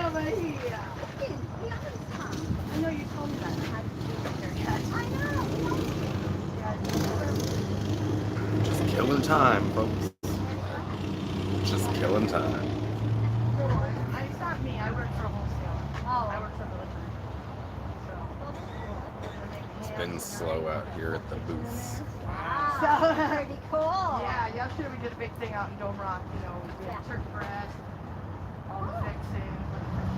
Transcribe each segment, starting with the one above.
over here. I know you told me that. I haven't been there yet. I know. Just killing time, folks. Just killing time. It's not me. I work for a wholesaler. I work for military. It's been slow out here at the booths. Wow, pretty cool. Yeah, yesterday we did a big thing out in Dome Rock. You know, we had turkey breast, all the fixings,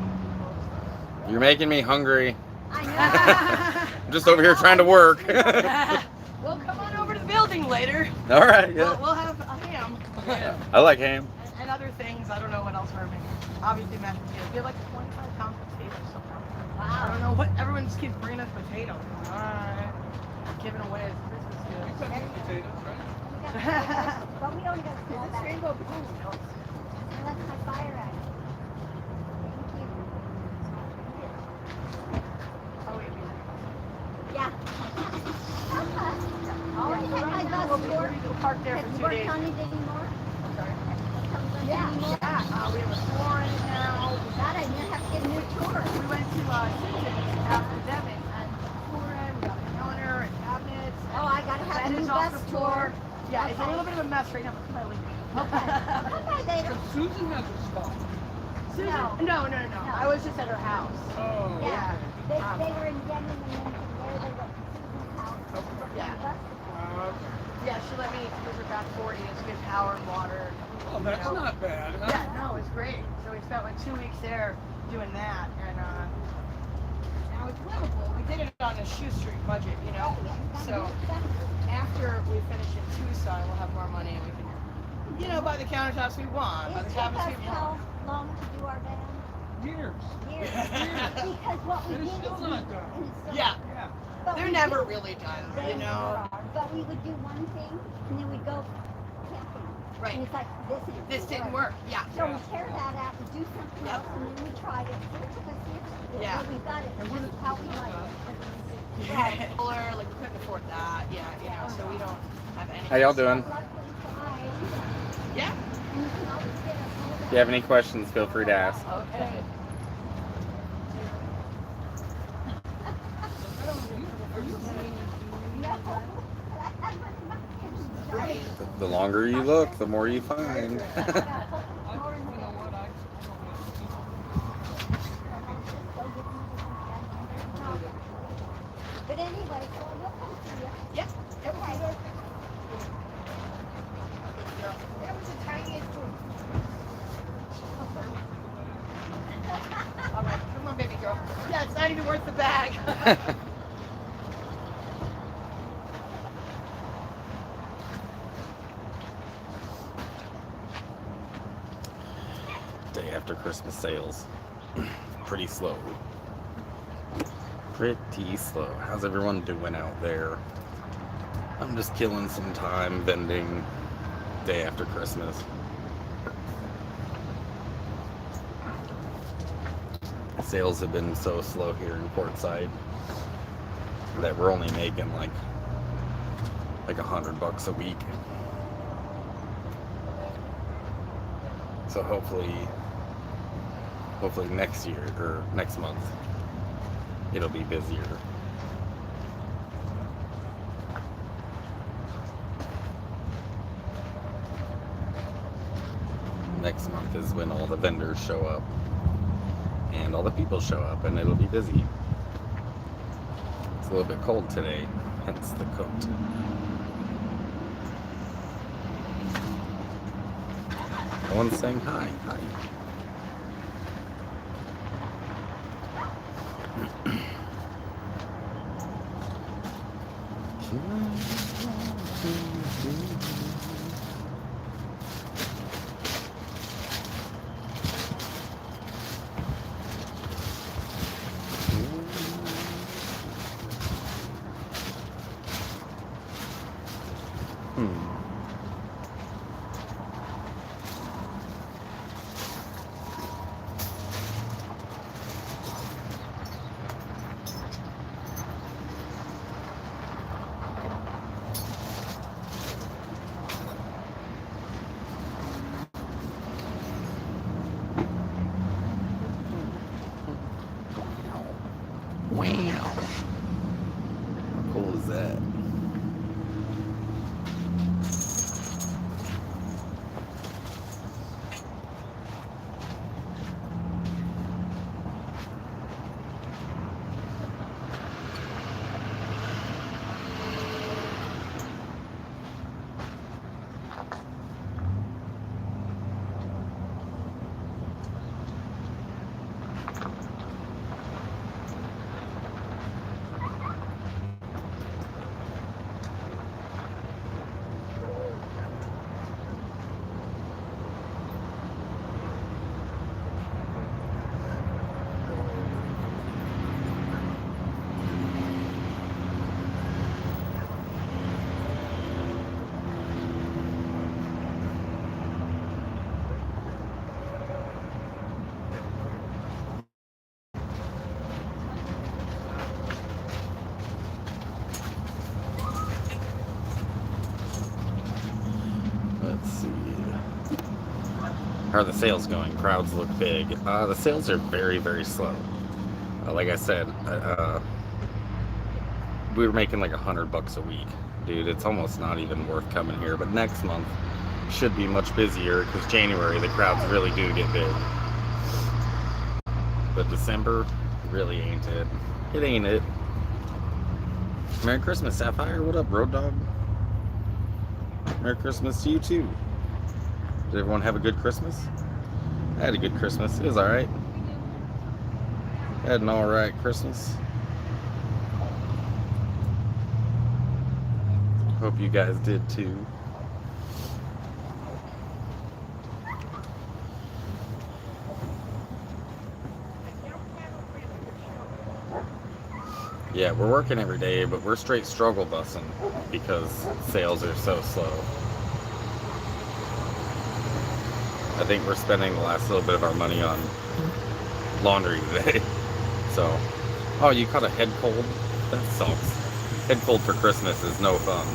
people. You're making me hungry. I know. I'm just over here trying to work. Well, come on over to the building later. All right, yeah. We'll have a ham. Yeah. I like ham. And other things. I don't know what else we're making. Obviously mashed potatoes. We have like 25-pound potatoes somehow. Wow. I don't know what. Everyone just keeps bringing us potatoes. All right. Giving away as Christmas gifts. Potatoes, right? But we only got small Is this bags. rainbow blue? No. That's my fire at. Thank you. Oh, wait, Yeah. Alright, so right now we'll be parked there Have for you 2 worked days. on it anymore? I'm sorry. Yeah. We have a sehorn now. God, I didn't have to get a new tour. We went to Simpsons after Devin and sehorn, we got a counter and cabinets. Oh, I gotta have a Ben new is off bus the floor. tour. Yeah, it's a little bit of a mess right now, but come on, leave. Okay. Okay, later. So Susan has a spot. Susan? No. I was just at her house. Oh. Yeah. They Um, were in Denver and then from there they went to Susan's house. Yeah. Bus. Yeah, she let me use her back 40 and she gets power and water. Oh, that's not bad. Huh? Yeah, no, it's great. So we spent like 2 weeks there doing that, and now it's livable. We did it on a shoestring budget, you know. So after we finish in Tucson, we'll have more money and we can, you know, buy the countertops we want, buy It the took cabinets us we how want. long to do our band? Years. Years. Because what we And did it's still is not we- done. and it's still Yeah, Yeah. But they're we never do- really done, They you never know. are. But we would do one thing and then we'd go camping. Right. And it's like, This didn't work. Yeah. So we tear that out and do something Yep. else and then we try it. So it took us years to do it. Yeah. But we got it. And what This is is how we like it. Yeah. Solar, like we couldn't afford that. Yeah, you know, so we don't have any. How y'all doing? Yeah. If you have any questions, feel free to ask. Okay. The longer you look, the more you find. But anyway, so we'll come to you. Yeah. Okay. That was the tiniest one. All right, come on, baby girl. Yeah, it's not even worth the bag. Day after Christmas sales. Pretty slow. Pretty slow. How's everyone doing out there? I'm just killing some time vending day after Christmas. Sales have been so slow here in Quartzsite that we're only making like $100 a week. So hopefully next year or next month it'll be busier. Next month is when all the vendors show up and all the people show up and it'll be busy. It's a little bit cold today, hence the coat. No one's saying hi. Hi. Wow. How cool is that? Let's see. How are the sales going? Crowds look big. The sales are very, very slow. Like I said, we were making like $100 a week. Dude, it's almost not even worth coming here. But next month should be much busier because January the crowds really do get big. But December really ain't it. It ain't it. Merry Christmas, Sapphire. What up, Road Dog? Merry Christmas to you too. Did everyone have a good Christmas? I had a good Christmas. It was alright. I had an alright Christmas. Hope you guys did too. Yeah, we're working every day, but we're straight struggle bussing because sales are so slow. I think we're spending the last little bit of our money on laundry today. So, oh, you caught a head cold? That sucks. Head cold for Christmas is no fun.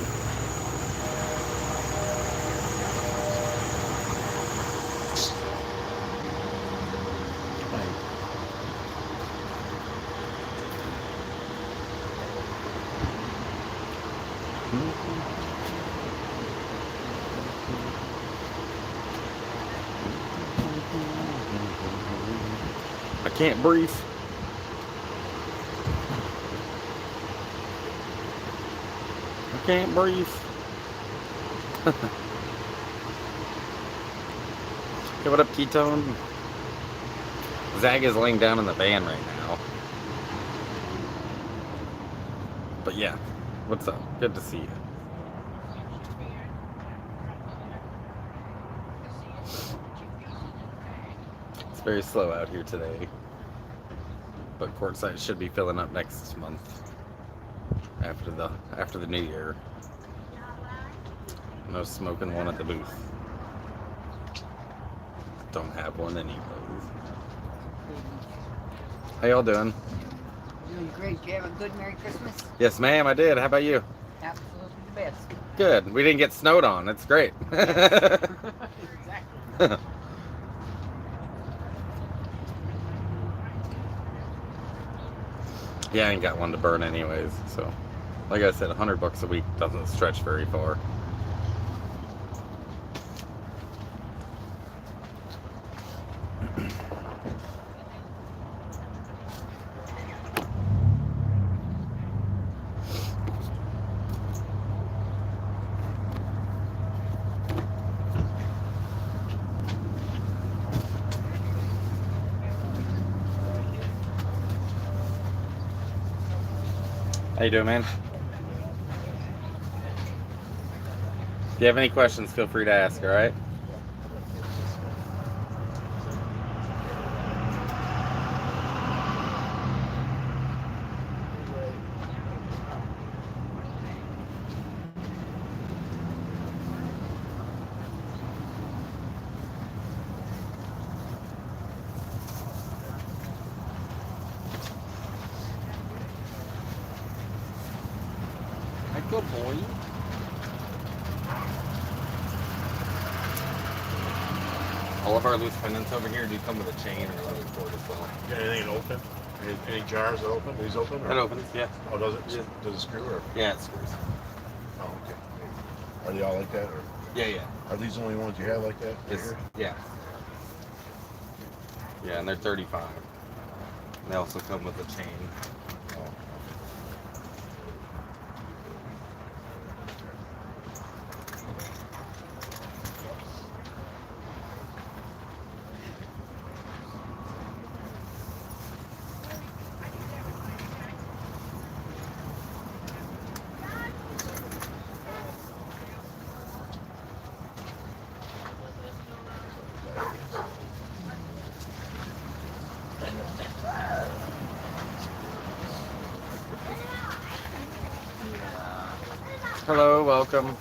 I can't breathe. I can't breathe. Hey, what up, Ketone? Zag is laying down in the van right now. But yeah, what's up? Good to see you. It's very slow out here today. But Quartzsite should be filling up next month. After the new year. No smoking one at the booth. Don't have one anyways. How y'all doing? Doing great. Did you have a good Merry Christmas? Yes, ma'am, I did. How about you? Absolutely the best. Good. We didn't get snowed on. It's great. Exactly. Yeah, I ain't got one to burn anyways, so like I said, $100 a week doesn't stretch very far. How you doing, man? If you have any questions, feel free to ask, alright? Good boy. All of our loose pendants over here do come with a chain or a loose cord as well. Got anything open? Any jars open? These open? It opens, yeah. Oh, does it? Yeah. Does it screw or? Yeah, it screws. Oh, okay. Are they all like that, or Yeah, yeah. are these the only ones you have like that? It's, yeah. Yeah, and they're 35. They also come with a chain. Oh. Hello, welcome.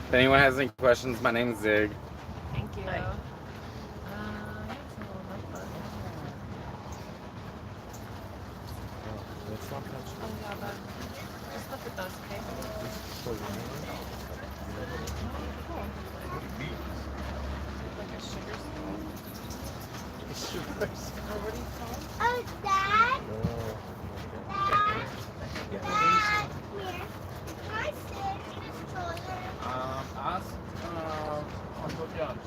If anyone has any questions, my name's Zig. Thank you. Hi. Just look at those, okay? Like a sugar spoon. Or what do you call it? Oh, Dad. Dad. Dad. Here. Can I sit in his stroller? Ask, Uncle Josh.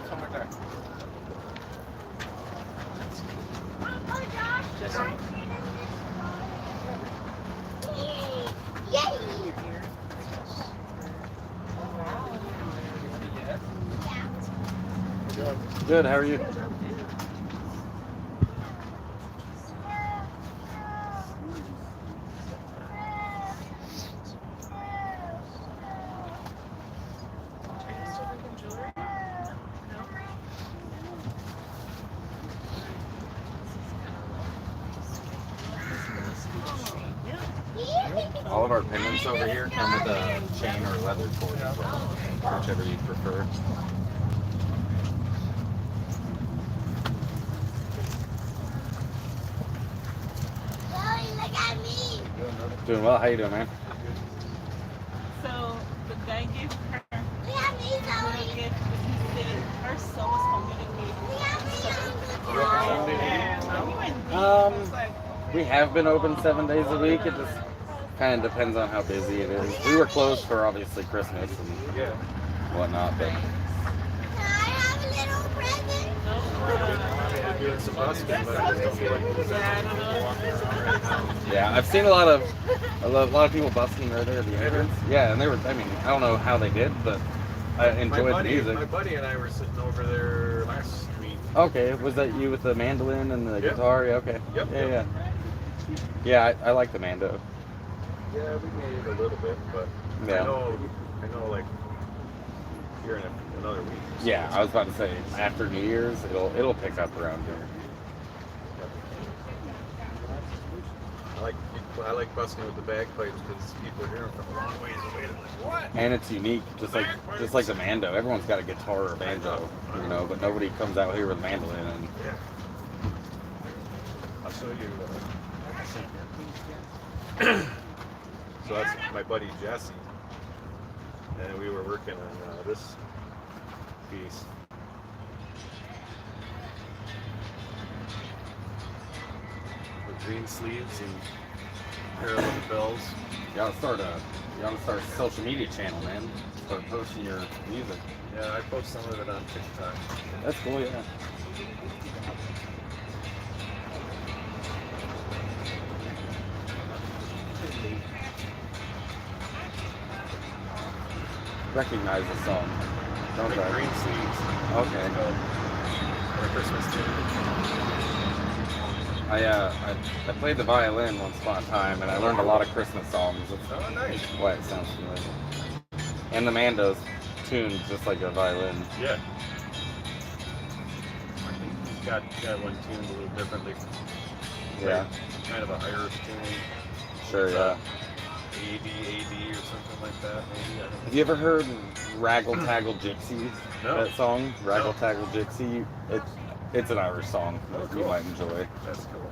Somewhere there. Uncle Josh, can I sit in his stroller? Yay! Yes. Good, how are you? All of our pendants over here come with a chain or leather cord as well, whichever you prefer. Lily, look at me. Doing well, how you doing, man? So the guy gave her Look at me, a little Zoe. gift because he said her soul was Look at me, communicating. Uncle And he went deep. I Um, was like, We have been open 7 days a week. It just kind of depends on how busy it is. We were closed for obviously Christmas and whatnot, but Can I have a little present? I'm doing some busking, but I just don't feel like moving. yeah, I don't know. yeah, I've seen a lot of people busking right there at the entrance. Yeah, and they were. I mean, I don't know how they did, but I enjoyed the music. My buddy and I were sitting over there last week. Okay, was that you with the mandolin and the Yep. guitar? Yeah, okay. Yep. Yeah. Yeah, I like the mando. Yeah, we made it a little bit, but Yeah. I know, like here in another week. or so. Yeah, I was about to say after New Year's, it'll pick up around here. I like busking with the bagpipes because people are hearing from a long ways away. They're like, what? And it's unique, just like the mando. Everyone's got a guitar or a banjo, you know, but nobody comes out here with a mandolin. And Yeah. I'll show you. So that's my buddy Jesse, and we were working on this piece. With green sleeves and parallel bells. you ought to start a social media channel, man. Start posting your music. Yeah, I post some of it on TikTok. That's cool, yeah. Recognize the song, don't Like I? green sleeves. Okay. For a Christmas tune. I played the violin once upon a time, and I learned a lot of Christmas songs. That's Oh, nice. why it sounds familiar. And the mando's tuned just like a violin. Yeah. I think he's got one tuned a little differently. Yeah, Like, kind of a Irish tuning. sure, yeah. AD or something like that, maybe. I don't know. Have you ever heard Raggle Taggle Gypsy? No. That song, Raggle Taggle Gypsy. It's an Irish song that you might enjoy. That's cool.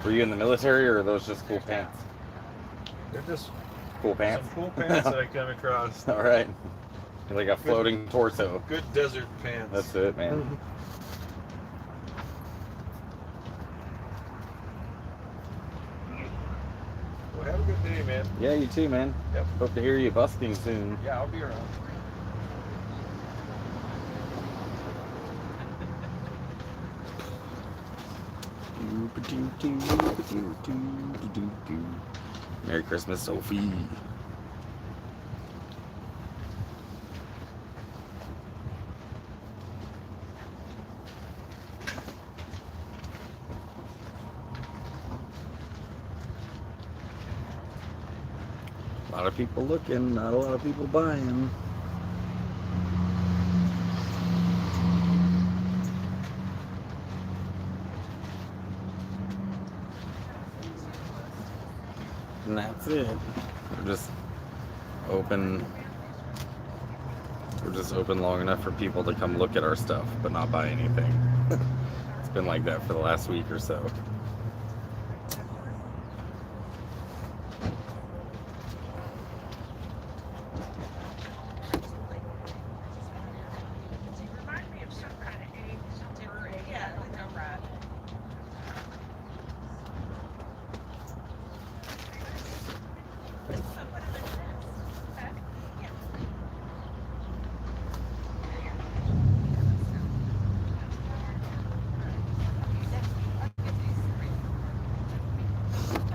Were you in the military, or are those just cool pants? They're just Cool pants? some cool pants that I come across. All right. You're like a floating torso. Good desert pants. That's it, man. Well, have a good day, man. Yeah, you too, man. Yep. Hope to hear you busking soon. Yeah, I'll be around. Merry Christmas, Sophie. A lot of people looking, not a lot of people buying. And that's it. We're just open. We're just open long enough for people to come look at our stuff, but not buy anything. It's been like that for the last week or so.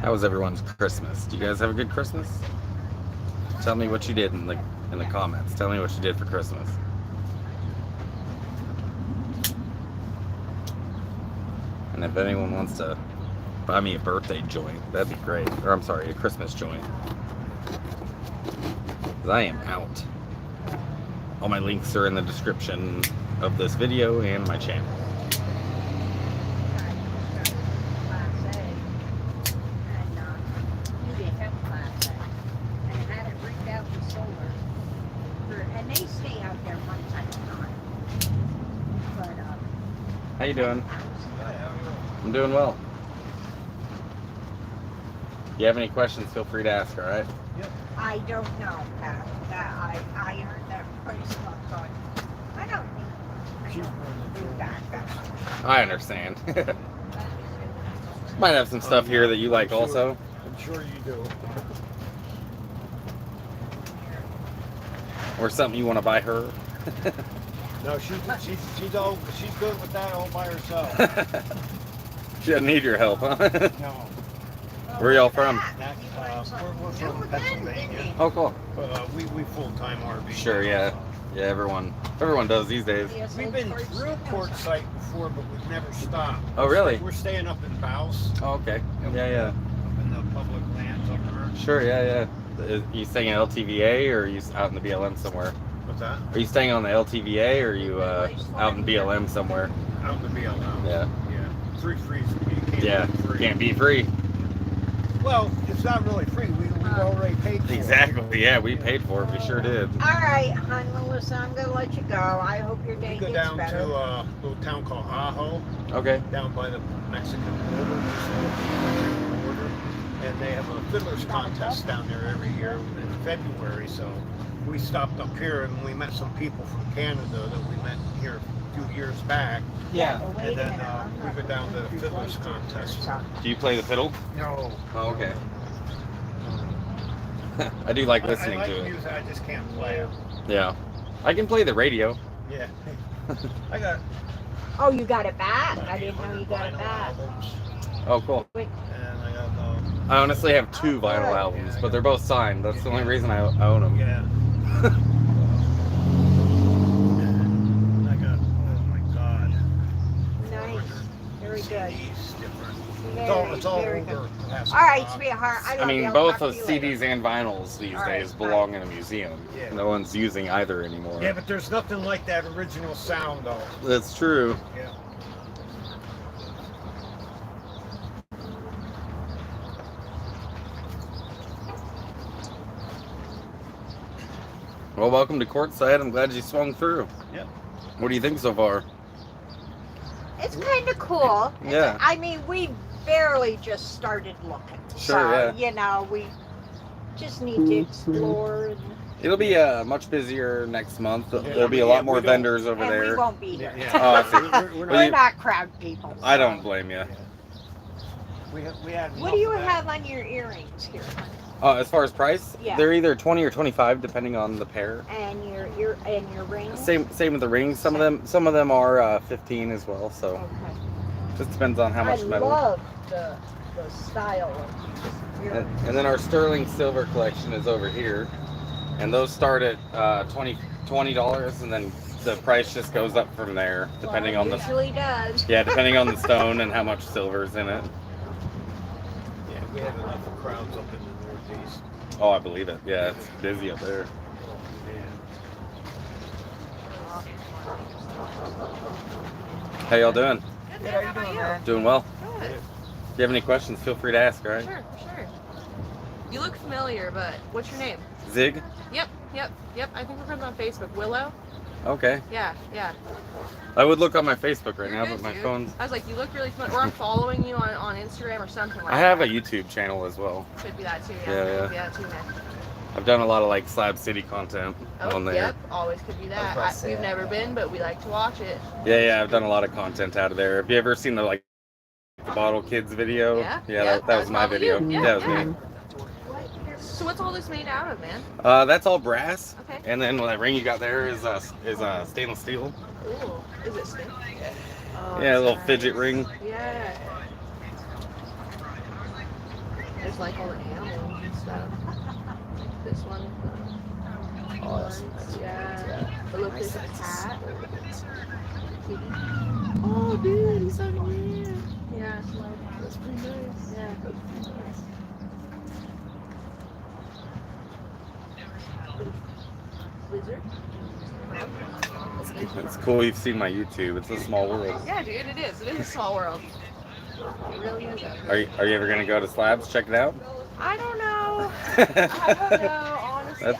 How was everyone's Christmas? Do you guys have a good Christmas? Tell me what you did in the comments. Tell me what you did for Christmas. And if anyone wants to buy me a birthday joint, that'd be great. Or I'm sorry, a Christmas joint. 'Cause I am out. All my links are in the description of this video and my channel. How you doing? I'm doing well. You have any questions, feel free to ask, all right? I don't know, Pat. I heard that price on. I don't need that. I understand. Might have some stuff here that you like also. I'm sure you do. Or something you want to buy her. No, she's good with that all by herself. She doesn't need your help, huh? No. Where y'all from? We're from Pennsylvania, Oh, cool. but we full-time RV. Sure, yeah. Yeah, everyone does these days. We've been through Quartzsite before, but we've never stopped. Oh, really? We're staying up in Bouse. Oh, okay. Yeah. Up in the public lands up there. Sure, yeah. You staying at LTVA, or are you out in the BLM somewhere? What's that? Are you staying on the LTVA, or are you out in BLM somewhere? Out in the BLM. Yeah. Yeah. Free. Can't be free. Well, it's not really free. We've already paid for it. Exactly. Yeah, we paid for it. We sure did. All right, hon, Melissa, I'm gonna let you go. I hope your day We go gets down better. to a little town called Ajo, Okay. down by the Mexican border, just over the Mexican border, and they have a fiddlers contest down there every year in February. So we stopped up here and we met some people from Canada that we met here a few years back, Yeah. But wait and a then minute, I'm we not go down to the gonna fiddlers do contest. Do you play the fiddle? No. Oh, okay. I do like I listening like to it. music. I just can't play it. Yeah. I can play the radio. Yeah. I got. Oh, you got it back? I didn't know you got it vinyl back. albums, Oh, cool. and I got I honestly have 2 vinyl albums, but they're both signed. That's the only reason I own them. yeah. I got. Oh my God. Nice. Very good. CDs, different. Very, It's all very over. good. plastic All right, box. sweetheart. I love mean, you. I'll both talk of to you later. CDs and vinyls these All right, days bye. belong in a museum. Yeah. No one's using either anymore. Yeah, but there's nothing like that original sound, though. That's true. Yeah. Well, welcome to Quartzsite. I'm glad you swung through. Yep. What do you think so far? It's kind of cool. Yeah. I mean, we barely just started looking. Sure, so, yeah. you know, we just need to explore. And, It'll be much busier next month. Yeah, There'll be a lot we more don't- vendors over and we there. won't be here. Oh, I see. We're Well, We're you- not crowd people. I so. don't blame you. we had What do you have on your earrings here? As far as price, Yeah. they're either 20 or 25 depending on the pair. And your rings? Same with the rings. Some of them are 15 as well. So Okay. just depends on how much I metal. love the style of your And then our sterling silver collection is over here, and those start at $20, and then the price just goes up from there depending on the usually does. depending on the stone and how much silver's in it. Yeah, we had enough of crowds up in the Northeast. Oh, I believe it. Yeah, it's busy up there. How y'all doing? Good, how you doing, man? Doing well. Good. If you have any questions, feel free to ask. All right. Sure, sure. You look familiar, but what's your name? Zig. Yep. I think we're friends on Facebook. Willow? Okay. Yeah. I would look on my Facebook right You're now, good, but my dude. phone's. I was like, you look really familiar. Or I'm following you on Instagram or something like I have a that. YouTube channel as well. Could be that too, Yeah, yeah. Could be that too, man. I've done a lot of like Slab City content Oh, on there. yep. Always could be that. We've never been, but we like to watch it. Yeah, I've done a lot of content out of there. Have you ever seen the like the Bottle Kids video? Yeah, that was my probably video. you. That was me. So what's all this made out of, man? That's all brass. Okay. And then that ring you got there is stainless steel. Ooh. Is it spin? Oh, Yeah, a little that's fidget nice. ring. Yeah. There's like all the animals and stuff. This one. Oh, that's nice. Yeah. But look, there's a cat. Kitty. Oh, dude, he's so cute. Yeah. That's pretty nice. Yeah. Lizard? It's cool you've seen my YouTube. It's a small world. Yeah, dude, it is. It is a small world. It really is. Are you ever gonna go to Slabs? Check it out. I don't know. I don't know, honestly.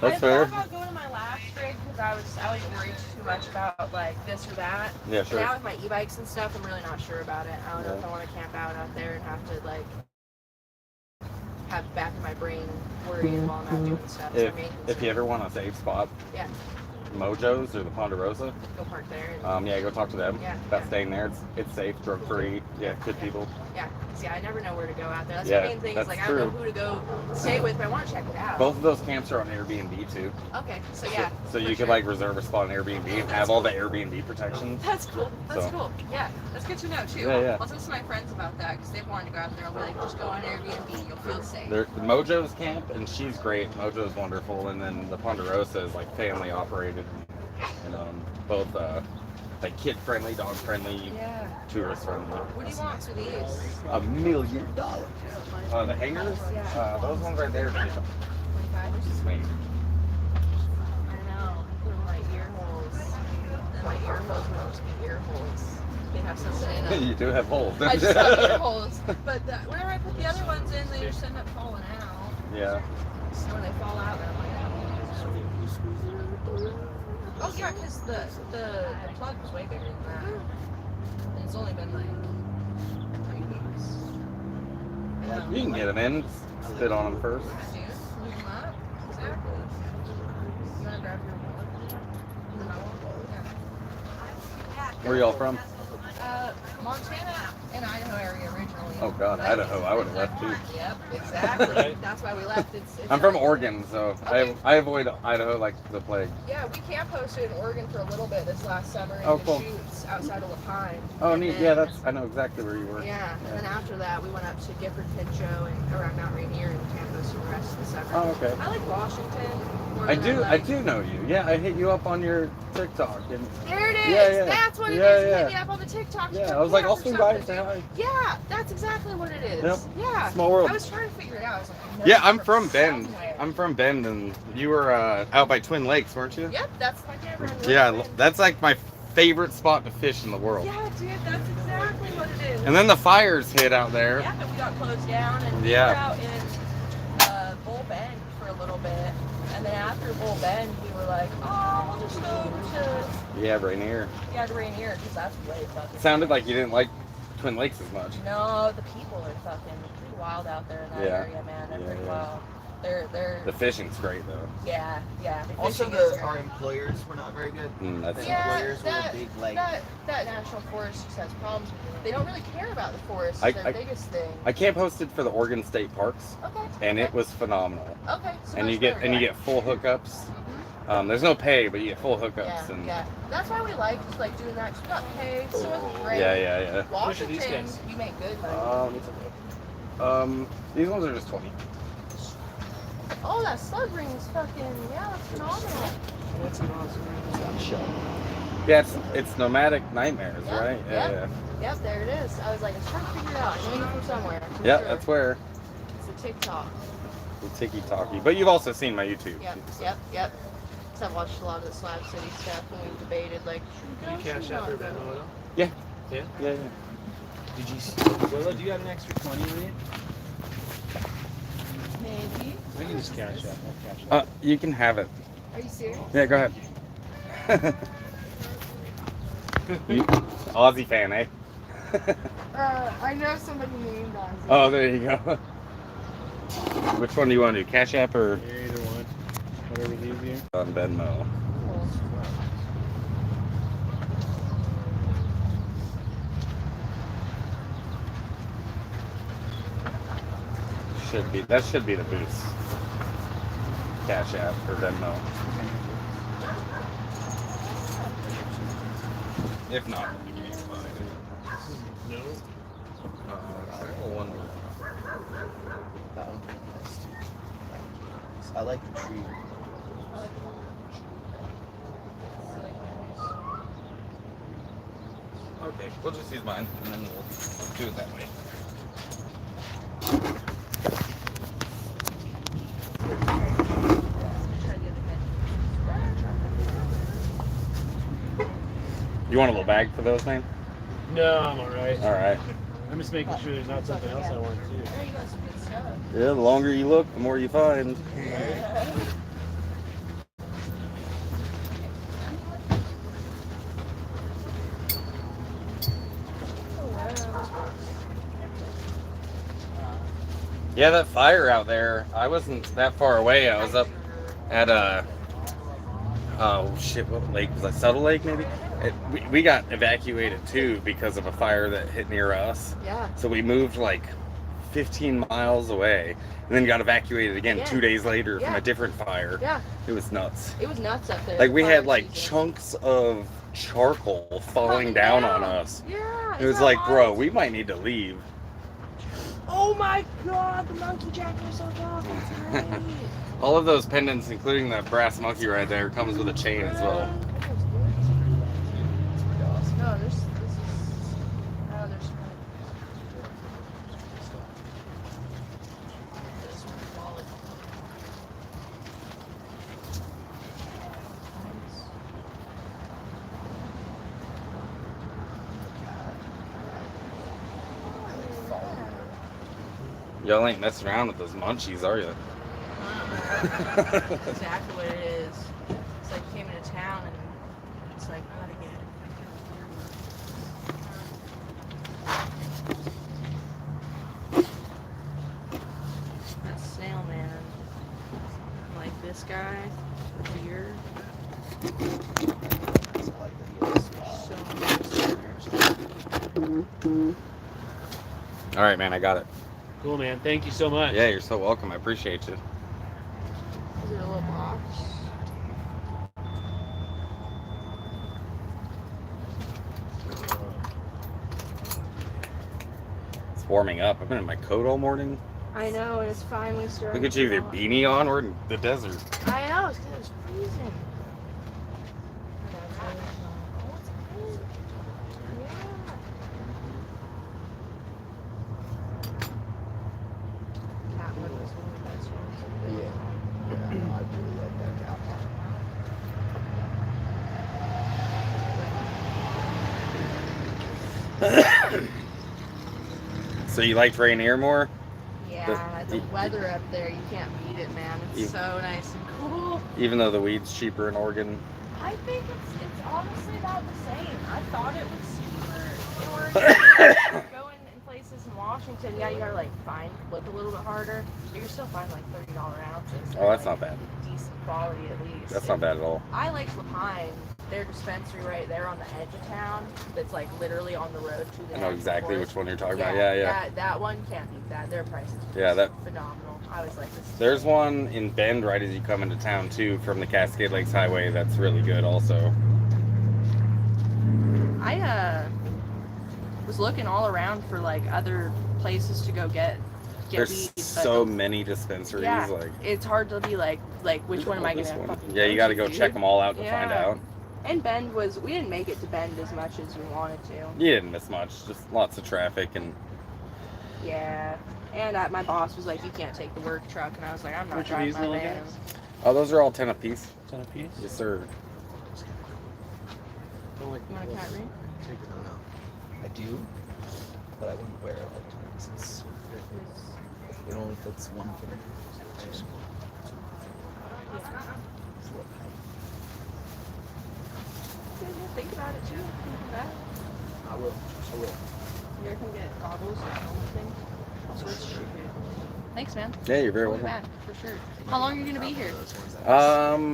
That's I fair. thought about going to my last rig because I was worried too much about like this or that. Yeah, sure. Now with my e-bikes and stuff, I'm really not sure about it. I don't know if Yeah. I want to camp out there and have to like have back in my brain worrying while I'm out doing stuff. So I mean, If you ever want a safe spot, yeah, Mojo's or the Ponderosa, go park there. And, yeah, go talk to them. Yeah, About yeah. staying there. It's safe, drug free. Yeah, good people. yeah, see, I never know where to go out there. That's Yeah, the main thing. Is that's like I don't know true. who to go stay with, but I want to check it out. Both of those camps are on Airbnb too. Okay, so yeah. So for you sure. could like reserve a spot on Airbnb and have all the Airbnb protections. That's cool. That's So- cool. Yeah, that's good to know too. Yeah. I'll talk to my friends about that because they've wanted to go out there. I'll be like, just go on Airbnb. You'll feel safe. Mojo's camp, and she's great. Mojo's wonderful, and then the Ponderosa is like family operated, and both like kid friendly, dog friendly, Yeah. tourist friendly. What do you want for these? $1 million. The hangers, those ones right there. 25. Sweet. I know. My ear holes. And my ear holes would just be ear holes. They have something in them. You do have holes. I just have ear holes. But whenever I put the other ones in, they just end up falling out. Yeah. So when they fall out, then I'm like, oh yeah, because the plug was way bigger than that. And it's only been like 3 weeks. I know. You can get them in. Spit on them first. I do. Move them up. Exactly. You want to grab your wallet? Yeah. Where y'all from? Montana and Idaho area originally. Oh God, But- Idaho. I would have left too. Yep, exactly. That's why we left. It's I'm from Oregon, so I avoid Idaho like the plague. Yeah, we camp hosted in Oregon for a little bit this last summer in Oh, the cool. Chutes outside of La Pine. Oh, And neat. then- Yeah, I know exactly where you were. Yeah, and then after that, we went up to Gifford Pinchot and around Mount Rainier and camp hosted the rest of the summer. Oh, okay. I like Washington. more I than do. I like- do know you. Yeah, I hit you up on your TikTok. And There it is. Yeah. That's what it Yeah, is. You yeah. hit me up on the TikTok. yeah, for I was like, I'll camp or swing by and something. say hi. Yeah, that's exactly what it is. Yep. Yeah. Small world. I was trying to figure it out. I was like, I know Yeah, this I'm from Bend. somewhere. I'm from Bend, and you were out by Twin Lakes, weren't you? Yep, that's my camera. Yeah, that's like my favorite spot to fish in the world. Yeah, dude, that's exactly what it is. And then the fires hit out there. Yeah, but we got closed down and we Yeah. were out in Bull Bend for a little bit. And then after Bull Bend, we were like, oh, we'll just go to Yeah, Rainier. to Rainier because that's way fucking. It sounded like you didn't like Twin Lakes as much. No, the people are fucking pretty wild out there in that Yeah. area, man. They're Yeah, pretty yeah. wild. They're The fishing's great though. yeah. The Also, fishing is our great. employers were not very good. That's The Yeah, employers were a big like. that national forest just has problems. They don't really care about the forest. I- It's their I- biggest thing. I camp hosted for the Oregon State Parks, Okay. and okay. it was phenomenal. Okay. So And much you get better, and you yeah. get full hookups. Mhm. There's no pay, but you get full hookups. Yeah, And yeah. That's why we like just like doing that. 'Cause we got paid, so it's great. yeah. Which of these Washington, guys? you make good money. These ones are just 20. Oh, that slug ring is fucking, yeah, that's phenomenal. What's an awesome? Yeah, it's nomadic nightmares, Yeah, right? yeah. Yep, there it is. I was like, I was trying to figure it out. I knew it from somewhere. for Yeah, sure. that's where It's a TikTok. the tiki talkie. But you've also seen my YouTube. Yep. So I've watched a lot of the Slab City stuff and we debated, like, should we Can go, you cash should we out or not Venmo go? it all? Yeah. Yeah? Yeah. Did you Willow, do you have an extra 20 on you? Maybe. I can just cash out. I'll cash out. You can have it. Are you serious? Yeah, go ahead. Aussie fan, eh? I know somebody named Ozzy. Oh, there you go. Which one do you want to do? Cash App or Yeah, either one. Whatever's easier. on Venmo? That should be the boost. Cash App or Venmo. If not, it's fine. No. One. That one. Nice too. I like the tree. Okay, we'll just use mine and then we'll do it that way. You want a little bag for those, man? No, I'm alright. All right. I'm just making sure there's not something else I want to do. There you got some good stuff. Yeah, the longer you look, the more you find. Yeah, that fire out there, I wasn't that far away. I was up at oh shit, what lake was that? Subtle Lake maybe? We got evacuated too because of a fire that hit near us. Yeah. So we moved like 15 miles away and then got evacuated again 2 days later from Yeah. a different fire. Yeah. It was nuts. It was nuts up there. Like we fire had like season. chunks of charcoal falling down on us. Yeah. It was like, bro, we might need to leave. Oh my god, the monkey jacket was so dope. That's right. All of those pendants, including the brass monkey right there, comes with a chain as well. No, this is. Oh, there's. This one's wallet. Y'all ain't messing around with those munchies, are you? That's exactly what it is. It's like you came into town and it's like not again. That snail man, like this guy here. So All right, man, I got it. Cool, man. Thank you so much. Yeah, you're so welcome. I appreciate you. is it a little box? It's warming up. I've been in my coat all morning. I know, and it's finally starting. Look at you, to your melt. beanie on. We're in the desert. I know, it's 'cause it was freezing. Yeah. I really like that cow. So you liked Rainier more? Yeah, the weather up there, you can't beat it, man. It's You- so nice and Even though the weed's cheaper in Oregon. I think it's honestly about the same. I thought it was cheaper in Oregon. Going in places in Washington, yeah, you gotta like look a little bit harder, but you're still finding like $30 ounces. Oh, that's not bad. Decent quality at least. That's not bad at all. I like Lapine. Their dispensary right there on the edge of town. That's like literally on the road to the. I know exactly course. which one you're talking about. Yeah. That one can't beat that. Their prices. Yeah, that. Phenomenal. I was like this. There's one in Bend right as you come into town too, from the Cascade Lakes Highway. That's really good also. I was looking all around for like other places to go get There's weed, but so many dispensaries. yeah, Like it's hard to be like which one am I this gonna one. fucking Yeah, you got to go check them all out to find Yeah. out. And Bend we didn't make it to Bend as much as we wanted to. You didn't miss much. Just lots of traffic and. Yeah. And my boss was like, you can't take the work truck, and I was like, I'm not Which of driving these my little van. guys? Oh, those are all 10 apiece. 10 a piece? Yes, sir. Don't like You want a cat ring? Take it out. I do, but I wouldn't wear it all the time since it only fits one finger. Too small. Think about it too. Think about it. I will. You're gonna come get goggles and helmet thing. All sorts of shit. Thanks, man. Yeah, you're very We'll be welcome. back for sure. How long are you gonna be here?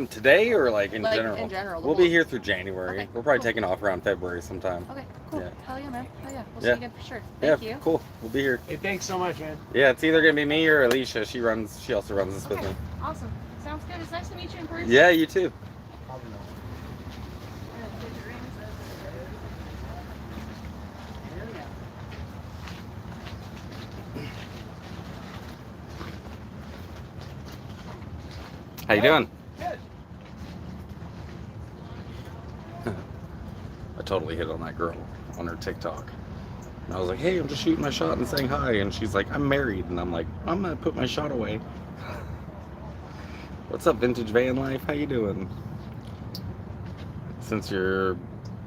Today or like in Like, general? in general, the We'll be whole- here through January. Okay, We're probably cool. taking off around February sometime. Okay, cool. Yeah. Hell yeah, man. Hell yeah. We'll see Yeah. you again for sure. Thank Yeah, you. cool. We'll be here. Hey, thanks so much, man. Yeah, it's either gonna be me or Alicia. She also runs this with Okay. me. Awesome. Sounds good. It's nice to meet you in person. Yeah, you too. How you doing? Good. I totally hit on that girl on her TikTok. And I was like, hey, I'm just shooting my shot and saying hi. And she's like, I'm married. And I'm like, I'm going to put my shot away. What's up, Vintage Van Life? How you doing? Since you're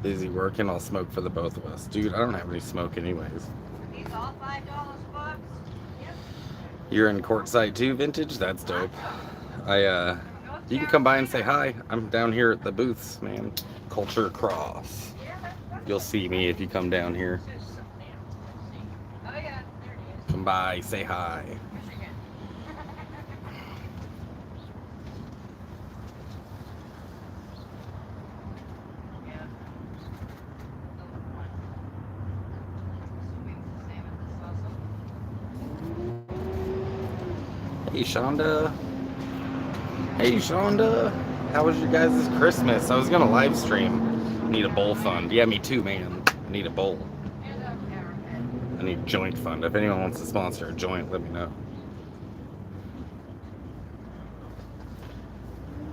busy working, I'll smoke for the both of us. Dude, I don't have any smoke anyways. These all $5 bucks? Yep. You're in Quartzsite too, Vintage? That's dope. You can come by and say hi. I'm down here at the booths, man. Culture Cross. You'll see me if you come down here. Oh yeah, there it is. Come by, say hi. Michigan. Yeah. Hey, Shonda. Hey, Shonda. How was your guys' Christmas? I was gonna live stream. Need a bowl fund. Yeah, me too, man. I need a bowl. I need joint fund. If anyone wants to sponsor a joint, let me know.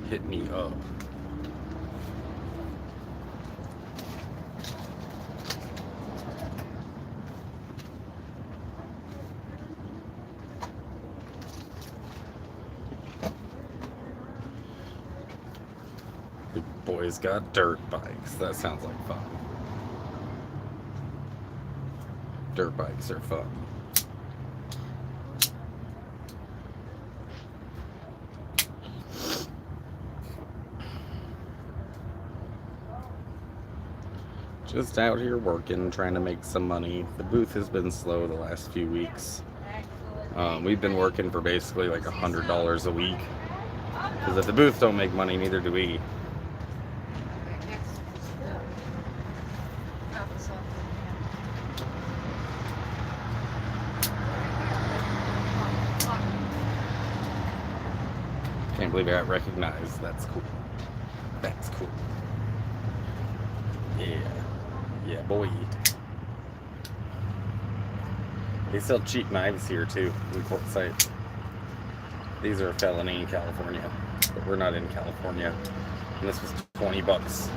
Hit me up. The boys got dirt bikes. That sounds like fun. Dirt bikes are fun. Just out here working, trying to make some money. The booth has been slow the last few weeks. We've been working for basically like $100 a week. Because if the booth don't make money, neither do we. Can't believe I got recognized. That's cool. That's cool. Yeah. Yeah, boy. They sell cheap knives here too in Quartzsite. These are a felony in California, but we're not in California. And this was $20.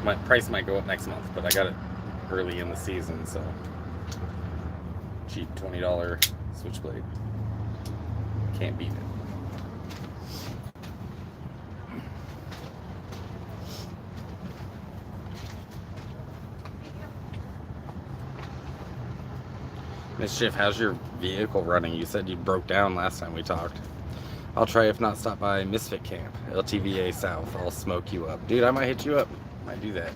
My price might go up next month, but I got it early in the season, so cheap $20 switchblade. Can't beat it. Mischief, how's your vehicle running? You said you broke down last time we talked. I'll try, if not, stop by Misfit Camp, LTVA South. I'll smoke you up. Dude, I might hit you up. Might do that.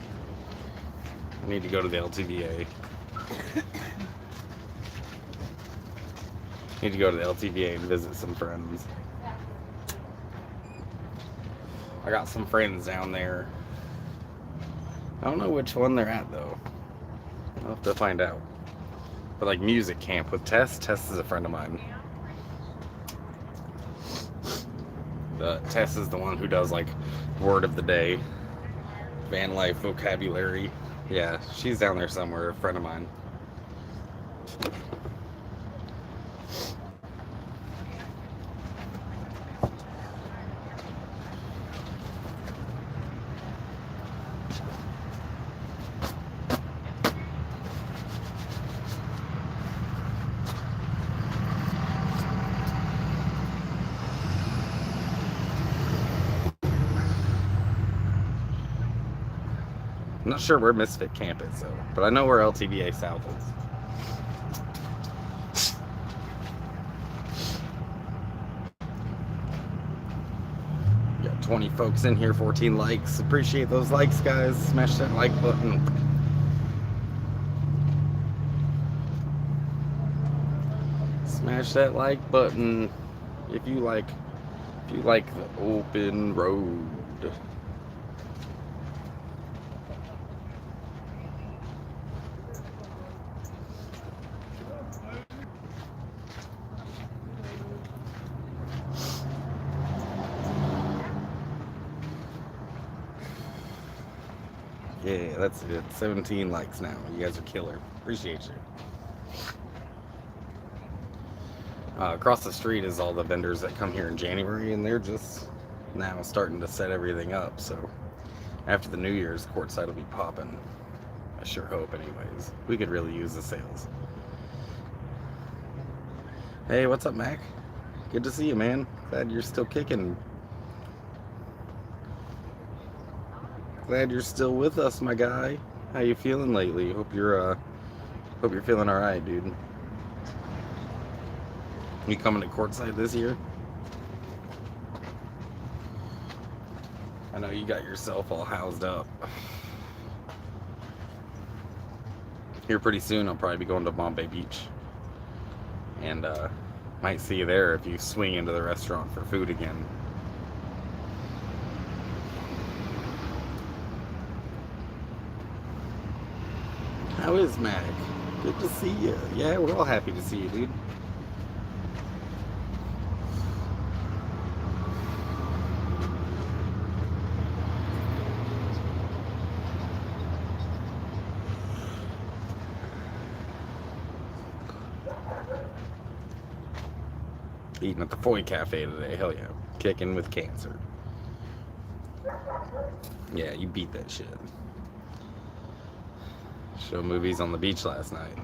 I need to go to the LTVA. Need to go to the LTVA and visit some friends. I got some friends down there. I don't know which one they're at, though. I'll have to find out. But like music camp with Tess. Tess is a friend of mine. Tess is the one who does like word of the day, van life vocabulary. Yeah, she's down there somewhere, a friend of mine. I'm not sure where Misfit Camp is, though, but I know where LTVA South is. Got 20 folks in here, 14 likes. Appreciate those likes, guys. Smash that like button. Smash that like button if you like the open road. Yeah, that's it. 17 likes now. You guys are killer. Appreciate you. Across the street is all the vendors that come here in January, and they're just now starting to set everything up. So after the New Year's, Quartzsite will be popping. I sure hope, anyways. We could really use the sales. Hey, what's up, Mac? Good to see you, man. Glad you're still kicking. Glad you're still with us, my guy. How you feeling lately? Hope you're feeling all right, dude. You coming to Quartzsite this year? I know you got yourself all housed up. Here pretty soon, I'll probably be going to Bombay Beach, and might see you there if you swing into the restaurant for food again. How is Mac? Good to see you. Yeah, we're all happy to see you, dude. Eating at the Foy Cafe today. Hell yeah. Kicking with cancer. Yeah, you beat that shit. Show movies on the beach last night.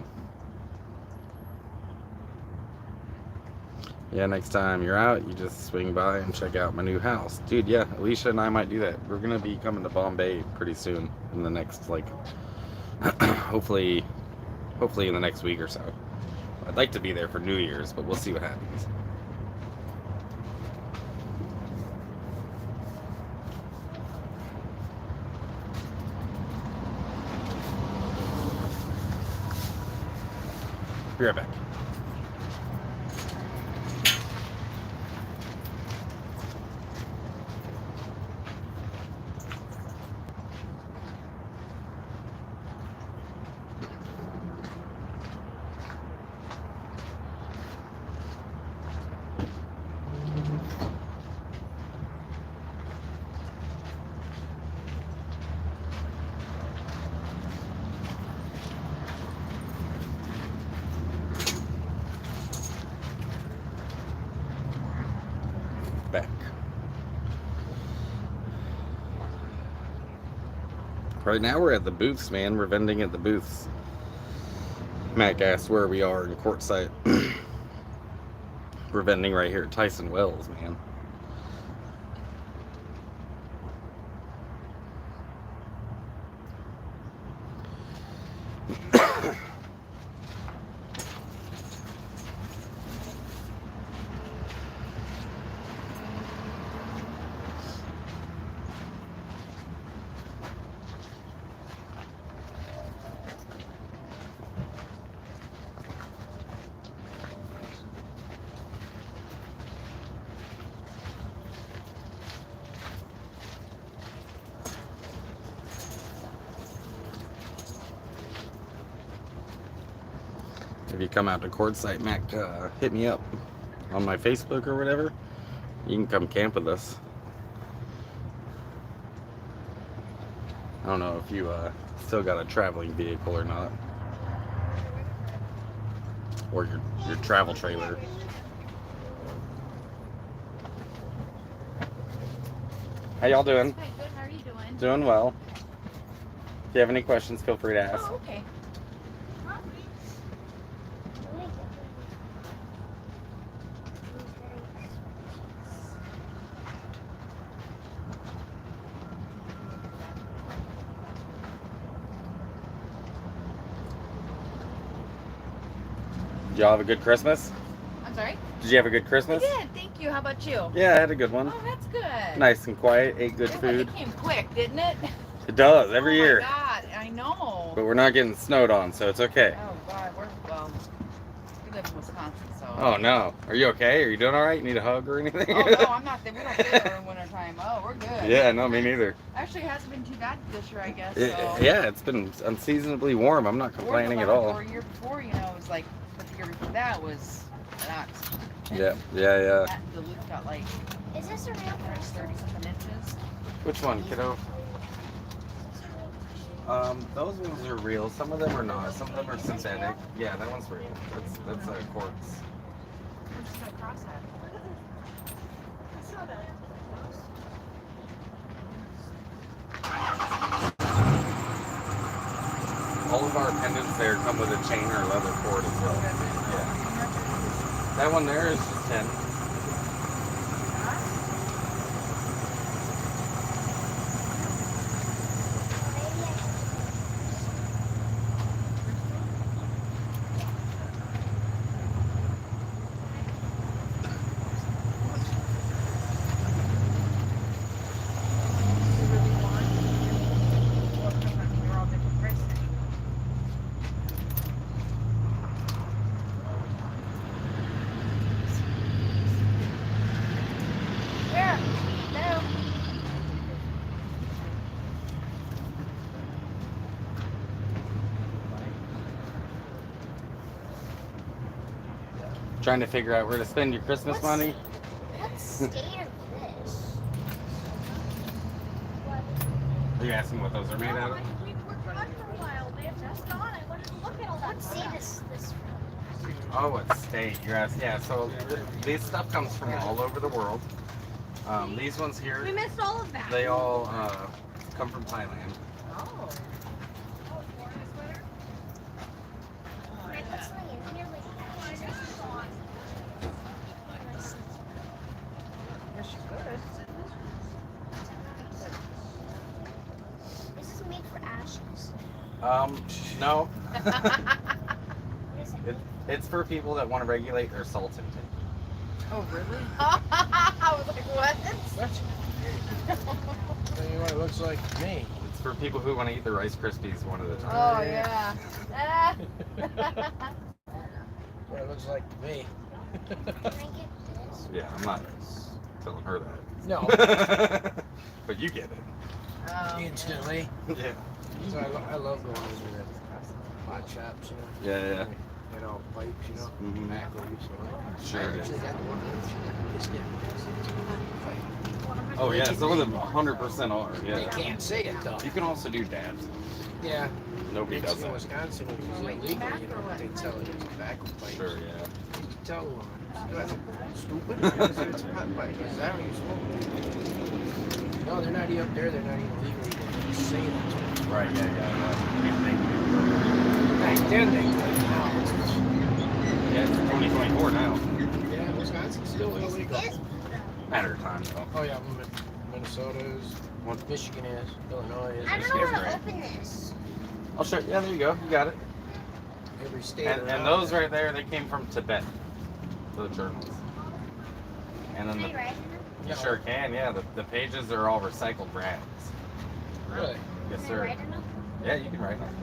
Yeah, next time you're out, you just swing by and check out my new house. Dude, yeah, Alicia and I might do that. We're gonna be coming to Bombay pretty soon. In the next, like, hopefully in the next week or so. I'd like to be there for New Year's, but we'll see what happens. Be right back. Back. Right now we're at the booths, man. We're vending at the booths. Mac asked where we are in Quartzsite. We're vending right here at Tyson Wells, man. if you come out to Quartzsite, Mac, hit me up on my Facebook or whatever. You can come camp with us. I don't know if you still got a traveling vehicle or not, or your travel trailer. How y'all doing? Hi, good. How are you doing? Doing well. If you have any questions, feel free to ask. Oh, okay. Did y'all have a good Christmas? I'm sorry? Did you have a good I Christmas? did. Thank you. How about you? Yeah, I had a good one. Oh, that's good. Nice and quiet, ate good food. It came quick, didn't it? It does, every year. Oh, my God. I know. But we're not getting snowed on, so it's okay. Oh, God. We live in Wisconsin, so. Oh, no. Are you okay? Are you doing all right? You need a hug or anything? Oh, no, I'm not. We don't get it in wintertime. Oh, we're good. Yeah, no, me neither. Actually, it hasn't been too bad this year, I guess. Yeah, it's been unseasonably warm. I'm not complaining at all. Or year before, you know, it was like, but the year before that was not. Yeah. That Duluth got like, Is this a real 30-something inches. Which one, kiddo? Those ones are real. Some of them are not. Some of them are synthetic. Yeah, that one's real. That's a quartz. I'm just gonna cross that. All of our pendants there come with a chain or leather cord as well. Yeah. That one there is just 10. Trying to figure out where to spend your Christmas money? What state of this? Are you asking what those are made out of? What state is this from? Oh, what state? You're asking? Yeah, so this stuff comes from all over the world. These ones here, We missed all of that. they all come from Thailand. Oh. Yes, you could. This is made for ashes. No. What is it? It's for people that want to regulate their salt intake. Oh, really? I was like, what? Tell you what it looks like to me. It's for people who want to eat their Rice Krispies one at a time. Oh, yeah. What it looks like to me. Can I get this? Yeah, I'm not telling her that. No. But you get it. Instantly. Yeah. So I love going into the pot shops, you know. Yeah. Get all pipes, you know. Mhm. Tobacco, so Sure I it is. actually got the one that just did. Oh yeah, some of them 100% are. They Yeah. can't say it though. You can also do dabs. Yeah. Nobody does In that. Wisconsin, it was illegal, you know, they tell it it's tobacco pipe. Sure, yeah. You can tell them, stupid, it's a pot pipe, is that how you smoke? No, they're not even up there, they're not even legally, they're just saying it. Right, yeah. Back then they could, now it's, Yeah, it's 2024 now. yeah, Wisconsin's still illegal. Matter of time though. Oh yeah, Minnesota is, Michigan is, Illinois is. I don't know how to different. open this. I'll show you. Yeah, there you go. You got it. Every state And around those there. right there, they came from Tibet. The journals. And then Can I the, write in you Yeah. sure can. Yeah, the pages are all recycled rags. Really? Yes, Can I sir. write in them? Yeah, you can write them.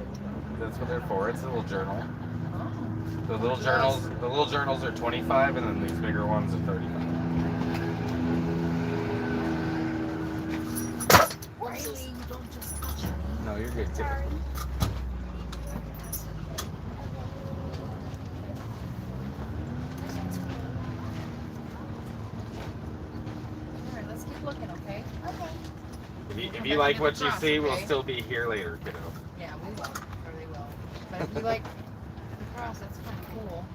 That's what they're for. It's a little journal. The little journals are 25, and then these bigger ones are 35. Riley, you don't just touch me. No, you're good. Kid. Sorry. If you like what you Across, see, we'll okay? still be here later, kiddo. Yeah, we will. Or they will. But if you like the cross, that's kind of cool.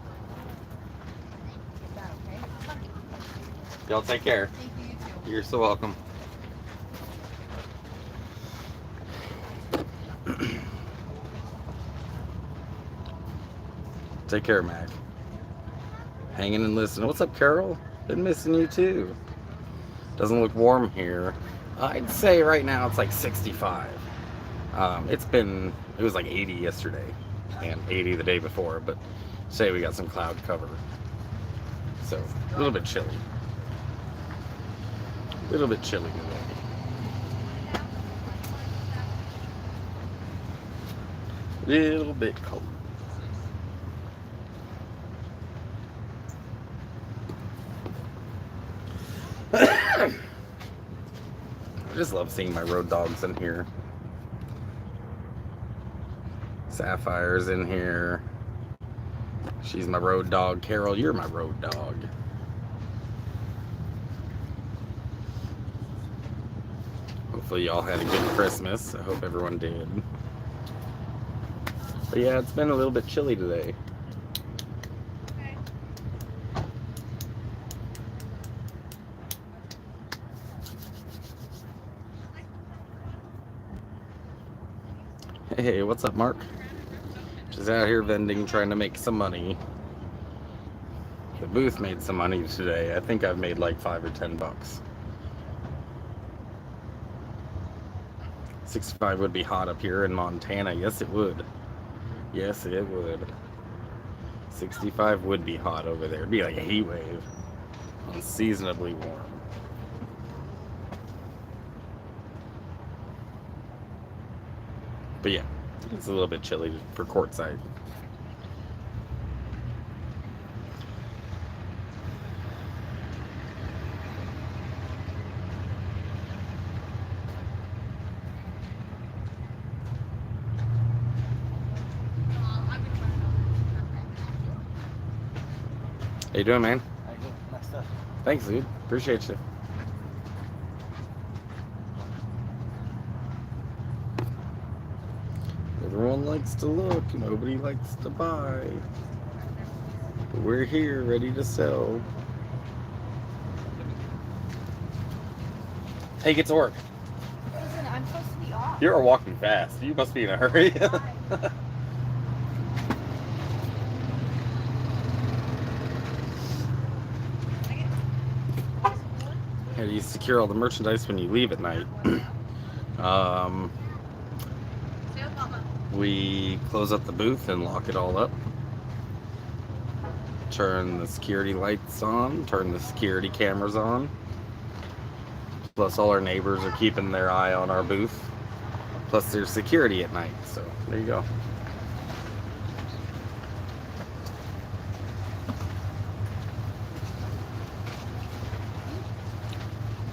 Get that, okay? Y'all take care. Thank you, you too. You're so welcome. Take care, Mac. Hanging and listening. What's up, Carol? Been missing you too. Doesn't look warm here. I'd say right now it's like 65. It was like 80 yesterday and 80 the day before, but say we got some cloud cover. So a little bit chilly. A little bit chilly today. Little bit cold. I just love seeing my road dogs in here. Sapphire's in here. She's my road dog. Carol, you're my road dog. Hopefully y'all had a good Christmas. I hope everyone did. But yeah, it's been a little bit chilly today. Hey, what's up, Mark? Just out here vending, trying to make some money. The booth made some money today. I think I've made like $5 or $10. 65 would be hot up here in Montana. Yes, it would. Yes, it would. 65 would be hot over there. It'd be like a heat wave. Unseasonably warm. But yeah, it's a little bit chilly for Quartzsite. How you doing, man? I get my stuff. Thanks, dude. Appreciate you. Everyone likes to look, nobody likes to buy. But we're here, ready to sell. Hey, get to work. Listen, I'm supposed to be off. You're walking fast. You must be in a hurry. How do you secure all the merchandise when you leave at night? We close up the booth and lock it all up. Turn the security lights on, turn the security cameras on. Plus all our neighbors are keeping their eye on our booth. Plus there's security at night, so there you go.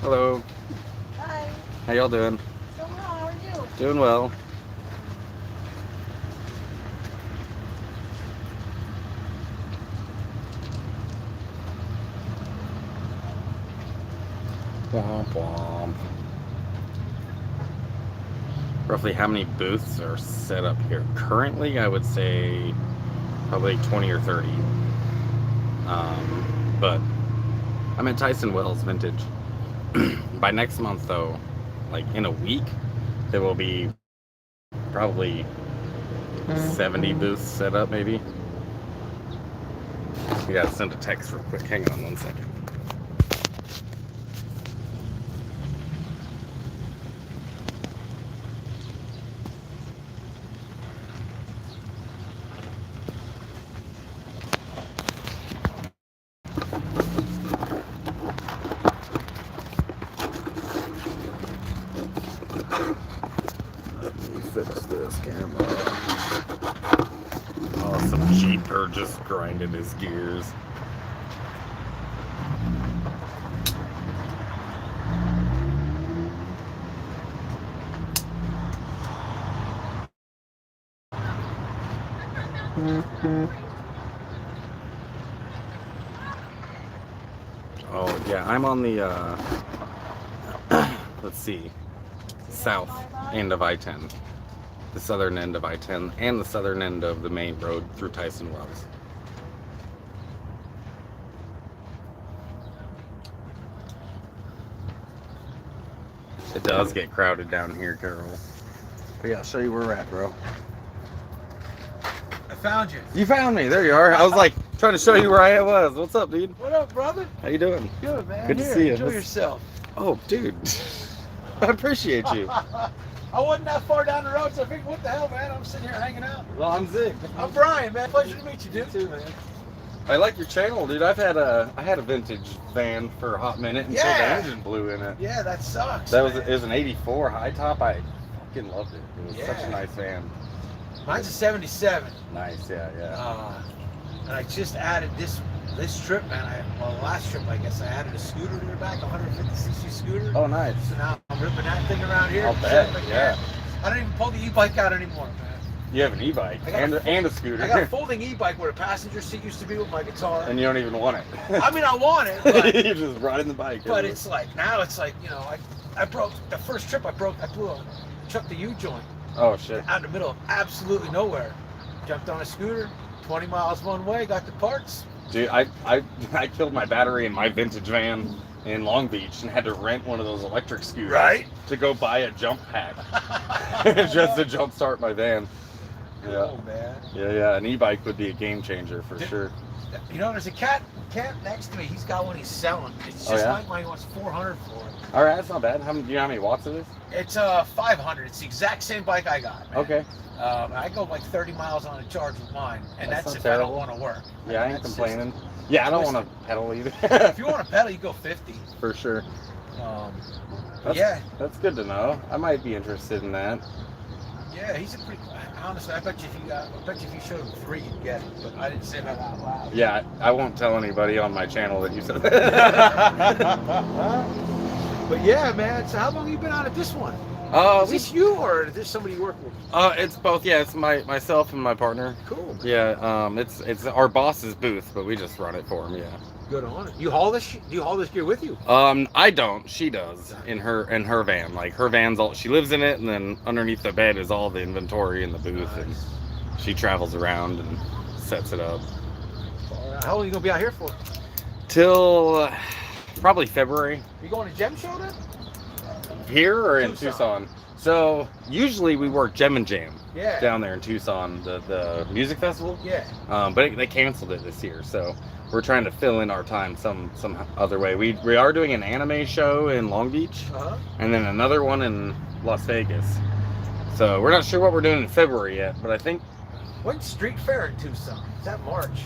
Hello. Hi. How y'all doing? So how are you? Doing well. Womp womp. Roughly how many booths are set up here? Currently, I would say probably 20 or 30. But I'm at Tyson Wells Vintage. By next month, though, like in a week, there will be probably 70 booths set up, maybe. You gotta send a text real quick. Hang on one second. Fix this camera. Oh, some Jeeper just grinding his gears. Oh yeah, I'm on the let's see. south end of I-10. The southern end of I-10 and the southern end of the main road through Tyson Wells. It does get crowded down here, Carol. But yeah, I'll show you where we're at, bro. I found you. You found me. There you are. I was like trying to show you where I was. What's up, dude? What up, brother? How you doing? Good, man. Good to Here, see you. Enjoy yourself. Oh, dude. I appreciate you. I wasn't that far down the road, so I figured, what the hell, man? I'm sitting here hanging out. Well, I'm Zig. I'm Brian, man. Pleasure to meet you, dude. Too, man. I like your channel, dude. I had a vintage van for a hot minute until the engine blew in it. Yeah, that sucks. It was an '84 high top. I fucking loved it. It was such a Yeah. nice van. Mine's a 77. Nice, yeah. And I just added this trip, man. Well, the last trip, I guess, I added a scooter to the back, 150cc scooter. Oh, nice. So now I'm ripping that thing around here. I'll bet, Like yeah. that. I don't even pull the e-bike out anymore, man. You have an e-bike I got and a scooter. I got a folding e-bike where the passenger seat used to be with my guitar. And you don't even want it. I mean, I want it, but, You're just riding the bike. but it's like, now it's like, you know, I broke, the first trip I blew a Chuck the U-joint Oh, shit. out in the middle of absolutely nowhere. Jumped on a scooter, 20 miles one way, got the parts. Dude, I killed my battery in my vintage van in Long Beach and had to rent one of those electric scooters Right. to go buy a jump pack just to jump start my van. Yeah. Oh, man. Yeah. An e-bike would be a game changer for sure. You know, there's a cat next to me. He's got one he's selling. It's Oh, just yeah? like mine. He wants 400 for it. All right, that's not bad. Do you know how many watts it is? It's 500. It's the exact same bike I got, man. Okay. I go like 30 miles on a charge with mine, and That's that's not if terrible. I don't want to work. Yeah, I ain't That's complaining. Yeah, I don't Listen. want to pedal either. If you want to pedal, you go 50. For sure. But That's good to know. I might be interested in that. yeah, he's a pretty. Honestly, I bet you if you showed him 3, you'd get it. But I didn't say that out loud. Yeah, I won't tell anybody on my channel that you said that. But yeah, man. So how long have you been on at this one? Is this you or is this somebody you work with? It's both. Yeah, it's myself and my partner. Cool. Yeah, it's our boss's booth, but we just run it for him. Yeah. Good on it. You haul this? Do you haul this gear with you? I don't. She does in her van. Like her van's all she lives in it, and then underneath the bed is all the inventory in the booth, and she travels around and sets it up. How long are you gonna be out here for? Till probably February. You going to Gem Show then? Here or in Tucson? So usually we work Gem and Jam Yeah. down there in Tucson, the music festival. Yeah. But they canceled it this year, so we're trying to fill in our time some other way. We are doing an anime show in Long Beach, and then another one in Las Vegas. So we're not sure what we're doing in February yet, but I think When's Street Fair in Tucson? Is that March?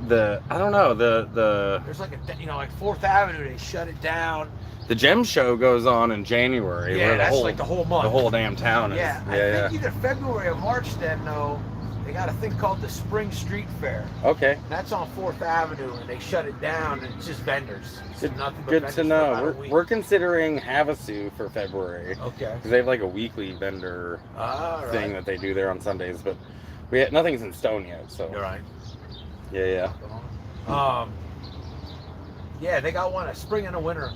I don't know, the There's like like 4th Avenue, they shut it down. Gem show goes on in January. Yeah, where that's like the whole month. The whole damn town is. Yeah, I think either February or March then, though, they got a thing called the Spring Street Fair. Okay. That's on 4th Avenue, and they shut it down, and it's just vendors. It's nothing but Good vendors to for know. about a week. We're considering Havasu for February. Okay. Because they have like a weekly vendor thing that they do there on Sundays, but nothing's in stone yet. So. You're right. Yeah. Yeah, they got one a spring and a winter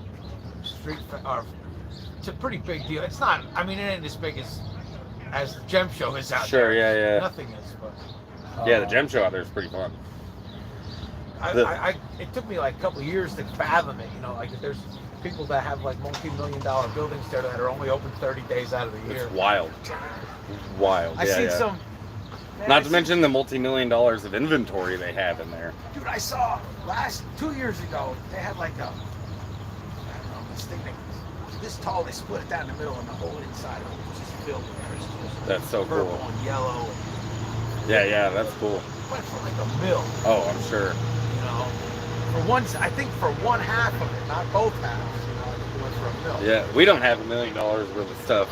street fair. It's a pretty big deal. It's not. I mean, it ain't as big as the Gem Show is out Sure. there. Yeah. Nothing is, but. Yeah, the Gem Show out there is pretty fun. It took me like a couple of years to fathom it. Like there's people that have like multi-million-dollar buildings there that are only open 30 days out of the year. It's wild. Wild. I seen some. Not to mention the multi-million dollars of inventory they have in there. Dude, I saw 2 years ago, they had like I don't know, this thing this tall, they split it down the middle and the whole inside of it was just filled with crystals. That's so Purple cool. and yellow. Yeah, that's cool. It went for like a mill, Oh, I'm sure. I think for one half of it, not both halves, it went for a mill. Yeah, we don't have $1 million worth of stuff,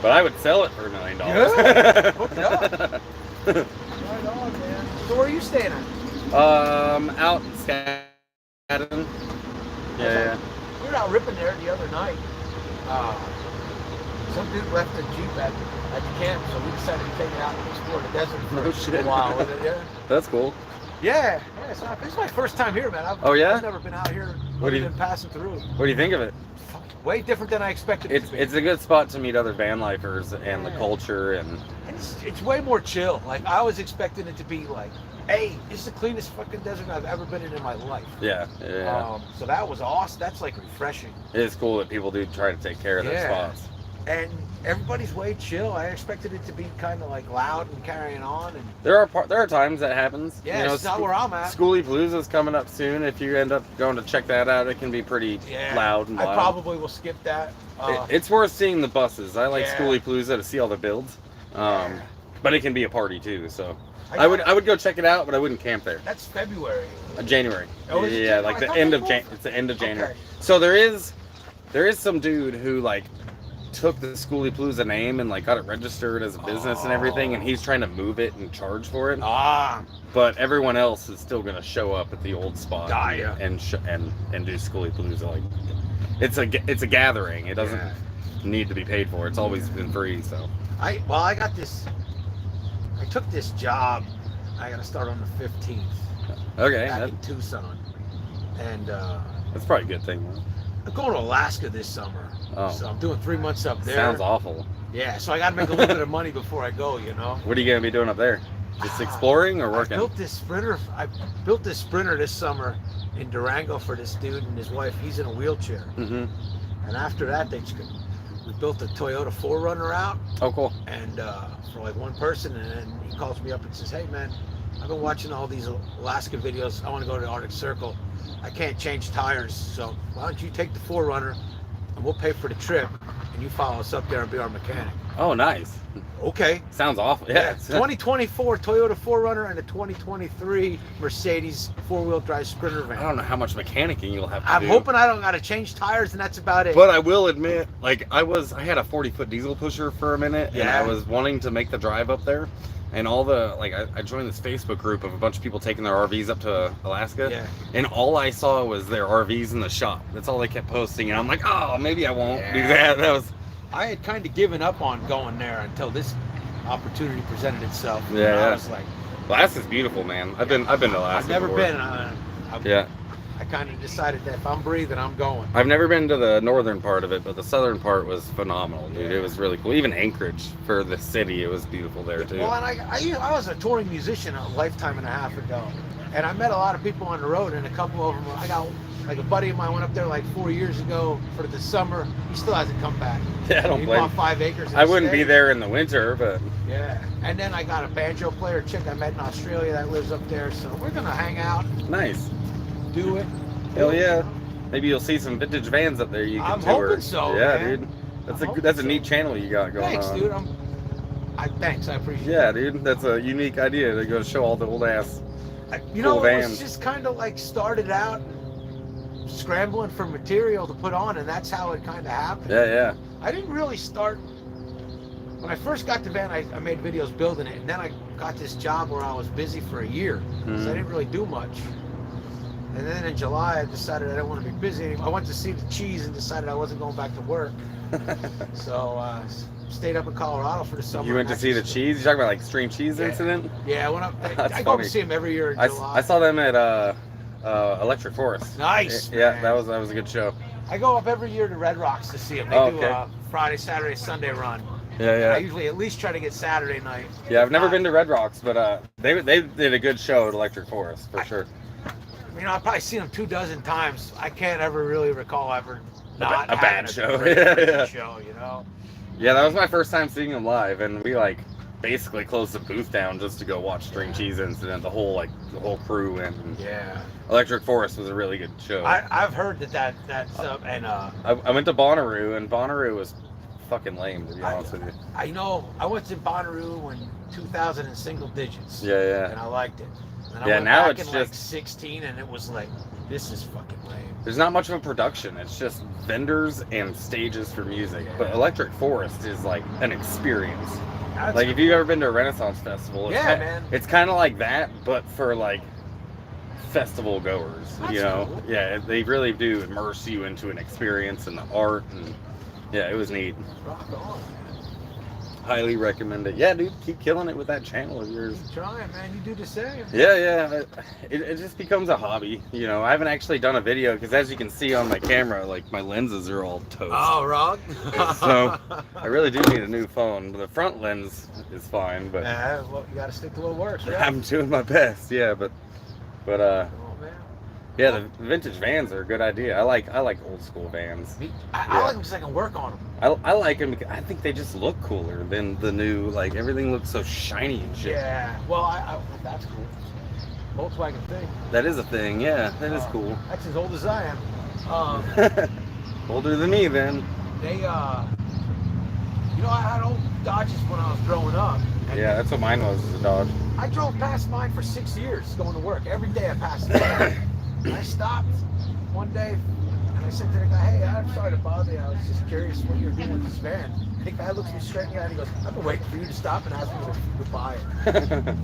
but I would sell it for $1 million. Yeah, hook it up. Right on, man. So where are you staying at? Out in Skadden. Yeah. We were out ripping there the other night. Some dude left a Jeep at the camp, so we decided to take it out and explore the desert for a while with it. Yeah. That's cool. Yeah. This is my first time here, man. I've never been out here. What do you- been passing through. What do you think of it? Fucking way different than I expected it to be. It's a good spot to meet other van lifers and the culture and It's way more chill. Like I was expecting it to be like, hey, this is the cleanest fucking desert I've ever been in my life. yeah. So that was awesome. That's like refreshing. It is cool that people do try to take care of their spots. And everybody's way chill. I expected it to be kind of like loud and carrying on. And There are times that happens. yeah, it's not where I'm at. Schoolie Palooza's coming up soon. If you end up going to check that out, it can be pretty loud and I wild. probably will skip that. It's worth seeing the buses. I like Yeah. Schoolie Palooza to see all the builds. But it can be a party too. So I I would go check it out, but I wouldn't camp there. That's February. January. Oh, is it Yeah, January? like I the thought end they of both- it's the end of January. Okay. So there is some dude who like took the Schoolie Palooza name and like got it registered as a business and everything, and he's trying to move it and charge for it. But everyone else is still gonna show up at the old spot and do Schoolie Palooza. Like it's a gathering. It doesn't need to be paid for. It's always been free. So I took this job. I got to start on the 15th. okay, Back in Tucson, and that's probably a good thing. I'm going to Alaska this summer. Oh. So I'm doing 3 months up there. Sounds awful. Yeah, so I got to make a little bit of money before I go. You know. What are you gonna be doing up there? Just exploring or working? I built this sprinter this summer in Durango for this dude and his wife. He's in a wheelchair. Mm-hmm. And after that, we built a Toyota 4Runner out. Oh, cool. And for like one person, and then he calls me up and says, hey man, I've been watching all these Alaska videos. I want to go to the Arctic Circle. I can't change tires, so why don't you take the 4Runner and we'll pay for the trip, and you follow us up there and be our mechanic. Oh, nice. Okay. Sounds awful. Yeah, 2024 Toyota 4Runner and a 2023 Mercedes 4-wheel drive Sprinter van. I don't know how much mechanicking you'll have to I'm do. hoping I don't got to change tires, and that's about it. But I will admit, like I had a 40-foot diesel pusher for a minute, and I Yeah. was wanting to make the drive up there, and all the I joined this Facebook group of a bunch of people taking their RVs up to Alaska, Yeah. and all I saw was their RVs in the shop. That's all they kept posting, and I'm like, oh, maybe I won't do that. That was I had kind of given up on going there until this opportunity presented itself. Yeah, And I yeah. was like, Alaska's beautiful, man. I've been to Alaska. I've never before. been. Yeah. I kind of decided that if I'm breathing, I'm going. I've never been to the northern part of it, but the southern part was phenomenal, dude. Yeah. It was really cool. Even Anchorage for the city, it was beautiful there too. Well, and I was a touring musician a lifetime and a half ago, and I met a lot of people on the road, and a couple of them, I got like a buddy of mine went up there like 4 years ago for the summer. He still hasn't come back. Yeah, I don't He blame bought him. 5 acres. I wouldn't be stayed. there in the winter, but Yeah, and then I got a banjo player chick I met in Australia that lives up there, so we're gonna hang out, nice. do it. Hell yeah. Maybe you'll see some vintage vans up there you can I'm tour. hoping so, Yeah, man. dude. That's I'm a that's a hoping neat so. channel you got going Thanks, on. dude. Thanks, I appreciate it. Yeah, dude. That's a unique idea to go show all the old ass. You know, cool it was vans. just kind of like started out scrambling for material to put on, and that's how it kind of happened. Yeah, yeah. I didn't really start when I first got the van. I made videos building it, and then I got this job where I was busy for a year, so I didn't really do much. And then in July, I decided I didn't want to be busy anymore. I went to see the cheese and decided I wasn't going back to work. So stayed up in Colorado for the summer. You went to see the Actually- cheese? You talking about like Stream Cheese Yeah. Incident? Yeah, I went up. That's I go up funny. to see him every year in July. I saw them at Electric Forest. Nice. Yeah, man. that was a good show. I go up every year to Red Rocks to see them. They Oh, do okay. a Friday, Saturday, Sunday run. Yeah, I yeah. usually at least try to get Saturday night. Yeah, I've never been to Red Rocks, but they did a good show at Electric Forest for sure. You know, I've probably seen them 24 times. I can't ever really recall ever not a having bad show. great Yeah. show, you know. Yeah, that was my first time seeing them live, and we like basically closed the booth down just to go watch String Cheese Incident. The whole crew went. And Yeah. Electric Forest was a really good show. I've heard that's up, and I went to Bonnaroo, and Bonnaroo was fucking lame, to be honest with you. I know I went to Bonnaroo in 2000 in single digits. Yeah, yeah. And I liked it. And I Yeah, went now back it's in like just- 16, and it was like, this is fucking lame. There's not much of a production. It's just vendors and stages for music. But Electric Forest is like an experience. That's Like if you've ever been to a Renaissance festival, Yeah, man. it's kind of like that, but for like festival goers. That's you know, cool. yeah, they really do immerse you into an experience and the art, and yeah, it was neat. rock on. Highly recommend it. Yeah, dude, keep killing it with that channel of yours. Keep trying, man. You do the same. Yeah. It just becomes a hobby. You know, I haven't actually done a video because, as you can see on my camera, like my lenses are all toast. Oh, wrong. So I really do need a new phone. The front lens is fine, but Well, you gotta stick to what works, right? I'm doing my best. Yeah, but Oh, man. yeah, the vintage vans are a good idea. I like old school vans. I like them because I can work on them. I like them because I think they just look cooler than the new. Like everything looks so shiny and shit. Yeah. Well, that's cool. Volkswagen thing. That is a thing. Yeah, that is cool. That's as old as I am. Older than me, then. They, I had old Dodges when I was growing up. And Yeah, that's what mine was, a Dodge. I drove past mine for 6 years going to work. Every day I passed it. I stopped one day and I said to the guy, "Hey, I'm sorry to bother you. I was just curious what you're doing with this van." The guy looks me straight in the eye and he goes, "I've been waiting for you to stop and ask me if you could buy it."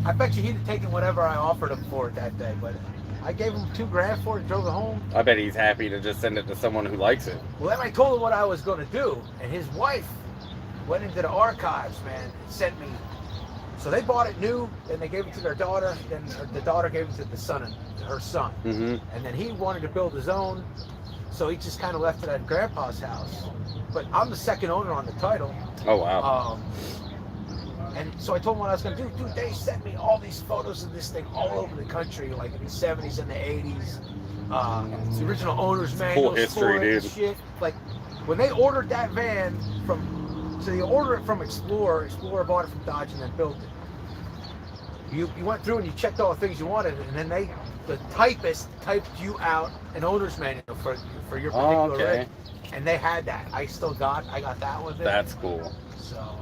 I bet you he'd have taken whatever I offered him for it that day, but I gave him $2,000 for it and drove it home. I bet he's happy to just send it to someone who likes it. Well, then I told him what I was going to do, and his wife went into the archives, man, and sent me. So they bought it new, then they gave it to their daughter, then the daughter gave it to her son. Mm-hmm. And then he wanted to build his own, so he just kind of left it at Grandpa's house. But I'm the second owner on the title. Oh, wow. And so I told him what I was going to do. Dude, they sent me all these photos of this thing all over the country, like in the 70s and the 80s. It's the original owner's manual. Cool history, dude. Shit. Like, when they ordered that van so they ordered it from Explorer. Explorer bought it from Dodge and then built it. You went through and you checked all the things you wanted, and then the typist typed you out an owner's manual for your particular rig. And they had that. I got that one there. That's cool. So,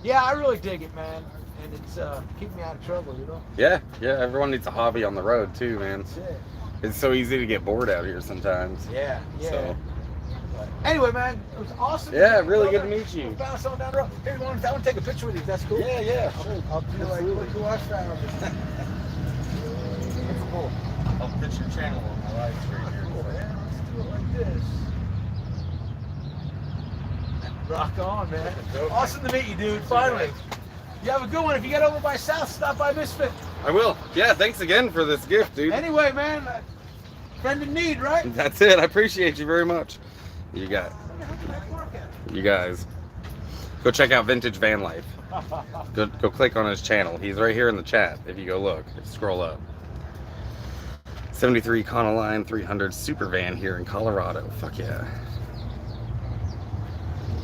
yeah, I really dig it, man. And it's keeping me out of trouble, you know? Yeah, everyone needs a hobby on the road too, man. That's it. It's so easy to get bored out here sometimes. Yeah. So. But anyway, man, it was awesome. Yeah, really good to meet you. We'll bounce on down the road. Hey, I want to take a picture with you if that's cool. Yeah, sure. I'll do like, look who I found. It's cool. I'll put your channel on my live screen here. Cool, man. Let's do it like this. Rock on, man. Awesome to meet you, dude. Finally. You have a good one. If you get over by South, stop by Misfit. I will. Yeah, thanks again for this gift, dude. Anyway, man, friend in need, right? That's it. I appreciate you very much. You guys, go check out Vintage Van Life. Go click on his channel. He's right here in the chat. If you go look, scroll up. 73 Econoline 300 Super Van here in Colorado. Fuck yeah.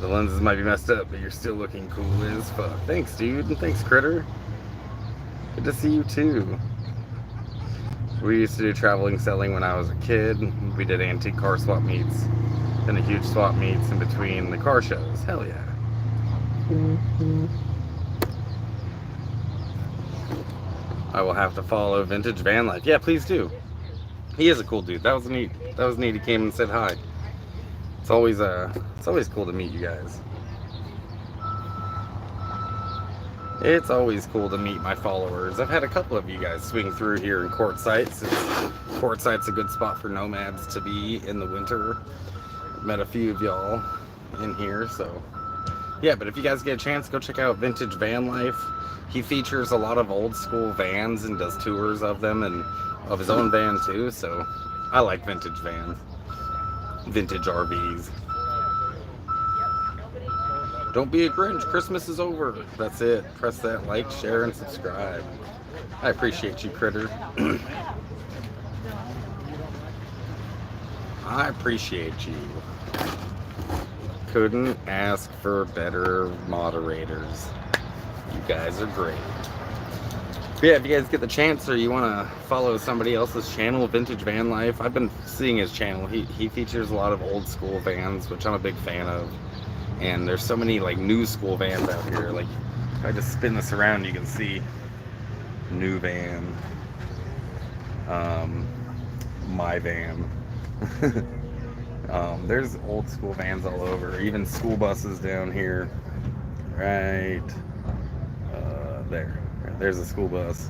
The lenses might be messed up, but you're still looking cool as fuck. Thanks, dude, and thanks, Critter. Good to see you too. We used to do traveling selling when I was a kid. We did antique car swap meets and a huge swap meets in between the car shows. Hell yeah. I will have to follow Vintage Van Life. Yeah, please do. He is a cool dude. That was neat. He came and said hi. It's always cool to meet you guys. It's always cool to meet my followers. I've had a couple of you guys swing through here in Quartzsite, since Quartzsite's a good spot for nomads to be in the winter. I've met a few of y'all in here, so yeah. But if you guys get a chance, go check out Vintage Van Life. He features a lot of old school vans and does tours of them, and of his own van too. So I like vintage vans, vintage RVs. Don't be a Grinch. Christmas is over. That's it. Press that like, share, and subscribe. I appreciate you, Critter. I appreciate you. Couldn't ask for better moderators. You guys are great. But yeah, if you guys get the chance or you want to follow somebody else's channel, Vintage Van Life, I've been seeing his channel. He features a lot of old school vans, which I'm a big fan of. And there's so many like new school vans out here. Like if I just spin this around, you can see new van, my van. There's old school vans all over, even school buses down here. Right there. There's a school bus.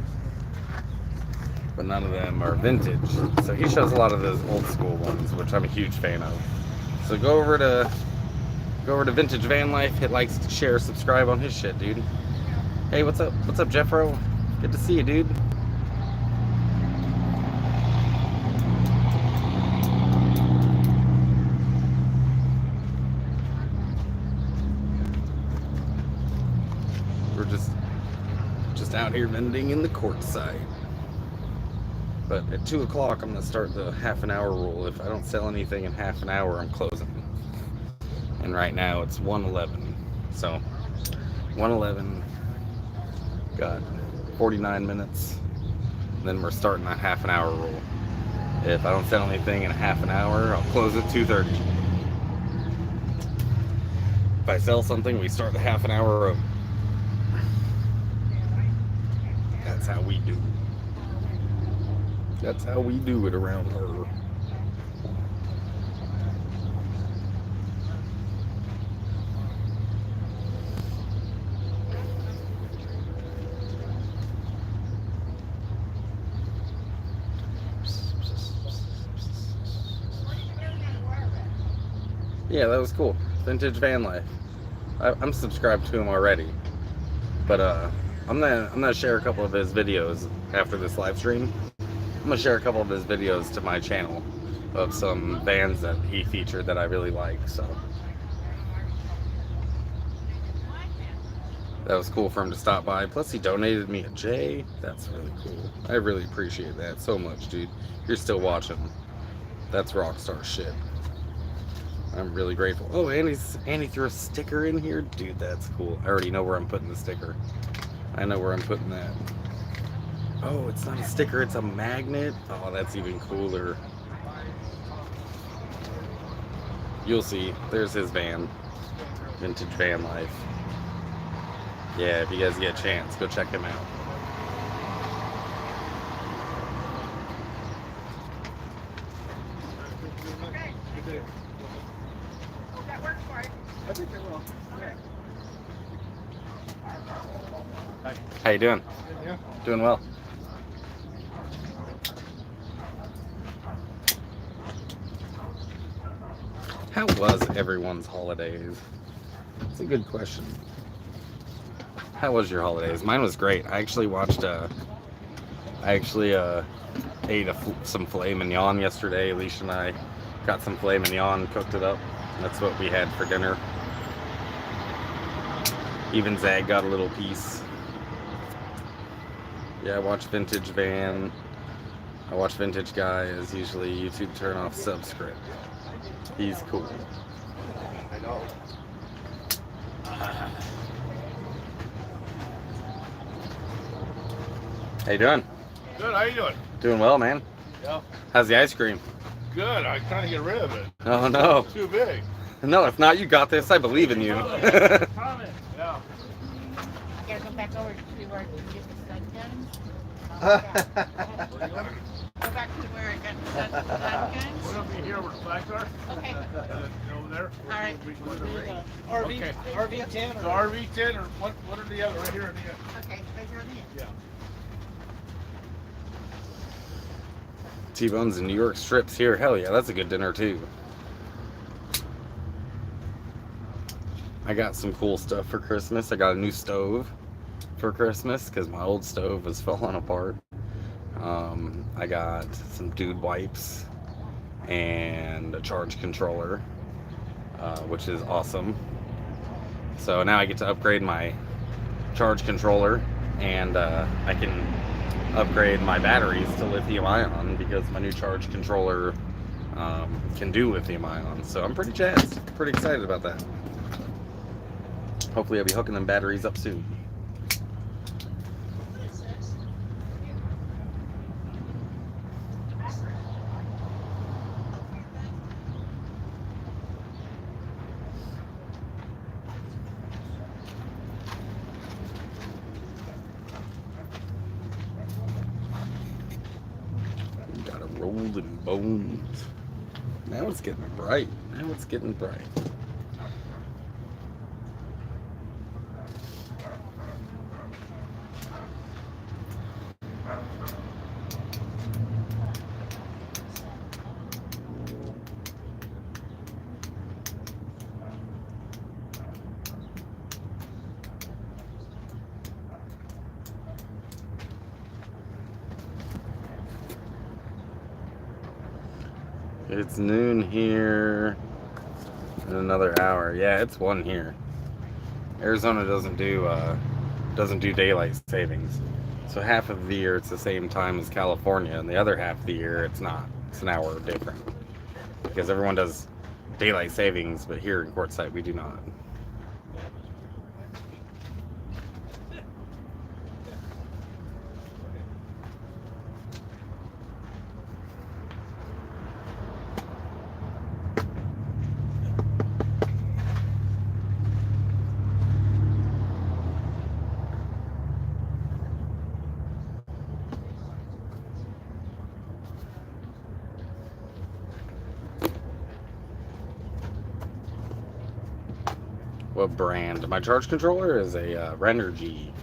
But none of them are vintage. So he shows a lot of those old school ones, which I'm a huge fan of. So go over to Go over to Vintage Van Life, hit like, share, subscribe on his shit, dude. Hey, what's up? What's up, Jeffro? Good to see you, dude. We're just out here vending in the Quartzsite. But at 2 o'clock, I'm gonna start the half-an-hour rule. If I don't sell anything in half an hour, I'm closing. And right now it's 1:11. So 1:11. Got 49 minutes. Then we're starting that half-an-hour rule. If I don't sell anything in half an hour, I'll close at 2:30. If I sell something, we start the half-an-hour up. That's how we do. That's how we do it around here. Yeah, that was cool. Vintage Van Life. I'm subscribed to him already, but I'm gonna share a couple of his videos after this live stream. I'm gonna share a couple of his videos to my channel of some vans that he featured that I really like. So that was cool for him to stop by. Plus, he donated me a J. That's really cool. I really appreciate that so much, dude. You're still watching. That's rockstar shit. I'm really grateful. Oh, and he threw a sticker in here. Dude, that's cool. I already know where I'm putting the sticker. I know where I'm putting that. Oh, it's not a sticker, it's a magnet. Oh, that's even cooler. You'll see. There's his van. Vintage Van Life. Yeah, if you guys get a chance, go check him out. How you doing? Yeah. Doing well. How was everyone's holidays? It's a good question. How was your holidays? Mine was great. I actually watched. Ate some filet mignon yesterday. Alicia and I got some filet mignon, cooked it up. That's what we had for dinner. Even Zag got a little piece. Yeah, I watch Vintage Van. I watch Vintage Guy as usually YouTube turn off subscript. He's cool. I know. How you doing? Good, how you doing? Doing well, man. Yeah. How's the ice cream? Good, I'm trying to get rid of it. Oh no. Too big. No, if not, you got this. I believe in you. Yeah. Gotta go back over to where you get the sun guns. Go back to where it got the sun guns. We're gonna be here where the flags are. Okay. Over there. All right. Okay. RV10 The RV10 or what are the other right here at the end? Okay, right here on the end. Yeah. T-bones and New York strips here. Hell yeah, that's a good dinner too. I got some cool stuff for Christmas. I got a new stove for Christmas because my old stove was falling apart. I got some dude wipes and a charge controller, which is awesome. So now I get to upgrade my charge controller, and I can upgrade my batteries to lithium ion because my new charge controller can do lithium ion. So I'm pretty jazzed, pretty excited about that. Hopefully I'll be hooking them batteries up soon. Got it rolled in bones. Now it's getting bright. Now it's getting bright. It's noon here in another hour. Yeah, it's 1 here. Arizona doesn't do daylight savings. So half of the year it's the same time as California, and the other half of the year it's not. It's an hour different. Because everyone does daylight savings, but here in Quartzsite we do not. What brand? My charge controller is a Renergy.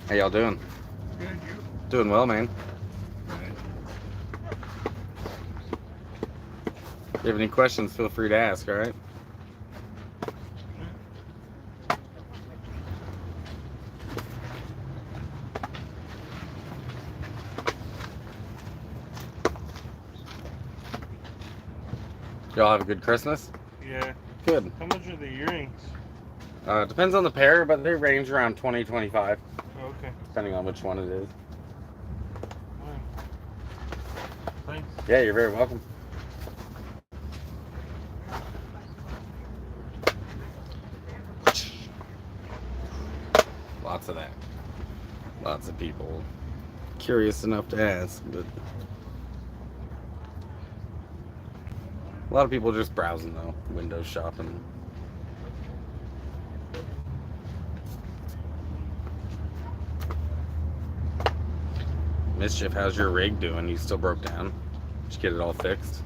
How y'all doing? Good, you? Doing well, man. If you have any questions, feel free to ask, alright? Y'all have a good Christmas? Yeah. Good. How much are the earrings? Depends on the pair, but they range around 20, 25, Okay. depending on which one it is. Fine. Thanks. Yeah, you're very welcome. Lots of that. Lots of people curious enough to ask, but a lot of people just browsing though, window shopping. Mischief, how's your rig doing? You still broke down? Did you get it all fixed?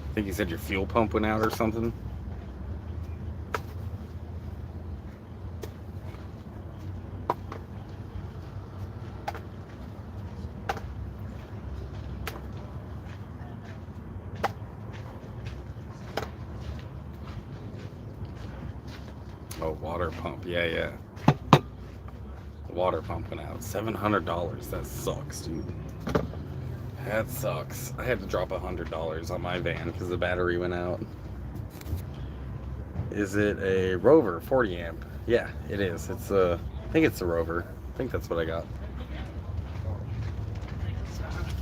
I think you said your fuel pump went out or something. Oh, water pump. Yeah. Water pump went out. $700. That sucks, dude. That sucks. I had to drop $100 on my van because the battery went out. Is it a Rover 40 amp? Yeah, it is. It's a, I think it's a Rover. I think that's what I got.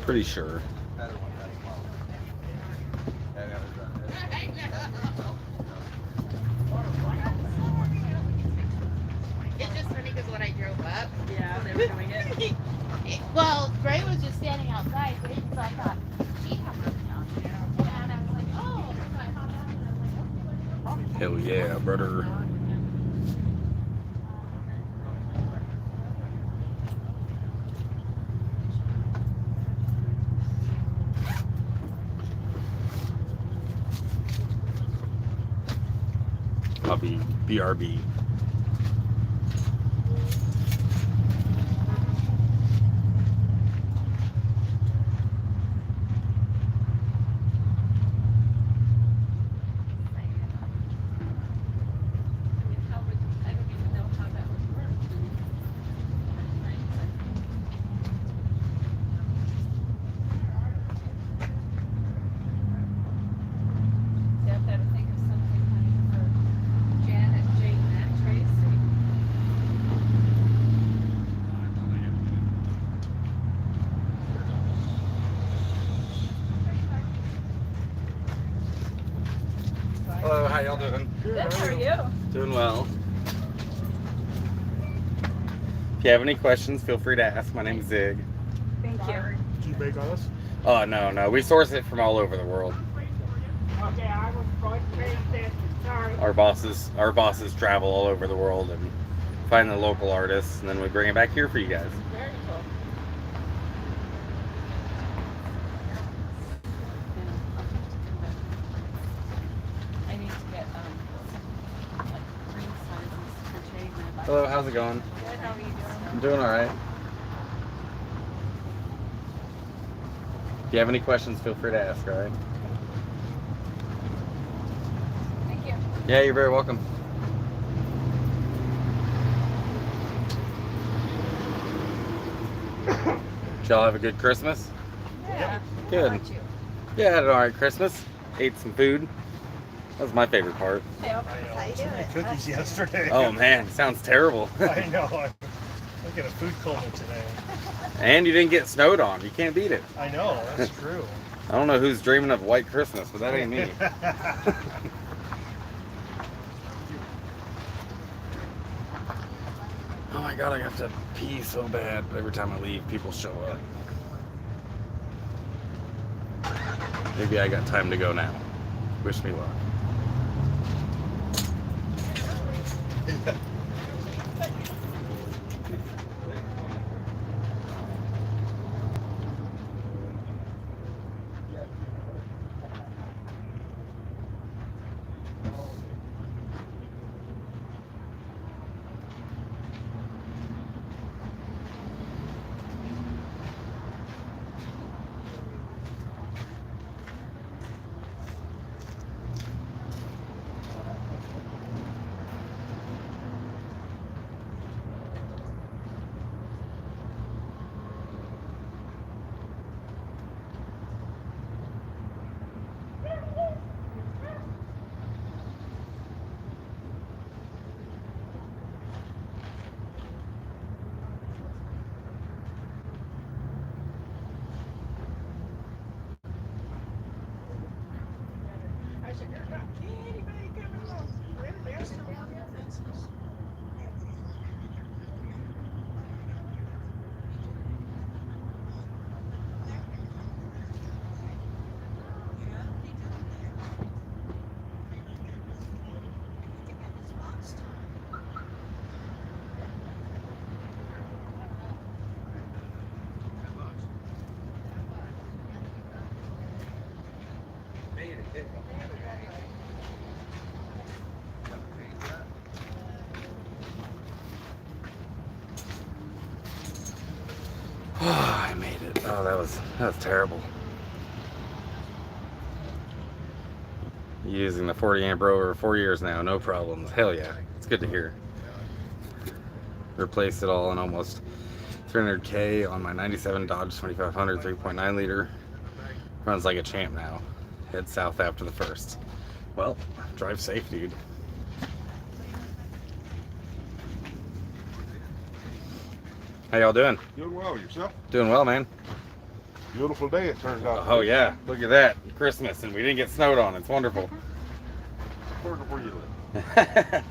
Pretty sure. It's just funny because when I drove up, Yeah, they were doing it. well, Gray was just standing outside waiting, so I thought, she had broken down. And I was like, oh, so I hopped out and I was like, okay, Hell yeah, brother. I'll be BRB. I don't even know how that would work. You have to think of something like for Janet, Jane, and Tracy. Hello, how y'all doing? Good, how are you? Doing well. If you have any questions, feel free to ask. My name's Zig. Thank you. Did you make us? Oh, no. We source it from all over the world. Okay, I was going to say that, sorry. Our bosses travel all over the world and find the local artists, and then we bring it back here for you guys. Very cool. I need to get like green sizes for Jay when I buy. Hello, how's it going? Good, how are you doing? I'm doing all right. If you have any questions, feel free to ask, all right? Thank you. Yeah, you're very welcome. Did y'all have a good Christmas? Yeah. Good. How about you? Yeah, I had an alright Christmas. Ate some food. That was my favorite part. Yep. I How you too many doing? cookies yesterday. Oh man, sounds terrible. I know. I get a food coma today. And you didn't get snowed on. You can't beat it. I know, that's true. I don't know who's dreaming of white Christmas, but that ain't me. Oh my god, I have to pee so bad, but every time I leave, people show up. Maybe I got time to go now. Wish me luck. Oh, I made it. Oh, that was terrible. Using the 40 amp over 4 years now, no problems. Hell yeah, it's good to hear. Replaced it all in almost 300K on my 97 Dodge 2500 3.9 liter. Runs like a champ now. Head south after the first. Well, drive safe, dude. How y'all doing? Doing well, yourself? Doing well, man. Beautiful day it turns out. Oh yeah, look at that. Christmas, and we didn't get snowed on. It's wonderful. According to where you live.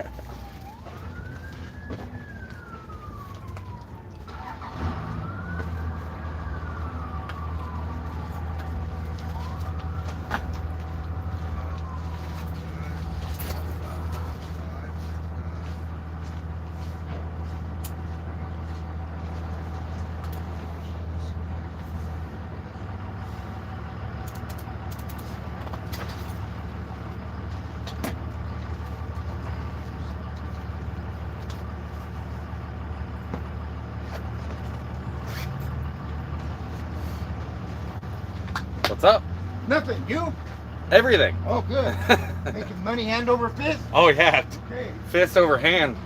What's up? Nothing. You? Everything. Oh, good. Making money hand over fist? Oh yeah, Okay. fist over hand.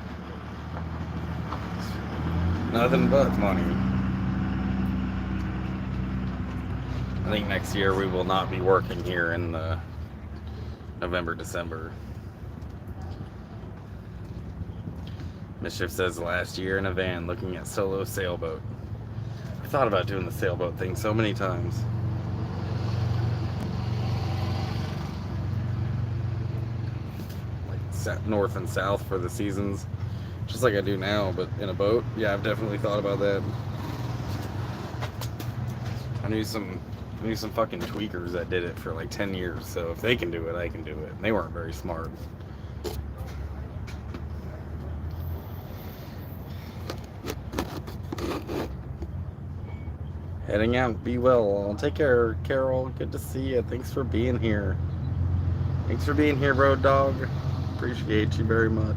Nothing but money. I think next year we will not be working here in the November, December. Mischief says last year in a van looking at solo sailboat. I thought about doing the sailboat thing so many times. North and south for the seasons, just like I do now, but in a boat. Yeah, I've definitely thought about that. I knew some fucking tweakers that did it for like 10 years, so if they can do it, I can do it. And they weren't very smart. Heading out. Be well. Take care, Carol. Good to see you. Thanks for being here. Thanks for being here, Road Dog. Appreciate you very much.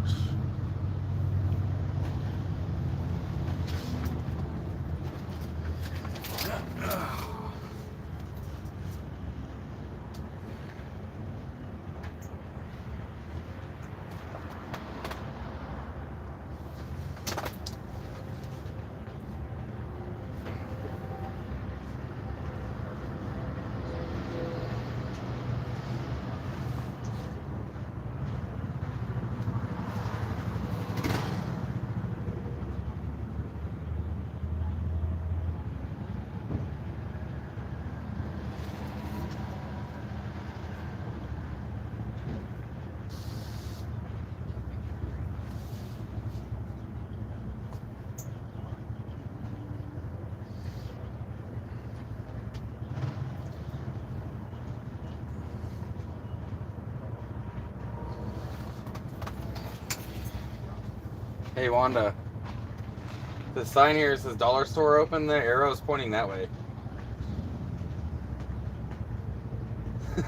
Hey, Wanda. The sign here says dollar store open. The arrow is pointing that way. I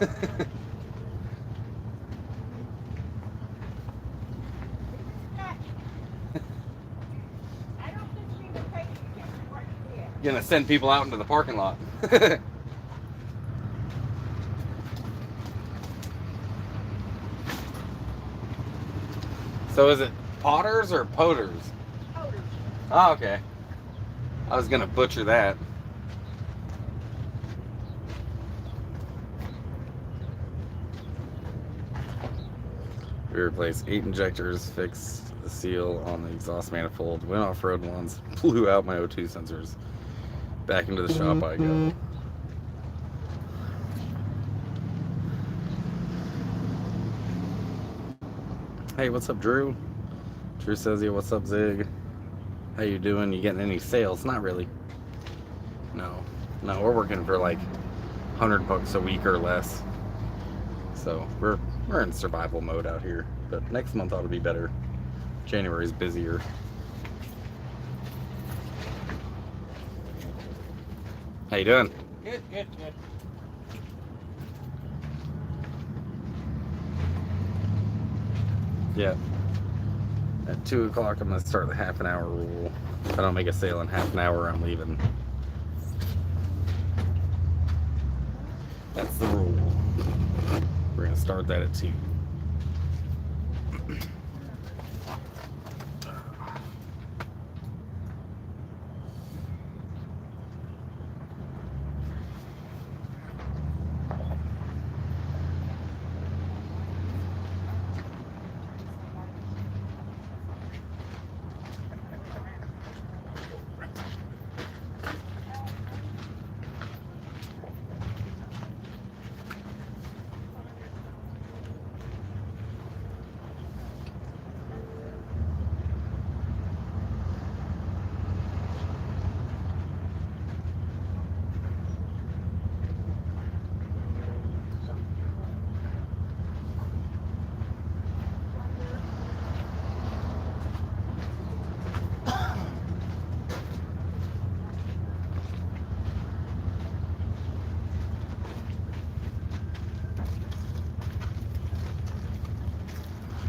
don't think we can pay attention to what you did. Gonna send people out into the parking lot. So is it Potters or Poters? Odors. Oh, okay. I was gonna butcher that. We replaced 8 injectors, fixed the seal on the exhaust manifold, went off-road once, blew out my O2 sensors. Back into the shop I go. Hey, what's up, Drew? Drew says, yeah, what's up, Zig? How you doing? You getting any sales? Not really. No, we're working for like $100 a week or less. So we're in survival mode out here. But next month ought to be better. January's busier. How you doing? Good, good, good. Yeah. At 2 o'clock, I'm gonna start the half an hour rule. If I don't make a sale in half an hour, I'm leaving. That's the rule. We're gonna start that at 2.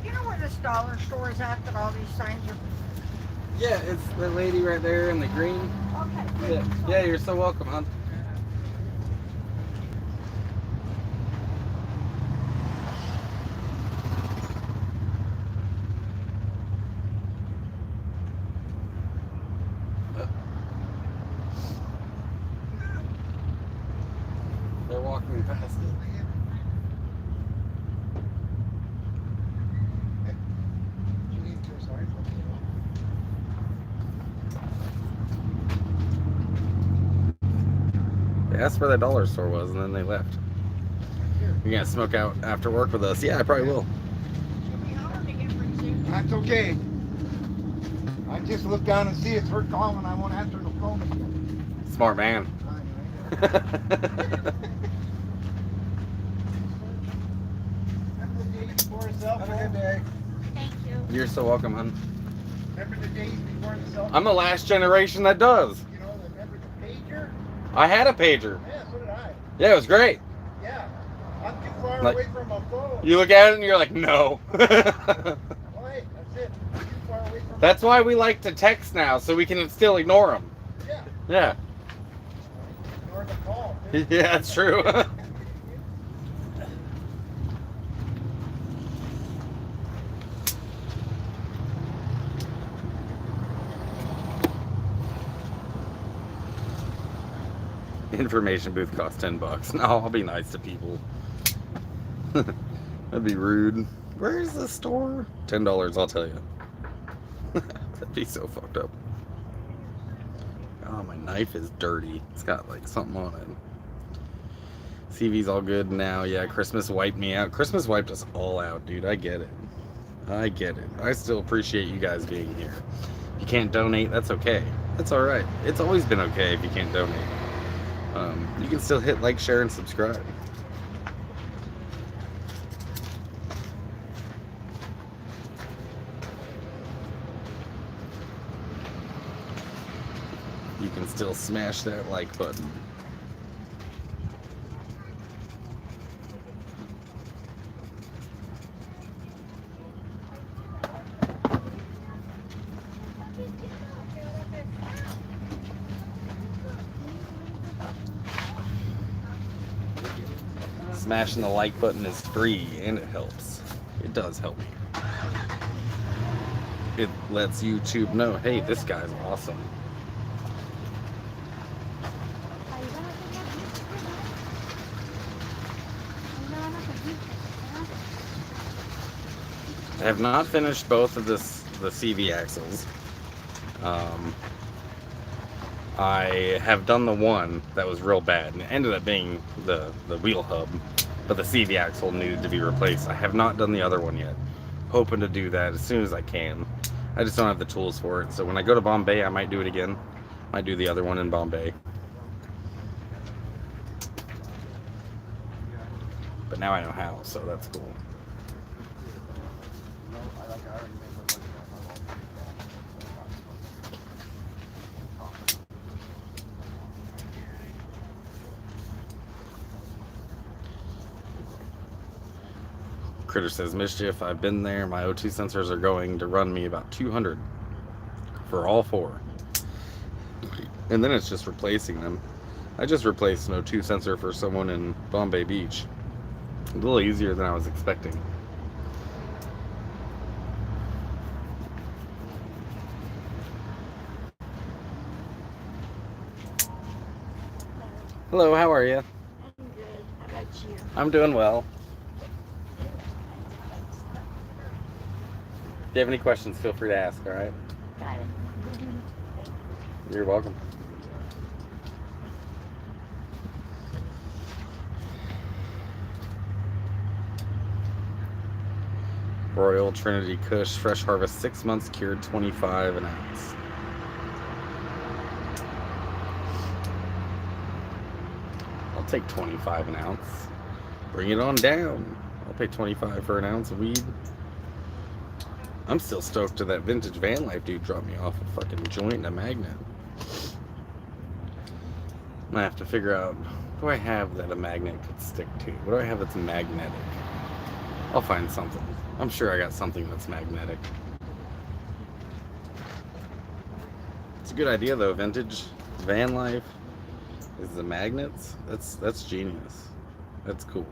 You know where this dollar store is at that all these signs are? Yeah, it's the lady right there in the green. Okay. Yeah, you're so welcome, hon. They're walking past it. They asked where that dollar store was, and then they left. You're gonna smoke out after work with us? Yeah, I probably will. That's okay. I just look down and see it's her calling. I won't answer the phone again. Smart man. Have a good day. Thank you. You're so welcome, hon. Remember the days before the cell phone? I'm the last generation that does. You know, remember the pager? I had a pager. Yeah, so did I. Yeah, it was great. Yeah. I'm too far Like- away from my phone. You look at it and you're like, no. Well, hey, that's it. I'm too far away from That's why we like to text now, so we can still ignore them. Yeah. Yeah. Ignore the call. too. Yeah, that's true. Information booth costs $10. No, I'll be nice to people. That'd be rude. Where's the store? $10, I'll tell you. That'd be so fucked up. Oh, my knife is dirty. It's got like something on it. CV's all good now. Yeah, Christmas wiped me out. Christmas wiped us all out, dude. I get it. I get it. I still appreciate you guys being here. If you can't donate, that's okay. That's alright. It's always been okay if you can't donate. You can still hit like, share, and subscribe. can still smash that like button. Smashing the like button is free and it helps. It does help me. It lets YouTube know, hey, this guy's awesome. I have not finished both of the CV axles. I have done the one that was real bad, and it ended up being the wheel hub, but the CV axle needed to be replaced. I have not done the other one yet. Hoping to do that as soon as I can. I just don't have the tools for it, so when I go to Bombay, I might do it again. Might do the other one in Bombay. But now I know how, so that's cool. Critter says, Mischief, I've been there. My O2 sensors are going to run me about 200 for all 4. And then it's just replacing them. I just replaced an O2 sensor for someone in Bombay Beach. A little easier than I was expecting. Hello, how are you? I'm good. How about you? I'm doing well. If you have any questions, feel free to ask, all right? Got it. You're welcome. Royal Trinity Kush, fresh harvest, 6 months, cured, 25 an ounce. I'll take 25 an ounce. Bring it on down. I'll pay 25 for an ounce of weed. I'm still stoked to that vintage van life dude dropped me off a fucking joint and a magnet. I have to figure out, what do I have that a magnet could stick to? What do I have that's magnetic? I'll find something. I'm sure I got something that's magnetic. It's a good idea though, vintage van life is the magnets. That's genius. That's cool.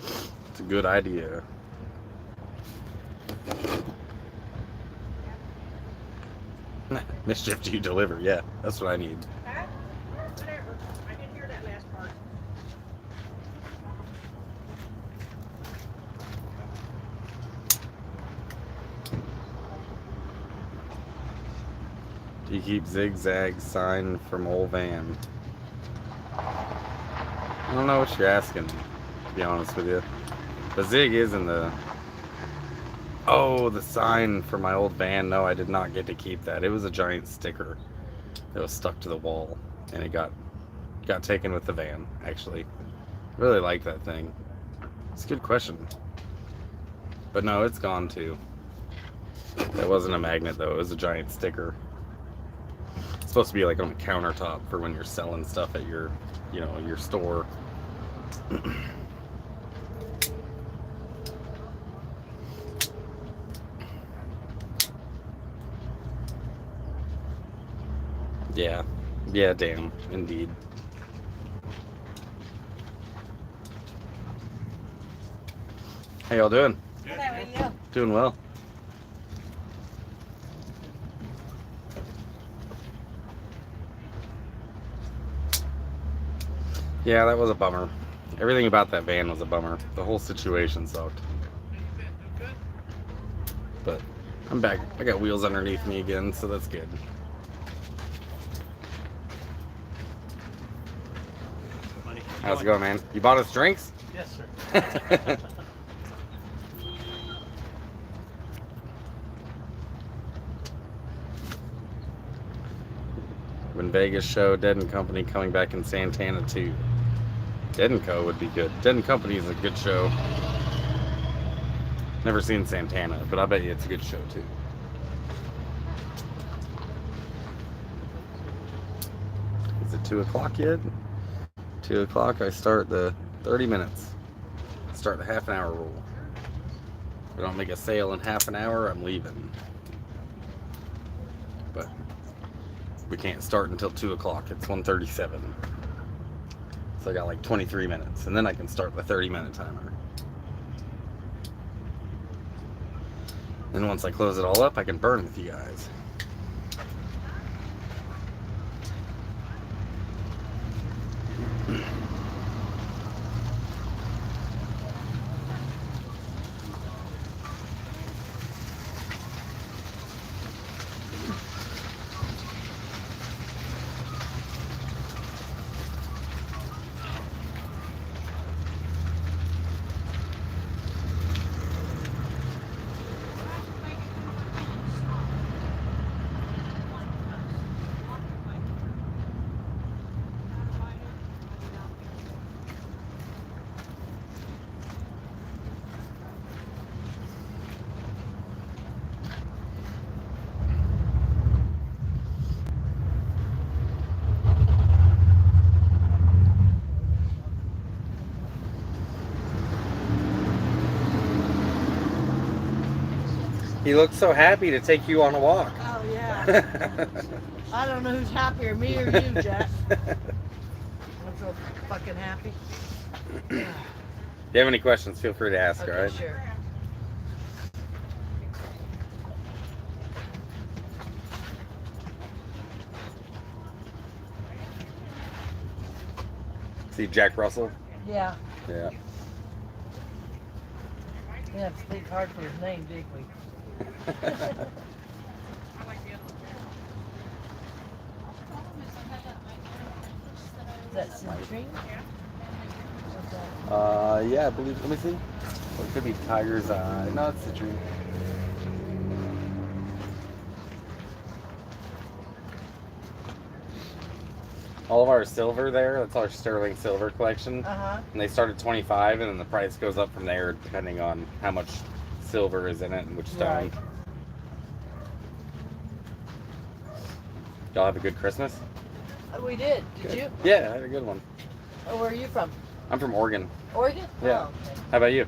It's a good idea. Mischief, do you deliver? Yeah, that's what I need. Whatever. I didn't hear that last part. Do you keep zigzag sign from old van? I don't know what you're asking, to be honest with you. The zig is in the... Oh, the sign for my old van. No, I did not get to keep that. It was a giant sticker that was stuck to the wall, and it got taken with the van, actually. Really like that thing. It's a good question. But no, it's gone too. That wasn't a magnet though, it was a giant sticker. It's supposed to be like on the countertop for when you're selling stuff at your, you know, your store. Yeah. Yeah, damn. Indeed. How y'all doing? Good, how are you? Doing well. Yeah, that was a bummer. Everything about that van was a bummer. The whole situation sucked. But I'm back. I got wheels underneath me again, so that's good. How's it going, man? You bought us drinks? Yes, sir. When Vegas show, Dead & Company coming back in Santana too. Dead & Co would be good. Dead & Company is a good show. Never seen Santana, but I bet you it's a good show too. Is it 2 o'clock yet? 2 o'clock, I start the 30 minutes. Start the half an hour rule. If I don't make a sale in half an hour, I'm leaving. But we can't start until 2 o'clock. It's 1:37. So I got like 23 minutes, and then I can start the 30-minute timer. And once I close it all up, I can burn with you guys. He looks so happy to take you on a walk. Oh, yeah. I don't know who's happier, me or you, Jeff. I'm so fucking happy. If you have any questions, feel free to ask, Okay, alright? sure. See Jack Russell? Yeah. Yeah. We have to think hard for his name, didn't we? Is that citrine? Yeah, I believe, let me see. Or it could be Tiger's Eye. No, it's citrine. All of our silver there, that's our sterling silver collection. Uh-huh. And they start at 25, and then the price goes up from there depending on how much silver is in it and which stone. Right. Y'all have a good Christmas? We did. Did you? Yeah, I had a good one. Oh, where are you from? I'm from Oregon. Oregon? Yeah. Oh, okay. How about you?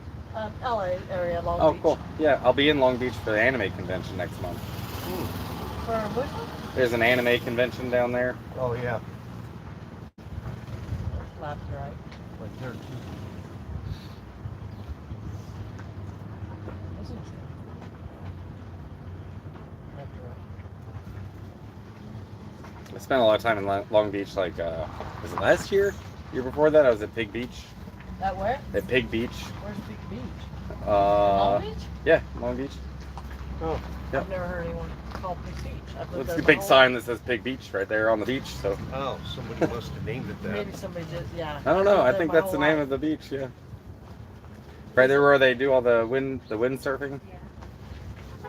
LA area, Long Oh, Beach. cool. Yeah, I'll be in Long Beach for the anime convention next month. For which one? There's an anime convention down there. Oh, yeah. Left, right. Right there, too. That's interesting. Left, right. I spent a lot of time in Long Beach, like, was it last year? Year before that, I was at Pig Beach. That where? At Pig Beach. Where's Big Beach? Long Beach? Yeah, Long Beach. Oh. Yep. I've never heard anyone call Big Beach. I've lived It's there the my big whole sign that says Pig Beach right there on the beach, so. Oh, somebody must have named it life. that. Maybe somebody did, yeah. I don't know, I've I lived think there that's my the whole name life. of the beach, yeah. Right there where they do all the windsurfing?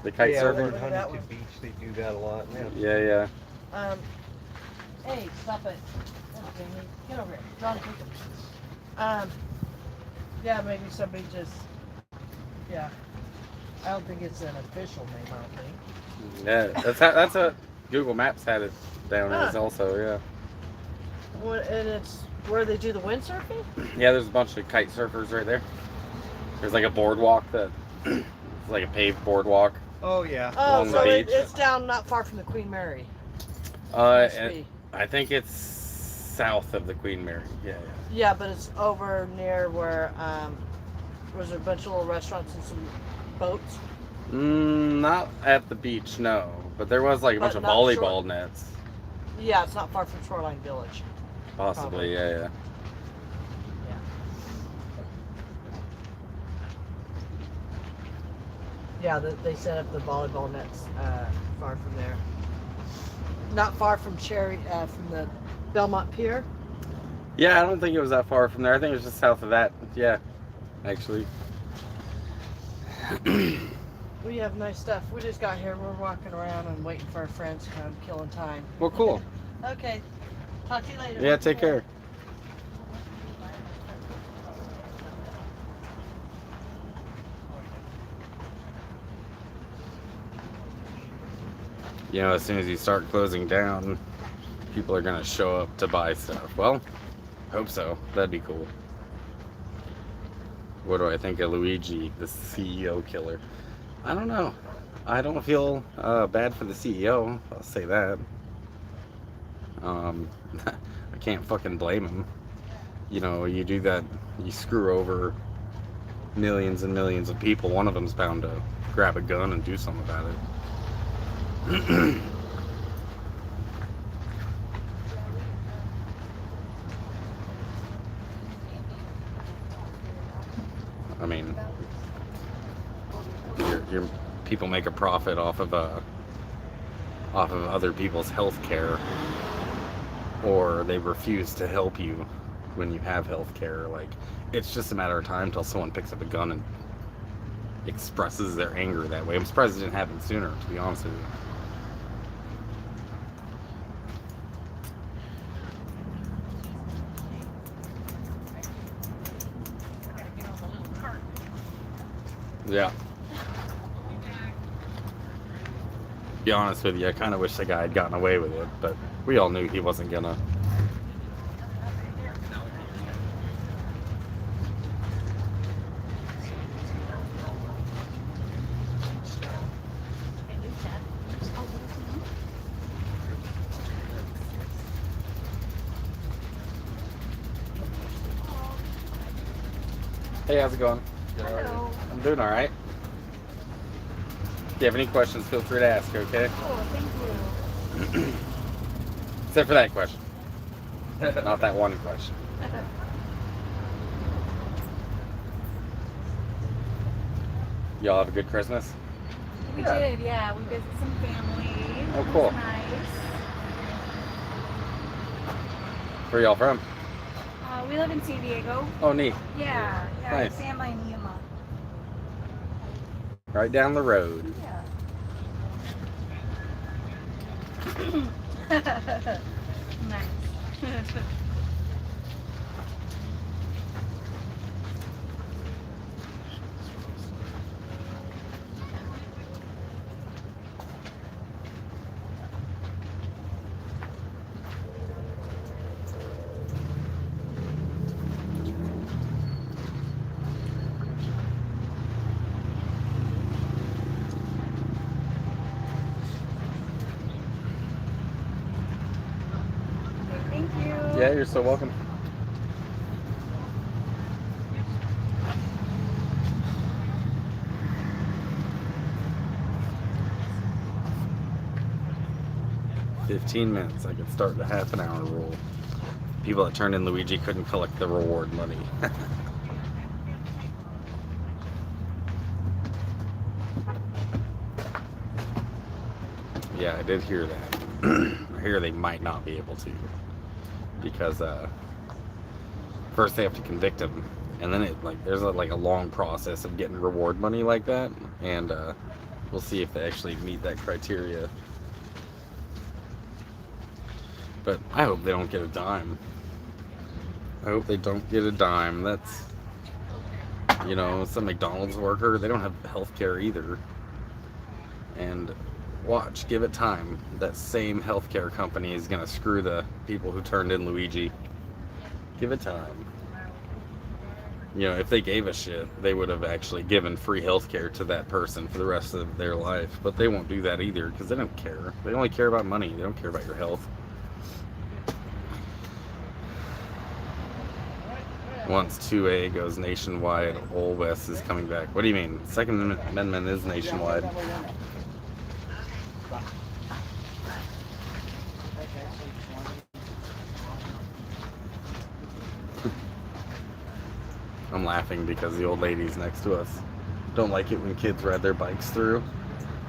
The kite yeah, over surfing? at Huntington Beach, they do that a lot. Yeah. Yeah, yeah. Hey, stop it. Oh, Jamie, get over here. John, take it. Yeah, maybe somebody just, yeah. I don't think it's an official name, I don't think. Yeah, that's a Google Maps had it down as also, yeah. And it's where they do the windsurfing? Yeah, there's a bunch of kite surfers right there. There's like a boardwalk that it's like a paved boardwalk. Oh, yeah. Oh, Along so the it, beach. it's down not far from the Queen Mary. Must And be. I think it's south of the Queen Mary. Yeah, Yeah, but it's over near where there's a bunch of little restaurants and some boats. yeah. Not at the beach, no. But there was like a bunch But of not volleyball short- nets. Yeah, it's not far from Shoreline Village. Possibly, Probably. yeah. Yeah, they set up the volleyball nets far from there. Not far from from the Belmont Pier. Yeah, I don't think it was that far from there. I think it was just south of that. Yeah, actually. We have nice stuff. We just got here. We're walking around and waiting for our friends to come, killing time. Well, cool. Okay. Talk to you later. Yeah, take care. You know, as soon as you start closing down, people are gonna show up to buy stuff. Well, hope so. That'd be cool. What do I think of Luigi, the CEO killer? I don't know. I don't feel bad for the CEO. I'll say that. I can't fucking blame him. You know, you do that, you screw over millions and millions of people. One of them's bound to grab a gun and do something about it. I mean, your people make a profit off of other people's health care, or they refuse to help you when you have health care. Like, it's just a matter of time till someone picks up a gun and expresses their anger that way. I'm surprised it didn't happen sooner, to be honest with you. Yeah. Be honest with you, I kind of wish the guy had gotten away with it, but we all knew he wasn't gonna. Hey, how's it going? Hello. I'm doing all right. If you have any questions, feel free to ask, okay? Oh, thank you. Except for that question. Not that one question. Y'all have a good Christmas? We did, yeah. We visited some family. Oh, It cool. was nice. Where y'all from? We live in San Diego. Oh, neat. Yeah. Nice. Family in Yuma. Right down the road. Nice. Thank you. Yeah, you're so welcome. $15 I could start the half an hour rule. People that turned in Luigi couldn't collect the reward money. Yeah, I did hear that. I hear they might not be able to, because first they have to convict him, and then there's a long process of getting reward money like that, and we'll see if they actually meet that criteria. But I hope they don't get a dime. I hope they don't get a dime. That's, you know, some McDonald's worker, they don't have health care either. And watch, give it time. That same healthcare company is gonna screw the people who turned in Luigi. Give it time. You know, if they gave a shit, they would have actually given free healthcare to that person for the rest of their life. But they won't do that either, because they don't care. They only care about money. They don't care about your health. Once 2A goes nationwide, Old West is coming back. What do you mean? Second Amendment is nationwide. I'm laughing because the old ladies next to us don't like it when kids ride their bikes through,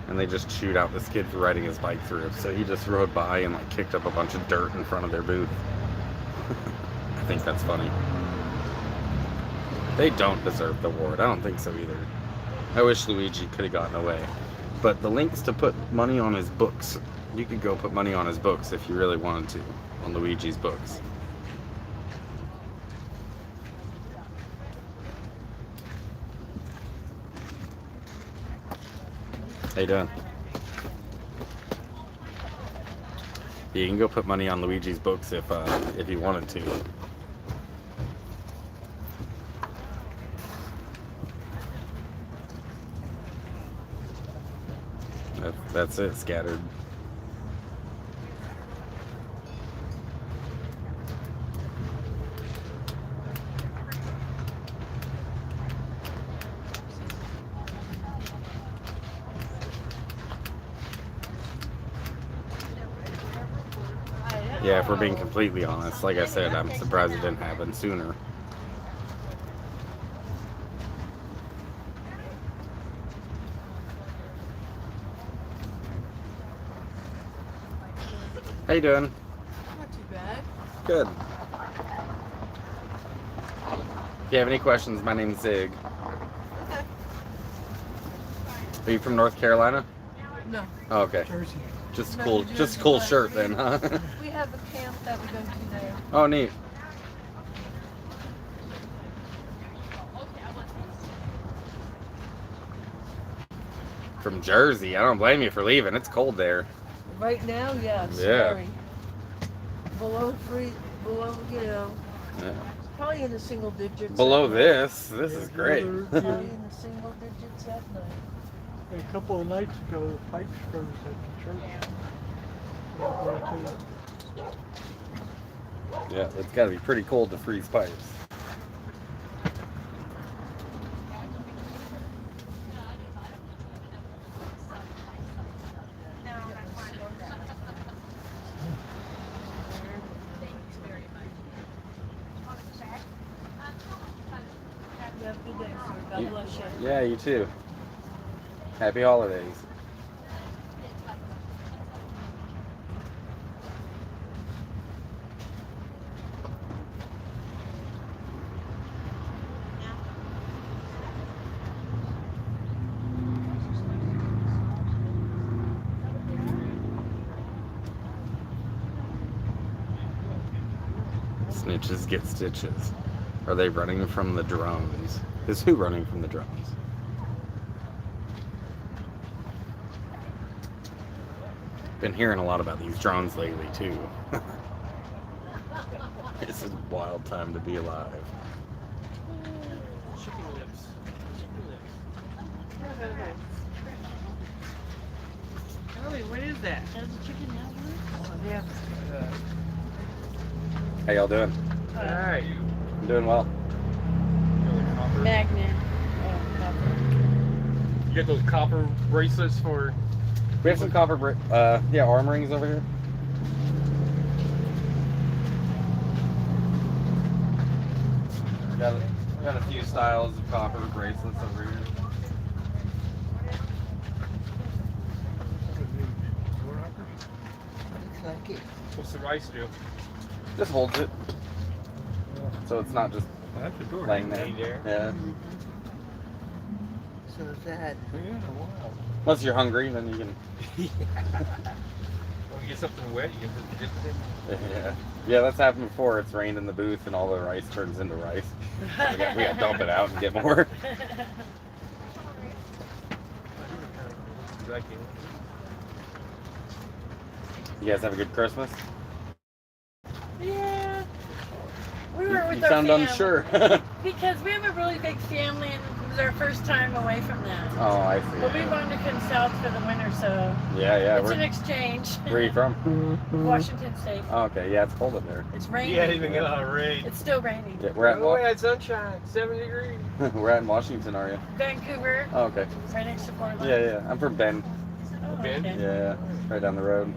and they just chewed out this kid for riding his bike through. So he just rode by and kicked up a bunch of dirt in front of their booth. I think that's funny. They don't deserve the award. I don't think so either. I wish Luigi could have gotten away. But the links to put money on his books, you could go put money on his books if you really wanted to, on Luigi's books. How you doing? You can go put money on Luigi's books if you wanted to. That's it, scattered. Yeah, if we're being completely honest, like I said, I'm surprised it didn't happen sooner. How you doing? Not too bad. Good. If you have any questions, my name's Zig. Are you from North Carolina? No. Oh, okay. Jersey. Just No, cool, Jersey, just cool but shirt then, huh? We have a camp that we go to there. Oh, neat. From Jersey, I don't blame you for leaving. It's cold there. Right now, yeah, it's Yeah. very below below, Yeah. probably in the single digits. Below at night. this is great. Probably in the single digits at night. A couple of nights ago, the pipes froze at the church. Yeah, it's got to be pretty cold to freeze pipes. You have a good day, sir. God bless you. Yeah, you too. Happy holidays. Snitches get stitches. Are they running from the drones? Is who running from the drones? Been hearing a lot about these drones lately too. This is a wild time to be alive. Chicken lips. Ellie, what is that? That's a chicken nugget. Oh, yeah. How y'all doing? Alright. I'm doing well. Magnet. You get those copper bracelets for... We have some copper, arm rings over here. Got a few styles of copper bracelets over here. Looks like it. What's the rice do? Just holds it, so it's not just That's a door. laying there. Yeah. So is that. Yeah, wow. Unless you're hungry, then you can. When you get something wet, you can just dip it in. Yeah, that's happened before. It's rained in the booth, and all the rice turns into rice. We got to dump it out and get more. You guys have a good Christmas? Yeah. We were with You our sound family. unsure. Because we have a really big family and it was our first time away from that. Oh, I see. But we wanted to come south for the winter, so Yeah. it's an exchange. Where are you from? Washington State. Oh, okay, yeah, it's cold up there. It's raining. Yeah, even get a lot of rain. It's still raining. Yeah, we're at Oh, we had sunshine, 7 degrees. we're at Washington, are you? Vancouver, Oh, okay. right next to Portland. Yeah. I'm from Bend. Oh, Bend? okay. Yeah, right down the road.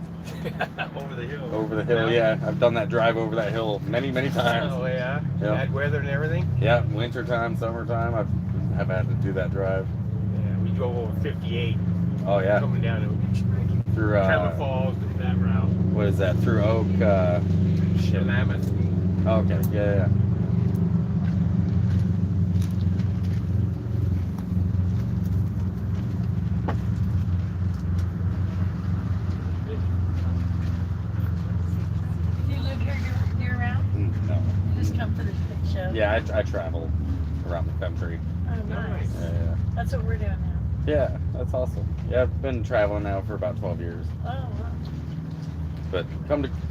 Over the hill. Over the hill, yeah. I've done that drive over that hill many times. Oh, yeah? Yeah. Bad weather and everything? Yeah, wintertime, summertime, I've had to do that drive. Yeah, we drove over 58 Oh, yeah. coming down to Through, Trevor Falls and that route. what is that? Through Oak, shit. Mammoth. Oh, okay, yeah. Do you live here year round? No. You just come for the big show? Yeah, I travel around the country. Oh, nice. Yeah. That's what we're doing now. Yeah, that's awesome. Yeah, I've been traveling now for about 12 years. Oh, wow. but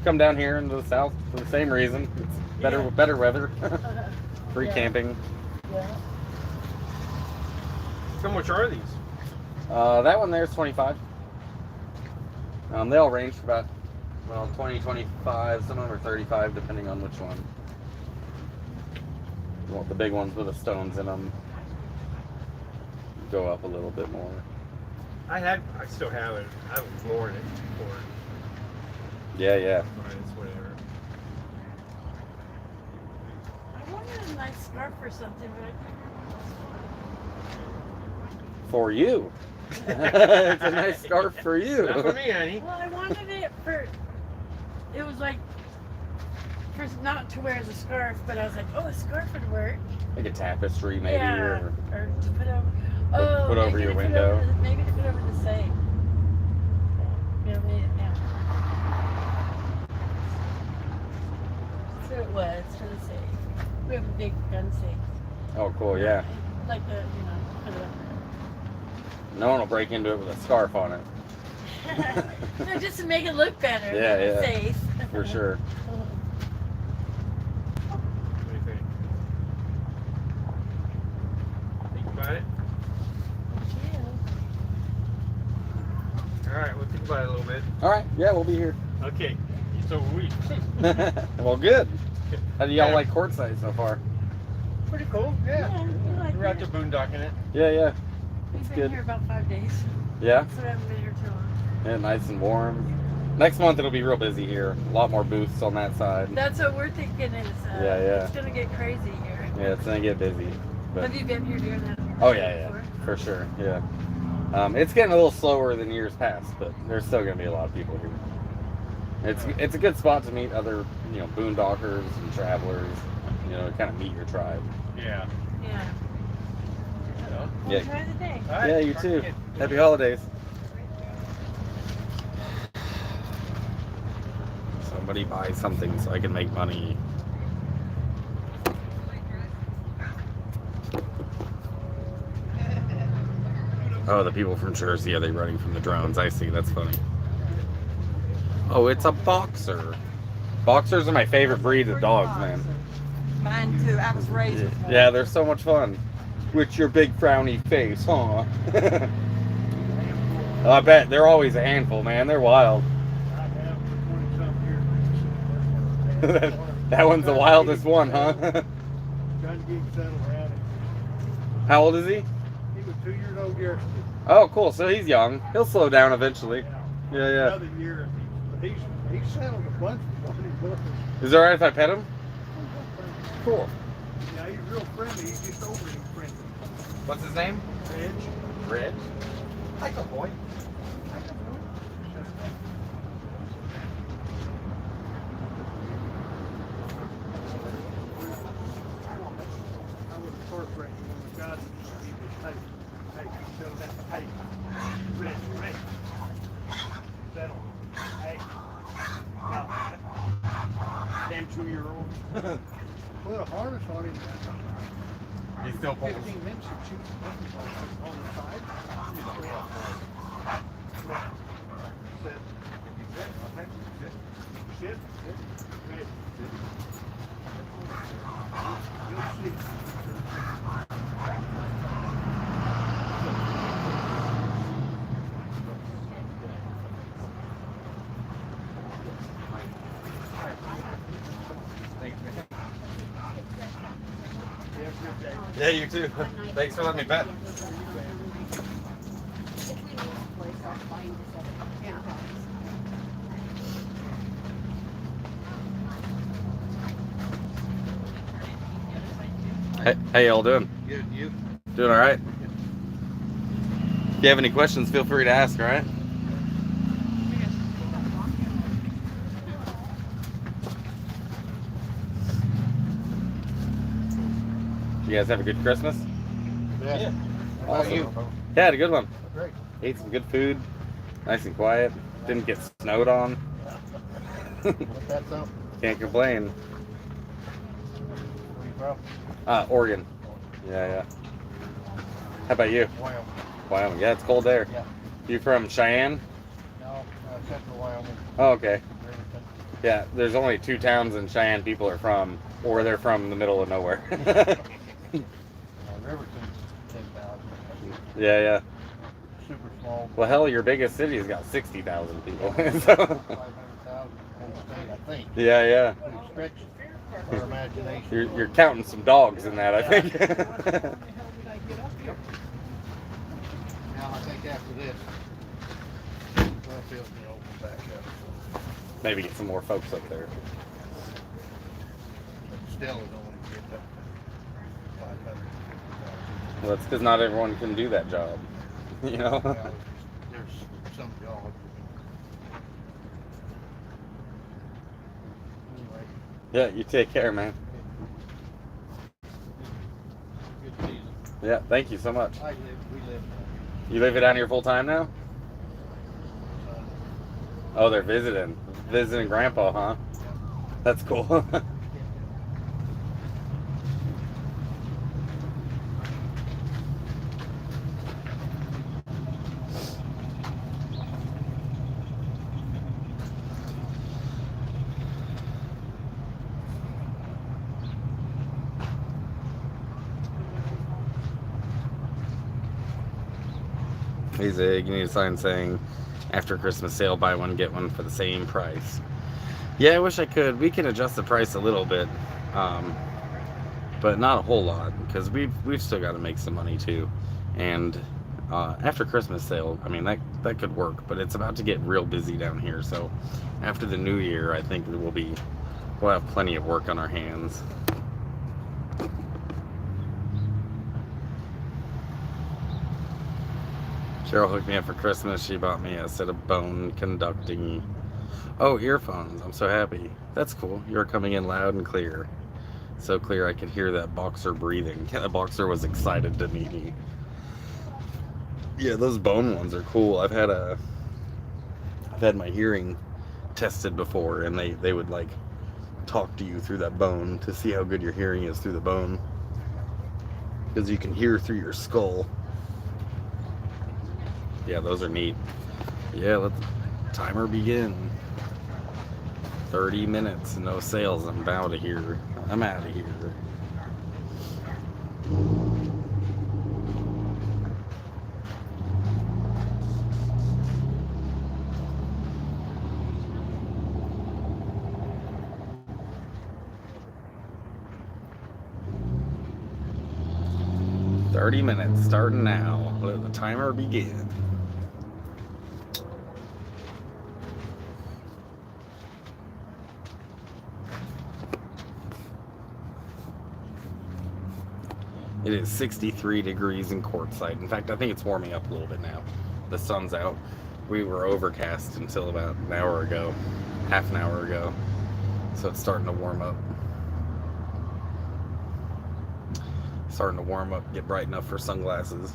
come down here into the south for the same reason. It's better weather, free camping. Yeah. How much are these? That one there is 25. They all range for about 20, 25. Some of them are 35, depending on which one. You want the big ones with the stones in them. Go up a little bit more. I still have it. I was born it before. Yeah. But it's whatever. I wanted a nice scarf or something, but I can't remember. For you. It's a nice scarf for you. Not for me, honey. Well, I wanted it for. It was like. For not to wear as a scarf, but I was like, oh, a scarf would work. Like a tapestry, maybe. Yeah. Or Or to put over. Oh, put over maybe your to put window. over maybe to put over the safe. You don't need it now. So it was for the safe. We have a big gun safe. Oh, cool. Yeah. Like the, put it No one will break into it with a scarf on it. up. No, just to make it look better. Yeah, than yeah. Safe. For sure. What do you think? Think about it? All right, we'll think about it a little bit. All right. Yeah, we'll be here. Okay. So are we. Well, good. How do y'all like Quartzsite so far? Pretty cool. Yeah. we like We're out it. there boondocking it. Yeah. We've been good. here about 5 days, Yeah. so we haven't been here too long. Yeah, nice and warm. Next month it'll be real busy here. A lot more booths on that side. That's what we're thinking is, Yeah. it's gonna get crazy here. Yeah, it's gonna get busy. But Have you been here doing that? oh yeah, for sure. Yeah. It's getting a little slower than years past, but there's still gonna be a lot of people here. It's a good spot to meet other boondockers and travelers. Kind of meet your tribe. Yeah. Yeah. Yeah. Enjoy the day. All right, Yeah, you talk too. to Happy holidays. Somebody buy something so I can make money. Oh, the people from Jersey, are they running from the drones? I see, that's funny. Oh, it's a boxer. Boxers are my favorite breed of dogs, man. Mine too. I was raised with one. Yeah, they're so much fun. With your big frowny face, huh? I bet they're always a handful, man. They're wild. That one's the wildest one, huh? Trying to get him settled around it. How old is he? He was 2 years old yesterday. Oh, cool. So he's young. He'll slow down eventually. Yeah. Another year. He's settled a bunch of money. Is it alright if I pet him? Cool. Yeah, he's real friendly. He's just overly friendly. What's his name? Reg. Reg. Like a boy. I was incorporated when we got him. He was, hey, settle down. Hey, Reg. Settle. Hey. Damn 2-year-old. Put a harness on him. He's still 15 minutes to shoot on the side. Sit. Sit. Sit. You'll see. Yeah, you too. Thanks for letting me pet. Hey, how y'all doing? Good, you? Doing all right? If you have any questions, feel free to ask, all right? You guys have a good Christmas? Yeah. Awesome. you? Yeah, I had a good one. Great. Ate some good food. Nice and quiet. Didn't get snowed on. That's up. Can't complain. Where you from? Oregon. Yeah. How about you? Wyoming. Wyoming. Yeah, it's cold there. Yeah. You from Cheyenne? No, Central Wyoming. Oh, okay. River Yeah, there's only 2 towns in Cheyenne people are from, or they're from the middle of nowhere. Riverton's 10,000. Yeah, yeah. Super small. Well, hell, your biggest city has got 60,000 people. So. 500,000 whole state, I think. Yeah, yeah. Pretty stretched our imagination. You're counting some dogs in that, I think. Now, I think after this, well, field's gonna open back up. Maybe get some more folks up there. But still, it only gets up to 500,000. Well, that's because not everyone can do that job. You know? Well, there's some jobs. Anyway, Yeah, you take care, man. good season. Yeah, thank you so much. We live. You live down here full time now? Oh, they're visiting. Visiting Grandpa, huh? That's cool. Hey Zig, you need a sign saying after Christmas sale, buy one, get one for the same price. Yeah, I wish I could. We can adjust the price a little bit, but not a whole lot, because we've still got to make some money too. And after Christmas sale, I mean, that could work, but it's about to get real busy down here. So after the new year, I think we'll have plenty of work on our hands. Cheryl hooked me up for Christmas. She bought me a set of bone conducting, earphones. I'm so happy. That's cool. You're coming in loud and clear. So clear I could hear that boxer breathing. That boxer was excited to meet me. Yeah, those bone ones are cool. I've had my hearing tested before, and they would like talk to you through that bone to see how good your hearing is through the bone, because you can hear through your skull. Yeah, those are neat. Yeah, let the timer begin. 30 minutes, no sales. I'm out of here. I'm out of here. "30 minutes, starting now. Let the timer begin." It is 63 degrees in Quartzsite. In fact, I think it's warming up a little bit now. The sun's out. We were overcast until about an hour ago, half an hour ago. So it's starting to warm up. Starting to warm up, get bright enough for sunglasses.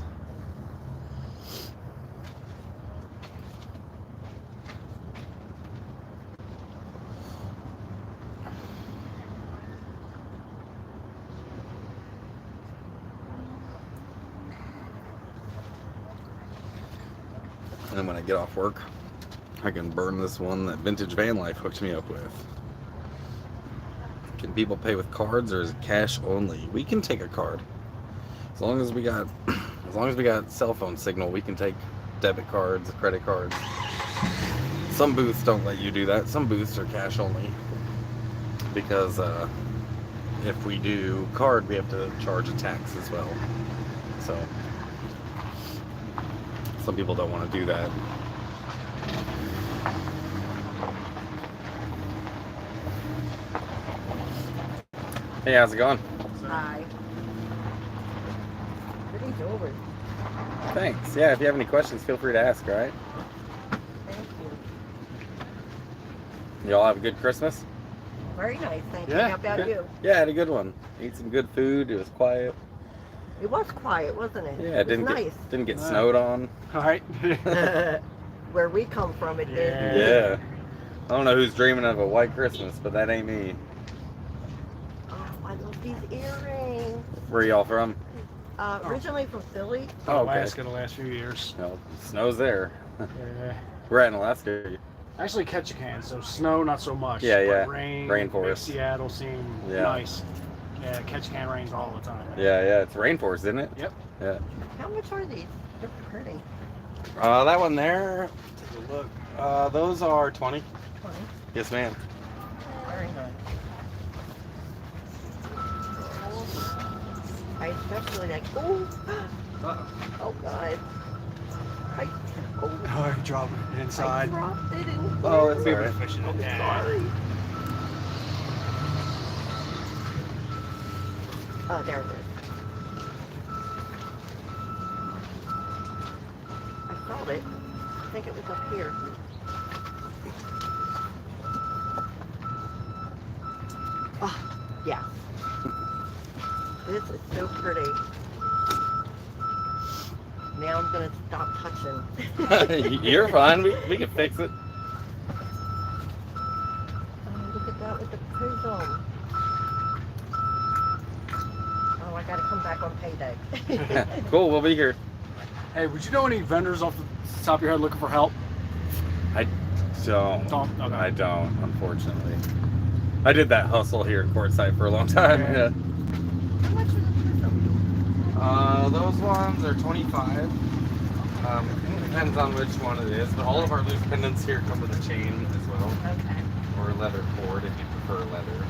And then when I get off work, I can burn this one that Vintage Van Life hooked me up with. Can people pay with cards, or is it cash only? We can take a card. As long as we got cell phone signal, we can take debit cards, credit cards. Some booths don't let you do that. Some booths are cash only, because if we do card, we have to charge a tax as well. So some people don't want to do that. Hey, how's it going? Hi. Everything's over. Thanks. Yeah, if you have any questions, feel free to ask, all right? Thank you. Y'all have a good Christmas? Very nice, thank you. Yeah, How about good. you? Yeah, I had a good one. Ate some good food. It was quiet. It was quiet, wasn't it? Yeah, it was nice. Didn't get snowed on. All right. Where we come from, it did. Yeah. I don't know who's dreaming of a white Christmas, but that ain't me. Oh, I love these earrings. Where y'all from? Originally from Philly. Oh, okay. Alaska the last few years. No, snow's there. Yeah. We're at in Alaska. Actually, Ketchikan, so snow not so much. Yeah, but yeah. Rain. Rainforest. Makes Seattle seem nice. Yeah, Ketchikan rains all the time. Yeah, it's rainforest, isn't it? Yep. Yeah. How much are these? They're pretty. That one there. Take a look. Those are 20. 20. Yes, ma'am. Very nice. I especially like, oh God. Oh, you dropped it inside. I dropped it in. Oh, it's alright. Fishing it. Sorry. Oh, there it is. I saw it. I think it was up here. Oh, yeah. This is so pretty. Now I'm gonna stop touching. You're fine. We can fix it. Oh, look at that with the prism. Oh, I gotta come back on payday. Cool. We'll be here. Hey, would you know any vendors off the top of your head looking for help? I don't. Okay. I don't, unfortunately. I did that hustle here at Quartzsite for a long time. Okay. Yeah. How much is the prism? Those ones are 25. Depends on which one it is, but all of our loose pendants here come with a chain as well, Okay. or a leather cord if you prefer leather.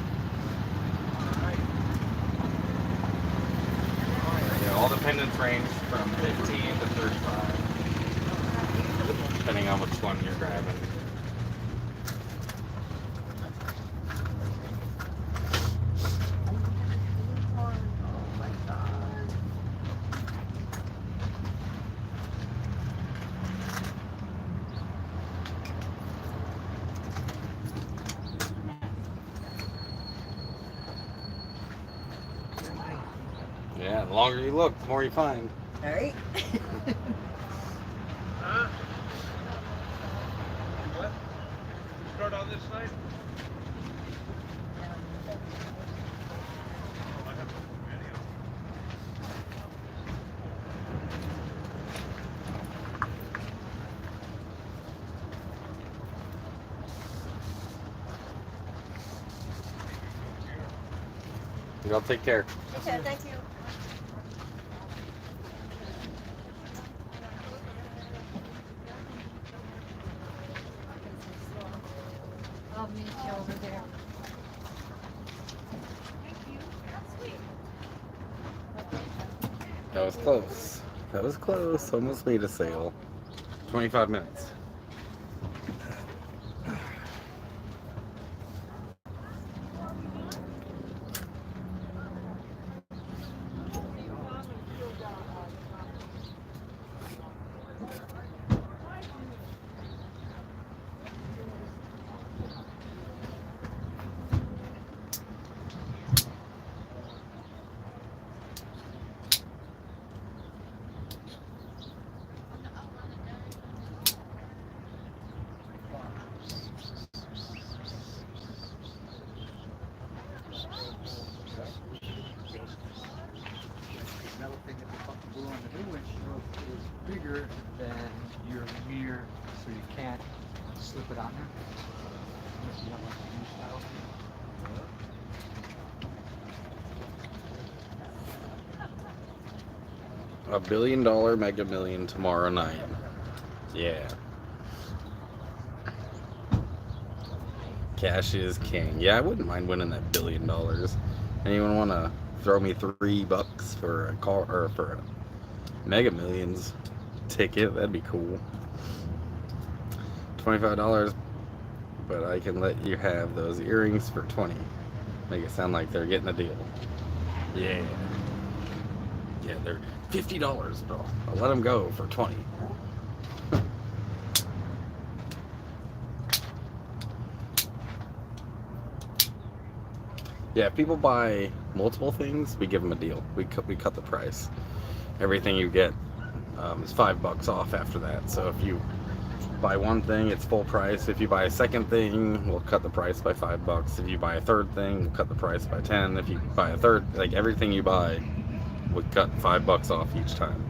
Yeah, all the pendants range from 15 to 35, depending on which one you're grabbing. Oh my God. Yeah, the longer you look, the more you find. All right. What? Start on this side? Y'all take care. Okay, thank you. I'll meet you over there. That was close. That was close. Almost made a sale. 25 minutes. Another thing that the fucking blue on the new windshield is bigger than your mirror, so you can't slip it on there. Unless you have like a new style. $1 billion Mega Million tomorrow night. Yeah. Cash is king. Yeah, I wouldn't mind winning that $1 billion. Anyone want to throw me $3 for a car or for a Mega Millions ticket? That'd be cool. $25, but I can let you have those earrings for 20. Make it sound like they're getting a deal. Yeah. Yeah, they're $50, but I'll let them go for 20. Yeah, if people buy multiple things, we give them a deal. We cut the price. Everything you get is $5 off after that. So if you buy one thing, it's full price. If you buy a second thing, we'll cut the price by $5. If you buy a third thing, we'll cut the price by 10. If you buy a third, like everything you buy, we cut $5 off each time.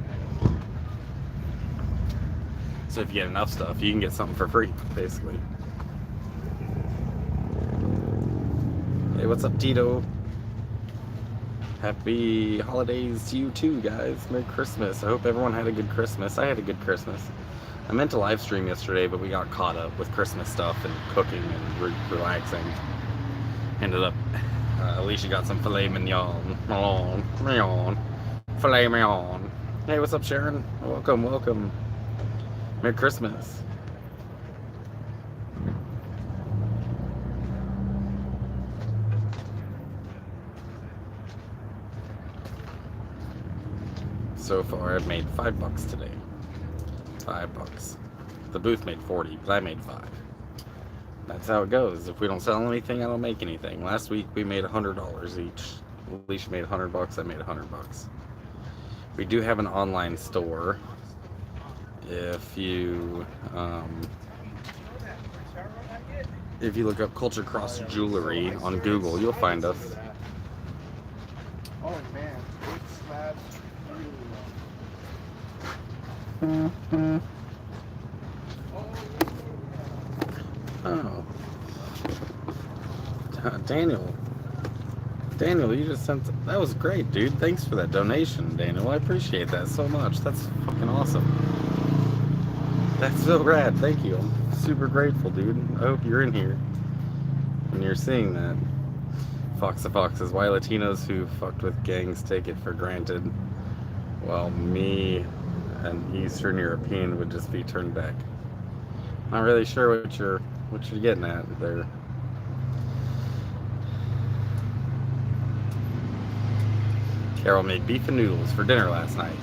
So if you get enough stuff, you can get something for free, basically. Hey, what's up, Tito? Happy holidays to you too, guys. Merry Christmas. I hope everyone had a good Christmas. I had a good Christmas. I meant to live stream yesterday, but we got caught up with Christmas stuff and cooking and relaxing. Ended up, Alicia got some filet mignon. Filet mignon. Hey, what's up, Sharon? Welcome, welcome. Merry Christmas. So far, I've made $5 today. $5. The booth made 40, but I made 5. That's how it goes. If we don't sell anything, I don't make anything. Last week we made $100 each. Alicia made $100. I made $100. We do have an online store. If you look up Culture Cross Jewelry on Google, you'll find us. Oh man, 8 slabs. Oh. Daniel, you just sent... That was great, dude. Thanks for that donation, Daniel. I appreciate that so much. That's fucking awesome. That's so rad. Thank you. I'm super grateful, dude. I hope you're in here when you're seeing that. Fox of Foxes. Why Latinos who fucked with gangs take it for granted, while me, an Eastern European, would just be turned back. Not really sure what you're getting at there. Carol made beef and noodles for dinner last night.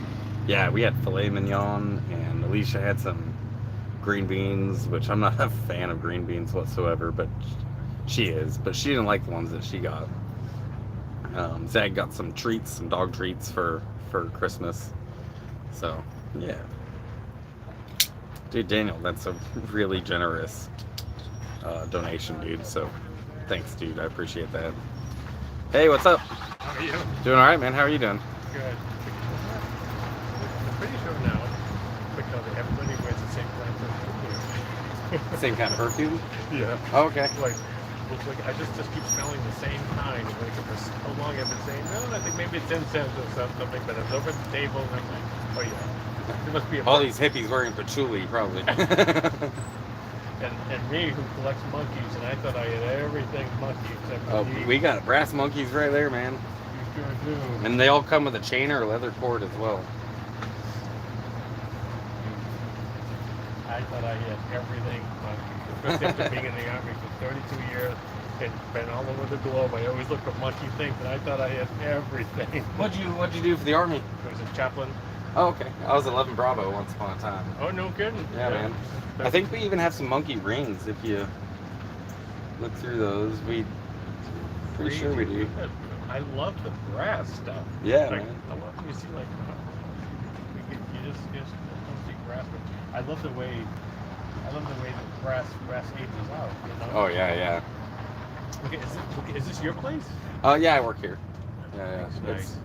Yeah, we had filet mignon, and Alicia had some green beans, which I'm not a fan of green beans whatsoever, but she is. But she didn't like the ones that she got. Zach got some treats, some dog treats for Christmas. So, yeah. Dude, Daniel, that's a really generous donation, dude. So, thanks, dude. I appreciate that. Hey, what's up? How are you? Doing all right, man. How are you doing? Good. I'm pretty sure now, because everybody wears the same kind of perfume. Same kind of perfume? Yeah. Oh, okay. Like I just keep smelling the same kind. Like for so long I've been saying, no, I think maybe it's incense or something, but it's over the table and I'm like, oh yeah. There must be all these hippies wearing patchouli, probably. and me who collects monkeys, and I thought I had everything monkey except for we got brass monkeys right there, man. You sure do. And they all come with a chain or a leather cord as well. I thought I had everything monkey. Especially after being in the Army for 32 years and been all over the globe. I always look for monkey things, and I thought I had everything. What'd you do for the Army? I was a chaplain. Oh, okay. I was 11 Bravo once upon a time. Oh, no kidding. Yeah, man. I think we even have some monkey rings if you look through those. Pretty sure we do. I love the brass stuff. Yeah, like, man. I love you see like you just don't see brass, but I love the way the brass ages out. You know? Oh yeah. Okay, is this your place? Yeah, I work here. Yeah. Nice.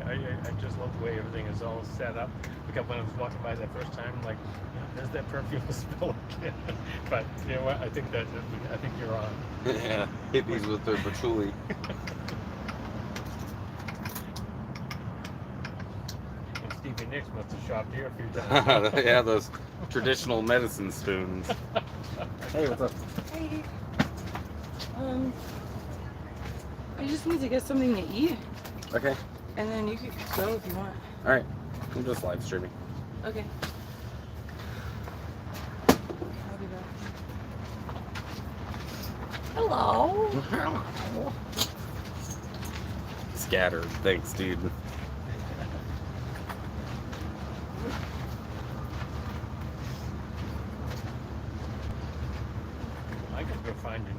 I just love the way everything is all set up. Because when I was walking by that first time, I'm like, there's that perfume smell again. But you know what? I think you're on. Yeah, hippies with their patchouli. And Stevie Nicks must have shopped here a few times. Yeah, those traditional medicine spoons. Hey, what's up? Hey. I just need to get something to eat. Okay. And then you could go if you want. All right. I'm just live streaming. Okay. I'll be back. Hello. Scattered. Thanks, dude. I could go find an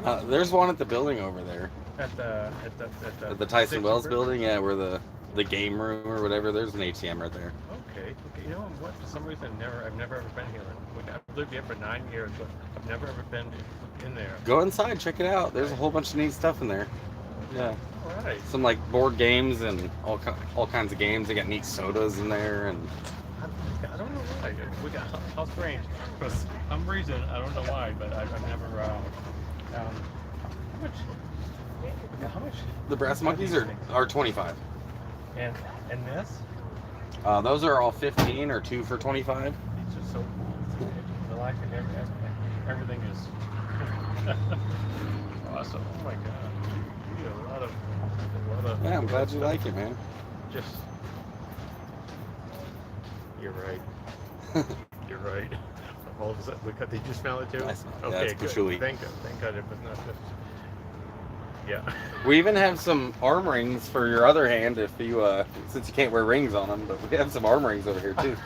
ATM. There's one at the building over there. At the Tyson Wells building, yeah, where the game room or whatever. There's an ATM right there. Okay. You know what? For some reason, I've never ever been here. I've lived here for 9 years, but I've never ever been in there. Go inside, check it out. There's a whole bunch of neat stuff in there. Yeah. All right. Some like board games and all kinds of games. They got neat sodas in there and. I don't know why. How strange. For some reason, I don't know why, but I've never How much? How much? The brass monkeys are 25. And this? Those are all 15 or 2 for 25. It's just so cool. The life and everything is awesome. Oh my god. You get a lot of Yeah, I'm glad you like it, man. just. You're right. You're right. All of a sudden, they just smell it too. I smell it. Yeah, Okay, it's good. patchouli. Thank God it was not just. Yeah. We even have some arm rings for your other hand if you, since you can't wear rings on them, but we have some arm rings over here too.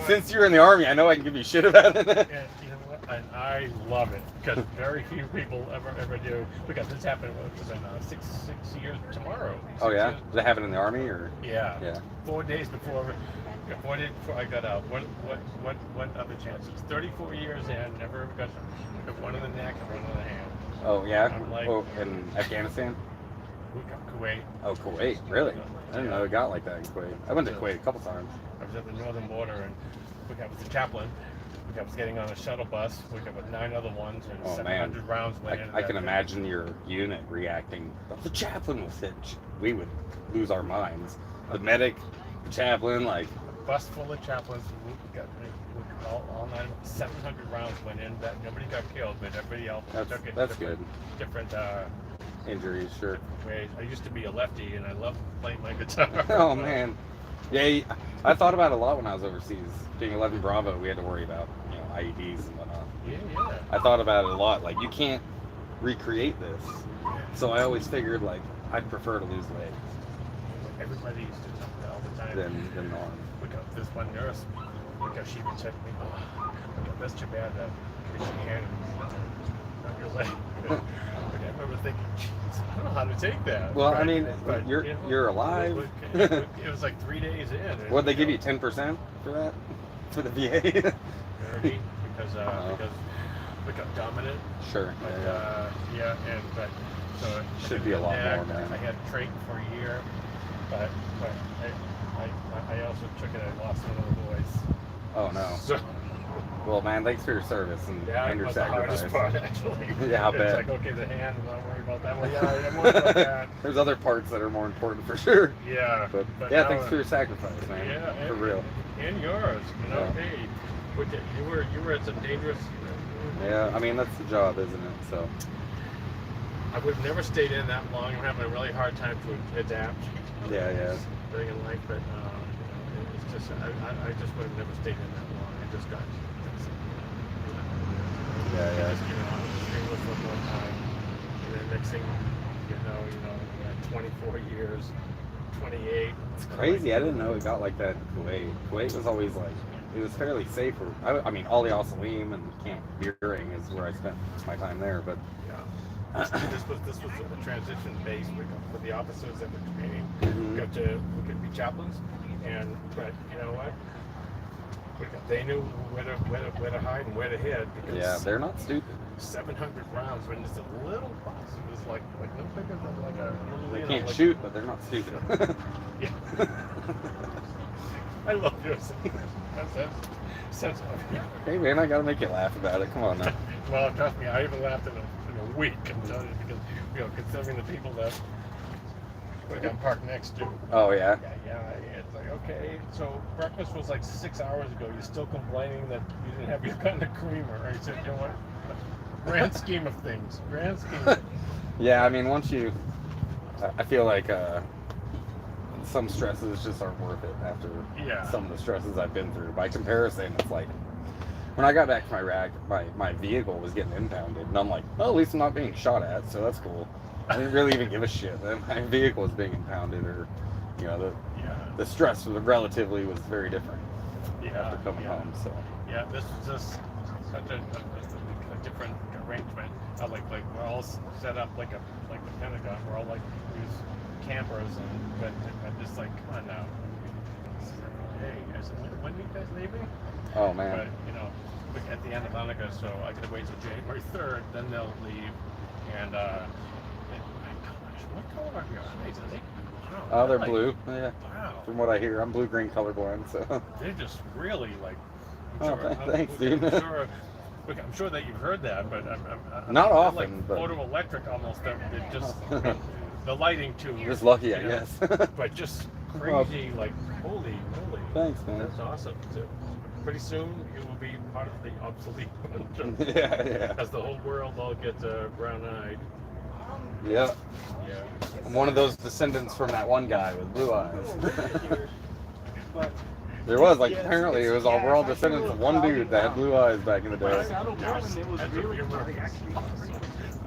Since you're in the army, I know I can give you shit about it. And you know what? And I love it because very few people ever do. Because this happened within 6 years tomorrow. Oh yeah, 6 years. did it happen in the army or? Yeah. Yeah. 4 days before. 4 days before I got out. What other chances? 34 years in, never got one in the neck and one in the hand. Oh yeah. I'm like- Oh, in Afghanistan. We got Kuwait. Oh, Kuwait, really? I didn't know it got like that in Kuwait. I went to Kuwait a couple times. I was at the northern border and we got with the chaplain. I was getting on a shuttle bus. We got with 9 other ones and Oh, 700 man. rounds went in. I can imagine your unit reacting. The chaplain was hit. We would lose our minds. The medic, the chaplain, like. Bus full of chaplains. We got all 9, 700 rounds went in. That nobody got killed, but everybody else took it. That's good. Different Injuries, sure. ways. I used to be a lefty, and I love playing my guitar. Oh man. Yeah, I thought about it a lot when I was overseas. Being 11 Bravo, we had to worry about IEDs and whatnot. Yeah. I thought about it a lot. Like you can't recreate this, so I always figured like I'd prefer to lose legs Everybody used to tell me all the time. than the arm. Look at this one nurse. Look how she would check me. Oh, that's too bad that she hand on your leg. I remember thinking, jeez, I don't know how to take that. Well, But- I mean, but, you're you know, you're alive. it was like 3 days in. and, What'd they give you? know, 10% for that? For the VA? 30 because we got dominant. Sure. But, but so Should be a lot neck, more, man. I had trait for a year, but I also took it. I lost one of the boys. Oh no. So Well, man, thanks for your service and that your was the sacrifice. hardest part, actually. Yeah, I'll It's bet. like, okay, the hand, I'm not worried about that. Well, yeah, I'm worried about that. There's other parts that are more important for sure. Yeah. But now- thanks for your sacrifice, man. Yeah, for real. And yours, you know. Yeah. Hey, you were at some dangerous. Yeah, I mean that's the job, isn't it? So. I would have never stayed in that long. I'm having a really hard time to adapt. Yeah. Living in life, but it's just I just would have never stayed in that long. I just got. Yeah. Just getting on the streamless for one time, and then next thing, you know, 24 years, 28. It's crazy. I didn't know it got like that in Kuwait. Kuwait was always like, it was fairly safe. I mean, Ali Al Salim and Camp Beering is where I spent my time there. But This was a transition base for the officers that were training. Mhm. We could be chaplains, but you know what? They knew where to hide and where to hid because yeah, they're not stupid. 700 rounds when it's a little box. It was like no bigger than like a little. They you know, can't like- shoot, but they're not stupid. Yeah. I love your sense of humor. Hey man, I gotta make you laugh about it. Come on now. Well, trust me, I haven't laughed in a week. I'm telling you because considering the people that I'm parked next to. Oh yeah. Yeah, it's like, okay, so breakfast was like 6 hours ago. You're still complaining that you didn't have your kind of creamer. I said, you know what? Grand scheme of things. Grand scheme of things. Yeah, I mean, I feel like some stresses just aren't worth it after Yeah. some of the stresses I've been through. By comparison, it's like when I got back from Iraq, my vehicle was getting impounded, and I'm like, well, at least I'm not being shot at, so that's cool. I didn't really even give a shit that my vehicle was being impounded, or the stress was very different after coming home. So Yeah, this was just such a different arrangement. Like we're all set up like the Pentagon. We're all like these campers, but just like, come on now. Hey, I said, when are you guys leaving? oh man, But at the end of Hanukkah, so I gotta wait till January 3rd. Then they'll leave, and my gosh, what color are your eyes? Are they? Wow, oh, they're like- blue. Yeah, Wow, from what I hear, I'm blue-green colorblind. So they're just really like. Oh, thanks, dude. I'm sure Look, I'm sure that you've heard that, but I'm Not they're often, like but- photoelectric almost. They're just the lighting too. Just lucky, I you know, guess. but just Well, crazy, like holy moly. Thanks, man. That's awesome. So pretty soon you will be part of the obsolete world. Yeah. As the whole world all gets brown-eyed. Yeah. Yeah. I'm one of those descendants from that one guy with blue eyes. There was, like, apparently it was all, we're all descendants of one dude that had blue eyes back in the day.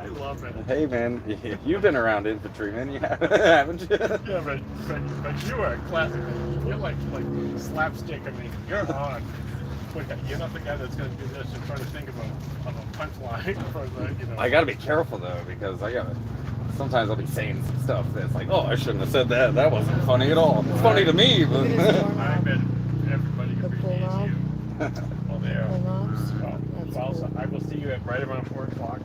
I love it. Hey, man, you've been around infantry, man, you haven't you? Yeah, but you are a classic. You're like slapstick. I mean, you're on. You're not the guy that's going to do this and try to think of a punchline for the, you know. I gotta be careful, though, because sometimes I'll be saying some stuff that's like, oh, I shouldn't have said that. That wasn't funny at all. It's funny to me, but... I bet everybody appreciates you. Well, there. Well, so I will see you at right around 4 o'clock.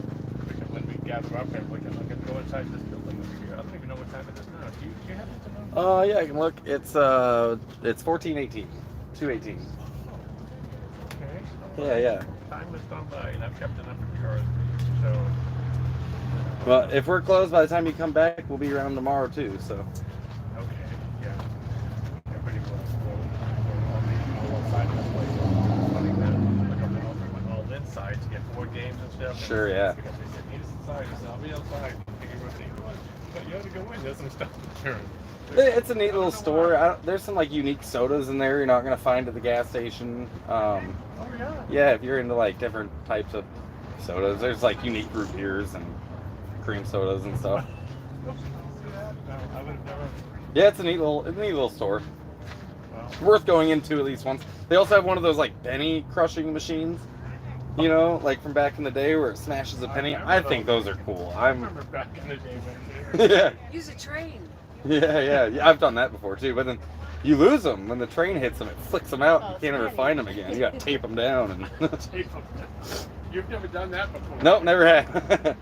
Because when we gather up and we can go inside this building over here. I don't even know what time it is now. Do you happen to know? Yeah, I can look. It's 14:18. 2:18. Okay. Yeah. Time has gone by and I've kept enough of yours. So. Well, if we're closed by the time you come back, we'll be around tomorrow too. So. Okay. Yeah. Everybody will all be outside of this place. It's funny that like I'm all inside to get board games and stuff. Sure. Yeah. Because they said meet us inside. I said I'll be outside. But you have to go in. There's some stuff to turn. It's a neat little store. There's some like unique sodas in there you're not gonna find at the gas station. Yeah, if you're into like different types of sodas, there's like unique root beers and cream sodas and stuff. I would have never. Yeah, it's a neat little store. Worth going into at least once. They also have one of those like penny crushing machines. You know, like from back in the day where it smashes a penny. I think those are cool. I remember back in the day when Yeah. Use a train. Yeah, I've done that before too. But then you lose them when the train hits them. It flicks them out. You can't ever find them again. You got to tape them down. And tape them down. You've never done that before. Nope, never have.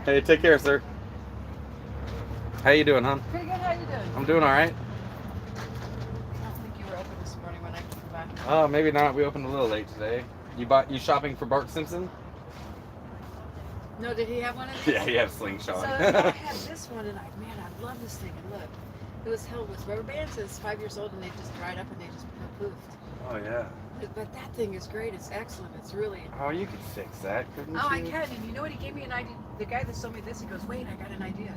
Hey, take care, sir. How you doing, hon? Pretty good. How you doing? I'm doing all right. I don't think you were open this morning when I came back. Oh, maybe not. We opened a little late today. You shopping for Bart Simpson? No, did he have one of these? Yeah, he had a slingshot. So I had this one, and man, I love this thing. And look, it was held with rubber bands. It's 5 years old, and they just dried up and they just poofed. Oh yeah. But that thing is great. It's excellent. It's really. Oh, you could fix that, couldn't you? Oh, I can. And you know what? He gave me an idea. The guy that sold me this, he goes, "Wait, I got an idea."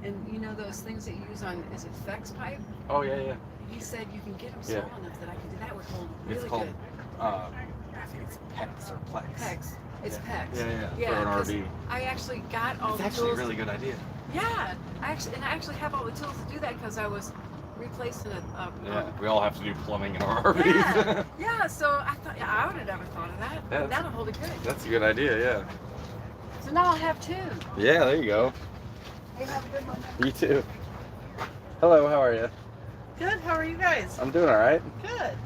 And you know those things that you use on, is it Fex pipe? Oh yeah. He said you can get them small enough that I can do that would hold really It's called. good. I think it's Pex or Plex. Pex. It's Pex. Yeah. For an 'cause RV. I actually got all It's the actually a tools. really good idea. Yeah, I actually have all the tools to do that because I was replacing Yeah, we all have to do plumbing in our RVs. yeah. So I thought I would have never thought of that. Yeah, That'll hold it good. That's a good idea, yeah. So now I'll have two. Yeah, there you go. Hey, have a good one. You too. Hello, how are you? Good. How are you guys? I'm doing all right. Good.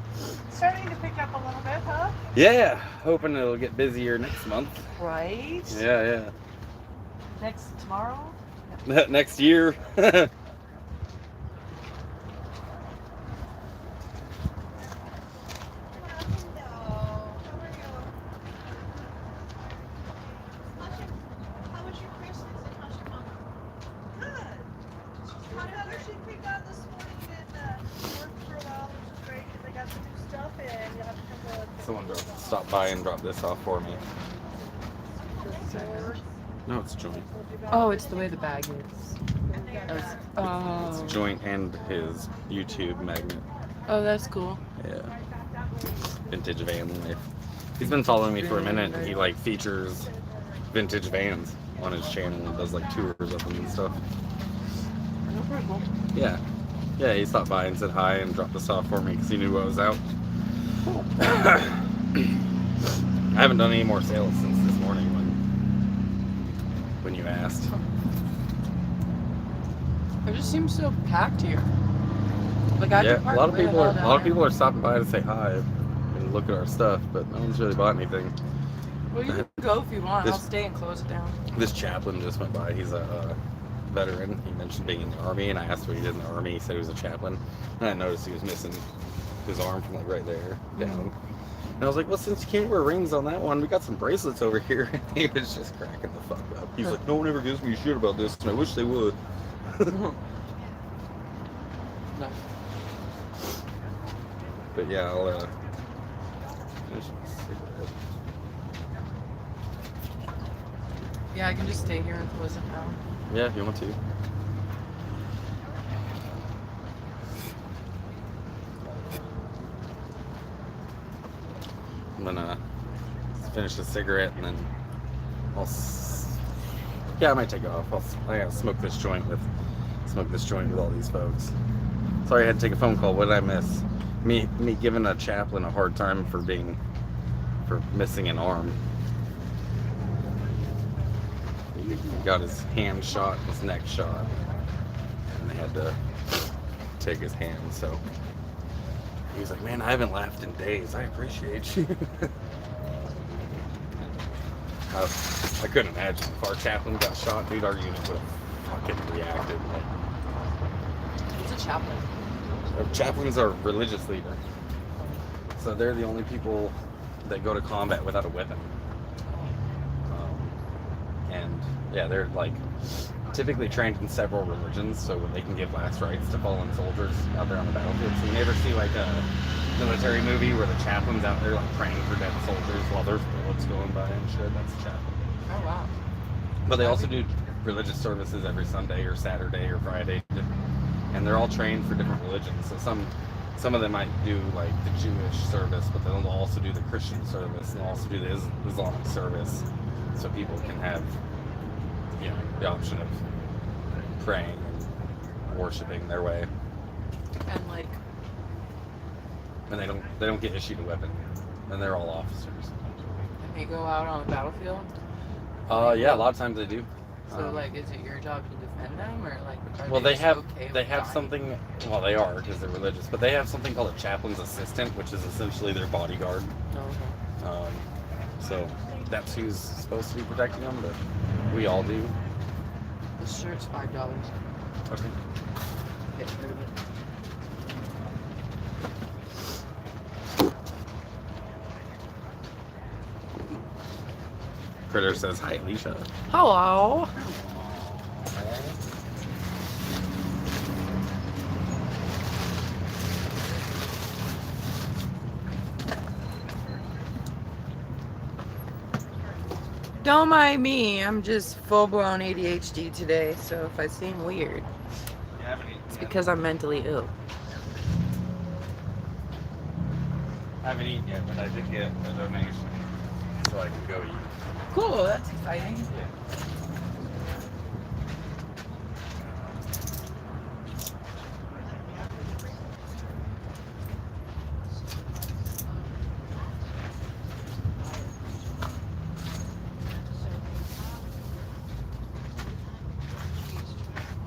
Starting to pick up a little bit, huh? Yeah, hoping it'll get busier next month. Right. Yeah. Next tomorrow. Next year. Someone stopped by and dropped this off for me. No, it's joint. Oh, it's the way the bag is. Oh. It's joint and his YouTube magnet. Oh, that's cool. Yeah. Vintage van life. He's been following me for a minute. He like features vintage vans on his channel and does like tours of them and stuff. Oh, pretty cool. Yeah. Yeah, he stopped by and said hi and dropped this off for me because he knew I was out. I haven't done any more sales since this morning when you asked. It just seems so packed here. Like Yeah, a lot of people are stopping by to say hi and look at our stuff, but no one's really bought anything. Well, you can go if you want. This- I'll stay and close it down. This chaplain just went by. He's a veteran. He mentioned being in the Army, and I asked what he did in the Army. He said he was a chaplain, and I noticed he was missing his arm from like right there down. I was like, well, since you can't wear rings on that one, we got some bracelets over here. He was just cracking the fuck up. He's like, no one ever gives me shit about this, and I wish they would. No. But yeah, I'll finish my cigarette. Yeah, I can just stay here and close it down. Yeah, if you want to. I'm gonna finish the cigarette and then yeah, I might take it off. I gotta smoke this joint with all these folks. Sorry, I had to take a phone call. What did I miss? Me giving a chaplain a hard time for missing an arm. He got his hand shot, his neck shot, and they had to take his hand. So he was like, "Man, I haven't laughed in days. I appreciate you." I couldn't imagine if our chaplain got shot, dude. Our unit would have fucking reacted. What's a chaplain? Chaplains are religious leader, so they're the only people that go to combat without a weapon. And yeah, they're like typically trained in several religions, so they can give last rites to fallen soldiers out there on the battlefield. So you never see like a military movie where the chaplain's out there like praying for dead soldiers while there's bullets going by and shit. That's a chaplain. Oh wow. But they also do religious services every Sunday or Saturday or Friday, and they're all trained for different religions. So some of them might do like the Jewish service, but they'll also do the Christian service, and they'll also do the Islamic service, so people can have, you know, the option of praying and worshiping their way. And like, And they don't get issued a weapon, and they're all officers. and they go out on the battlefield. Yeah, a lot of times they do. So like, is it your job to defend them, or like? Are Well, they just have okay they with have dying? something. Well, they are because they're religious, but they have something called a chaplain's assistant, which is essentially their bodyguard. Oh, okay. So that's who's supposed to be protecting them, but we all do. The shirt's $5. Okay. Get rid of it. Critter says hi, Alicia. Hello. Don't mind me, I'm just full-blown ADHD today, so if I seem weird, it's because I'm mentally ill. I haven't eaten yet, but I did get a donation, so I can go eat. Cool, that's exciting.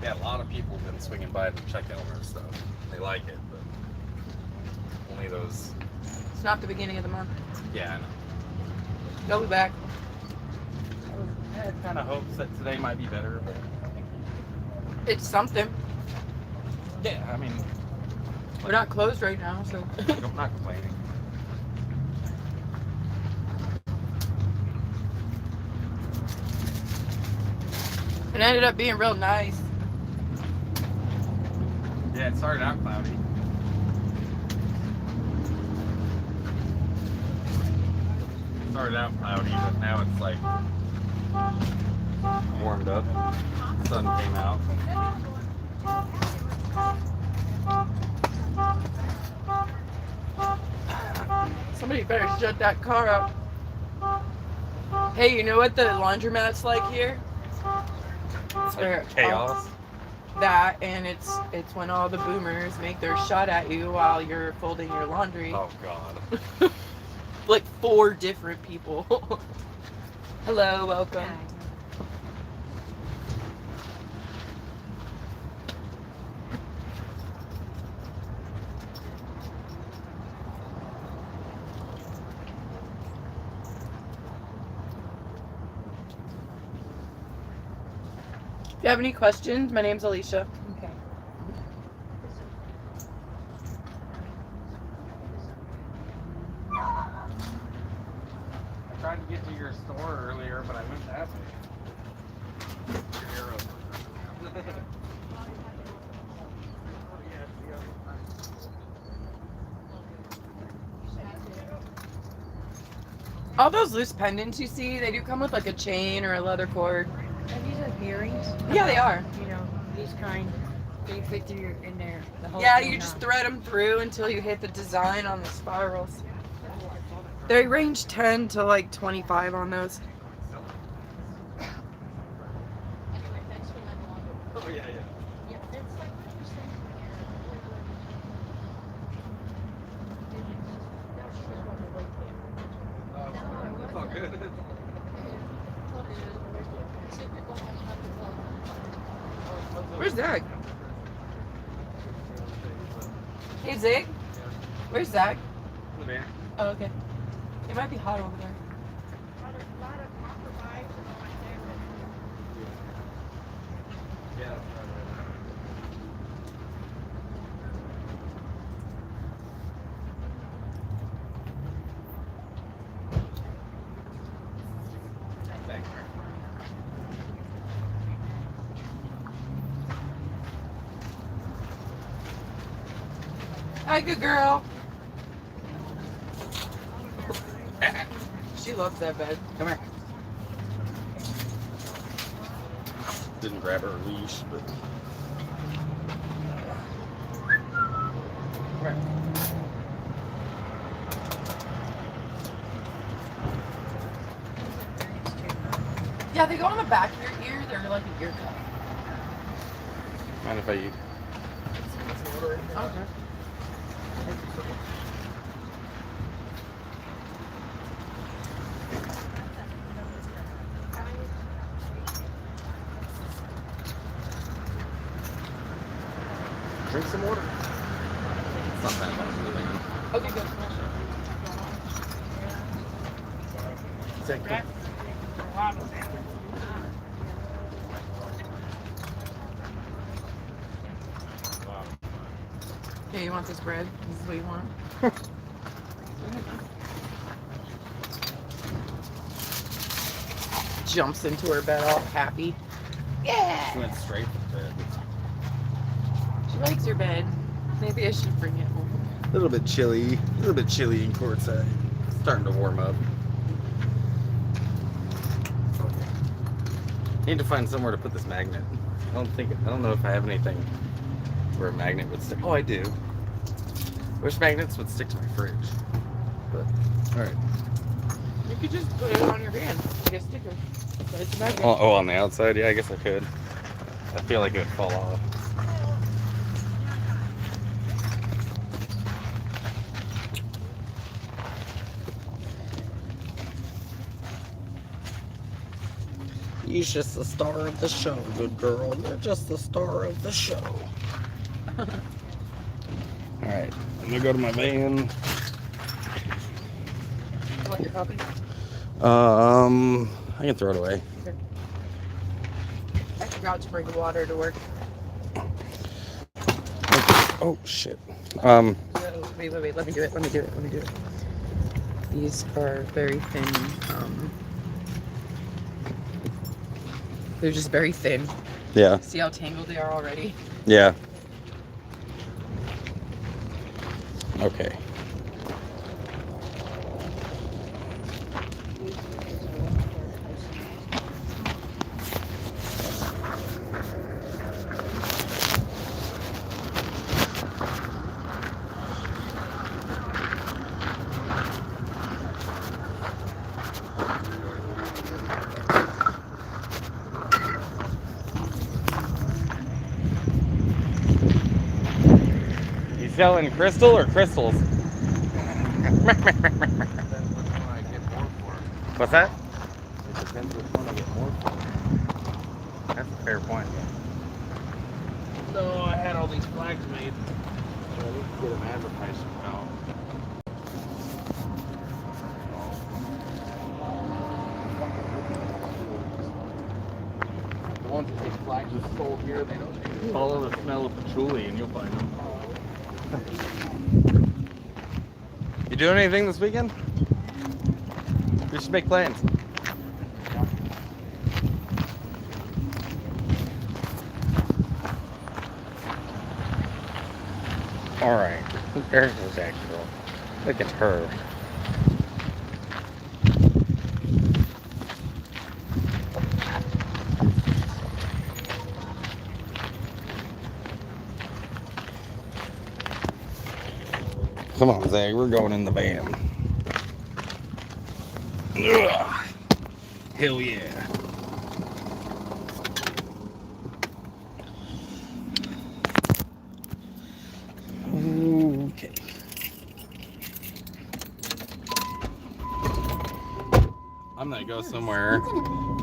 Yeah, a lot of people have been swinging by to check out our stuff. They like it, but only those. It's not the beginning of the month. Yeah, I know. They'll be back. I had kind of hopes that today might be better, but It's something. yeah, I mean, We're not closed right now, so. I'm not complaining. It ended up being real nice. Yeah, it started out cloudy. Started out cloudy, but now it's like warmed up. Sun came out. Somebody better shut that car up. Hey, you know what the laundromat's like here? It's where Chaos. that, and it's when all the boomers make their shot at you while you're folding your laundry. Oh God. Like 4 different people. Hello, welcome. If you have any questions, my name's Alicia. Okay. your store earlier, but I went that way. All those loose pendants you see, they do come with like a chain or a leather cord. Are these like earrings? Yeah, they are. You know, these kind, they fit through in there. The whole Yeah, thing, you just huh? thread them through until you hit the design on the spirals. They range 10 to like 25 on those. Oh, yeah, yeah. It's all good. Where's Zach? Hey, Zig? Where's Zach? Man. Oh, okay. It might be hot over there. Yeah. Hi, good girl. She loves that bed. Come here. Didn't grab her leash, but. Come here. Yeah, they go on the back of your ear. They're like an ear cuff. Mind if I eat? Okay. Drink some water. It's not that much, really. Okay, good. Thank you. Okay, you want this bread? This is what you want? Jumps into her bed all happy. Yeah! She went straight to bed. She likes her bed. Maybe I should bring it home. A little bit chilly in Quartzsite. Starting to warm up. Need to find somewhere to put this magnet. I don't know if I have anything where a magnet would stick. Oh, I do. Wish magnets would stick to my fridge. But, alright. You could just put it on your van, like a sticker. But it's a magnet. Oh, on the outside? Yeah, I guess I could. I feel like it would fall off. You're just the star of the show, good girl. You're just the star of the show. Alright, I'm gonna go to my van. You want your copy? I can throw it away. I forgot to bring water to work. Oh shit. Wait, let me do it. These are very thin. They're just very thin. Yeah. See how tangled they are already? Yeah. Okay. You selling crystal or crystals? What's that? It depends which one I get more for. That's a fair point. So I had all these flags made. So I need to get them advertised somehow. The ones that these flags are sold here, they don't follow the smell of patchouli and you'll find them. You doing anything this weekend? We should make plans. Alright, there's that girl. Look at her. Come on, Zach, we're going in the van. Ugh. Hell yeah. Okay. I'm gonna go somewhere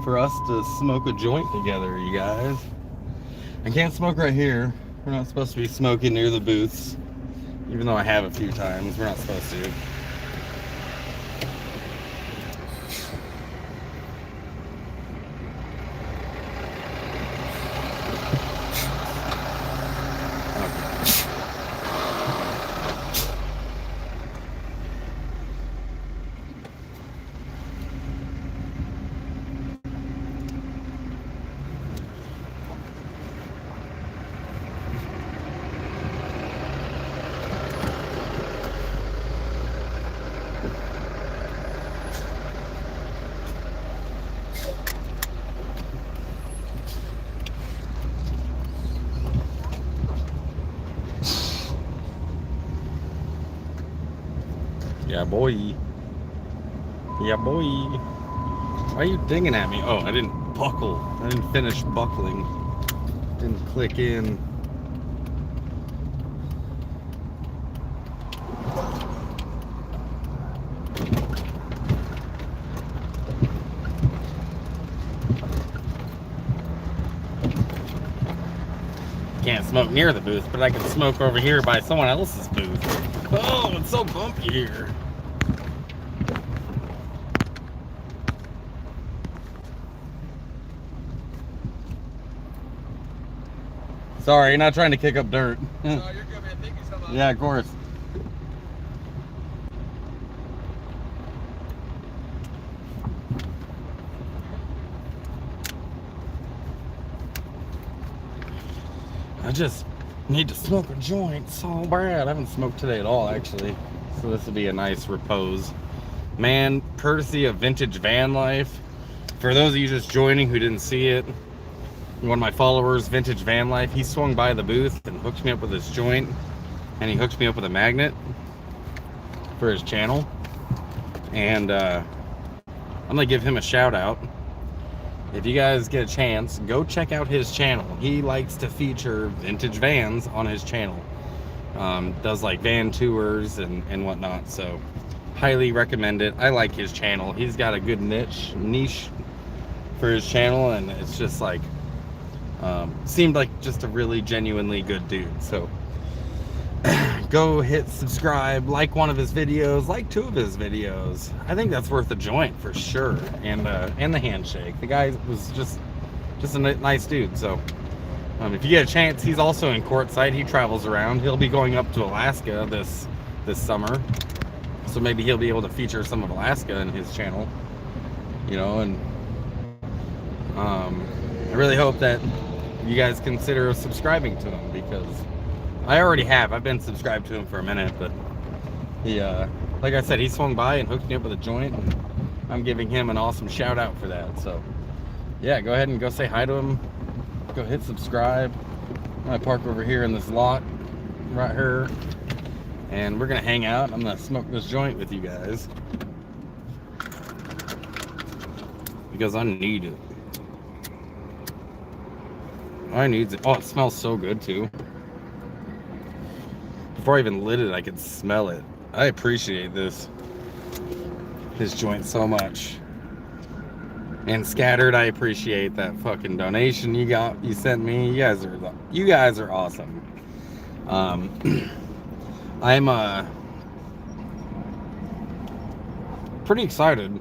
for us to smoke a joint together, you guys. I can't smoke right here. We're not supposed to be smoking near the booths. Even though I have a few times, we're not supposed to. Yeah, boy. Yeah, boy. Why are you dinging at me? Oh, I didn't buckle. I didn't finish buckling. Didn't click in. Can't smoke near the booth, but I can smoke over here by someone else's booth. Oh, it's so bumpy here. Sorry, you're not trying to kick up dirt. No, you're good, man. Thank you so much. Yeah, of course. I just need to smoke a joint so bad. I haven't smoked today at all, actually. So this will be a nice repose. Man, courtesy of Vintage Van Life. For those of you just joining who didn't see it, one of my followers, Vintage Van Life, he swung by the booth and hooked me up with this joint. And he hooked me up with a magnet for his channel. And I'm gonna give him a shout out. If you guys get a chance, go check out his channel. He likes to feature vintage vans on his channel. Does like van tours and whatnot, so highly recommend it. I like his channel. He's got a good niche for his channel, and it's just like seemed like just a really genuinely good dude. So go hit subscribe, like one of his videos, like 2 of his videos. I think that's worth a joint for sure. And the handshake. The guy was just a nice dude. So if you get a chance, he's also in Quartzsite. He travels around. He'll be going up to Alaska this summer. So maybe he'll be able to feature some of Alaska in his channel. You know, and I really hope that you guys consider subscribing to him, because I already have. I've been subscribed to him for a minute, but he, like I said, he swung by and hooked me up with a joint, and I'm giving him an awesome shout out for that. So yeah, go ahead and go say hi to him. Go hit subscribe. I'm gonna park over here in this lot right here, and we're gonna hang out. I'm gonna smoke this joint with you guys because I need it. I need it. Oh, it smells so good too. Before I even lit it, I could smell it. I appreciate this joint so much. And Scattered, I appreciate that fucking donation you sent me. You guys are awesome. I'm pretty excited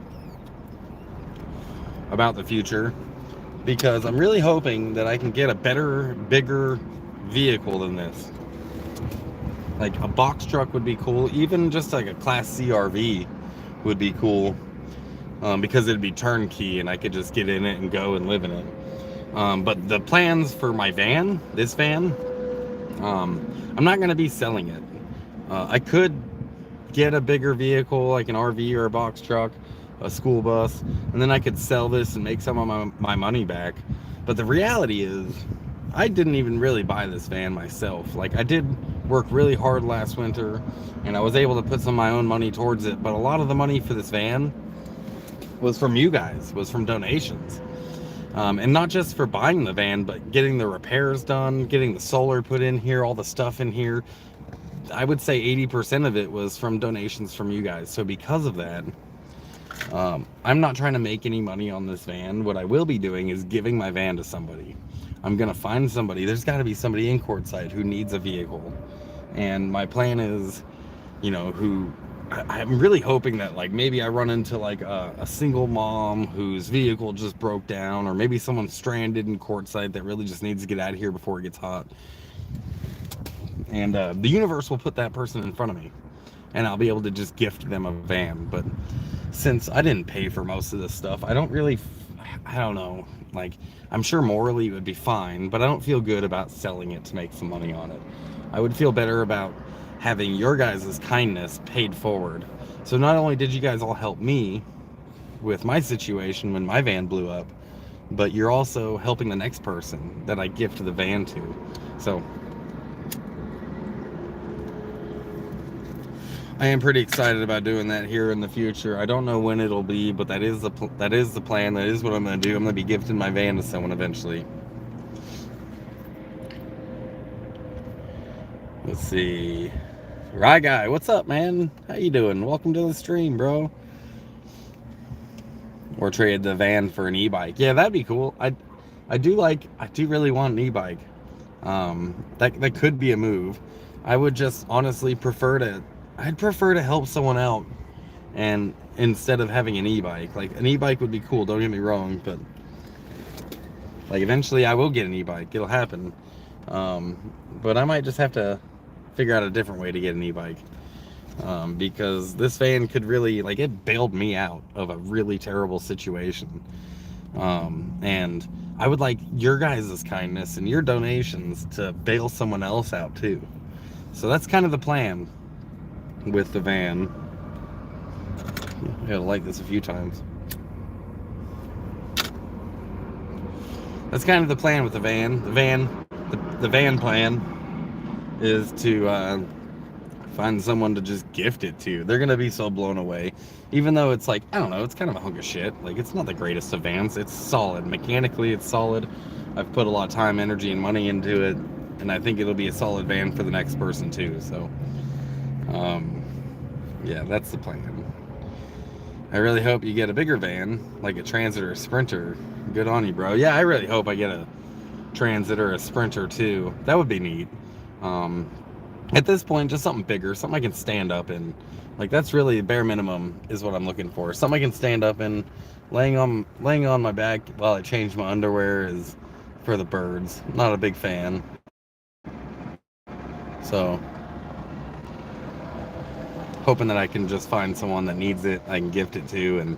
about the future, because I'm really hoping that I can get a better, bigger vehicle than this. Like a box truck would be cool. Even just like a Class C RV would be cool, because it'd be turnkey and I could just get in it and go and live in it. But the plans for my van, this van, I'm not going to be selling it. I could get a bigger vehicle like an RV or a box truck, a school bus, and then I could sell this and make some of my money back. But the reality is, I didn't even really buy this van myself. Like, I did work really hard last winter, and I was able to put some of my own money towards it, but a lot of the money for this van was from you guys, was from donations. And not just for buying the van, but getting the repairs done, getting the solar put in here, all the stuff in here. I would say 80% of it was from donations from you guys. So because of that, I'm not trying to make any money on this van. What I will be doing is giving my van to somebody. I'm gonna find somebody. There's got to be somebody in Quartzsite who needs a vehicle, and my plan is, you know, I'm really hoping that, like, maybe I run into like a single mom whose vehicle just broke down, or maybe someone stranded in Quartzsite that really just needs to get out of here before it gets hot. And the universe will put that person in front of me, and I'll be able to just gift them a van. But since I didn't pay for most of this stuff, I don't know, like, I'm sure morally it would be fine, but I don't feel good about selling it to make some money on it. I would feel better about having your guys' kindness paid forward. So not only did you guys all help me with my situation when my van blew up, but you're also helping the next person that I gift the van to. So I am pretty excited about doing that here in the future. I don't know when it'll be, but that is the plan. That is what I'm going to do. I'm going to be gifting my van to someone eventually. Let's see. Rye Guy, what's up, man? How you doing? Welcome to the stream, bro. Or trade the van for an e-bike. Yeah, that'd be cool. I do really want an e-bike. That could be a move. I would just honestly I'd prefer to help someone out, and instead of having an e-bike. Like, an e-bike would be cool, don't get me wrong, but like, eventually I will get an e-bike. It'll happen. But I might just have to figure out a different way to get an e-bike, because this van could really, like, it bailed me out of a really terrible situation. And I would like your guys' kindness and your donations to bail someone else out too. So that's kind of the plan with the van. I gotta like this a few times. That's kind of the plan with the van. The van plan is to find someone to just gift it to. They're gonna be so blown away. Even though it's like, I don't know, it's kind of a hunk of shit. Like, it's not the greatest of vans. It's solid. Mechanically, it's solid. I've put a lot of time, energy, and money into it, and I think it'll be a solid van for the next person too. So, yeah, that's the plan. I really hope you get a bigger van, like a Transit or a Sprinter. Good on you, bro. Yeah, I really hope I get a Transit or a Sprinter too. That would be neat. At this point, just something bigger, something I can stand up in. Like, that's really the bare minimum is what I'm looking for. Something I can stand up in. Laying on my back while I change my underwear is for the birds. Not a big fan. So, hoping that I can just find someone that needs it, I can gift it to. And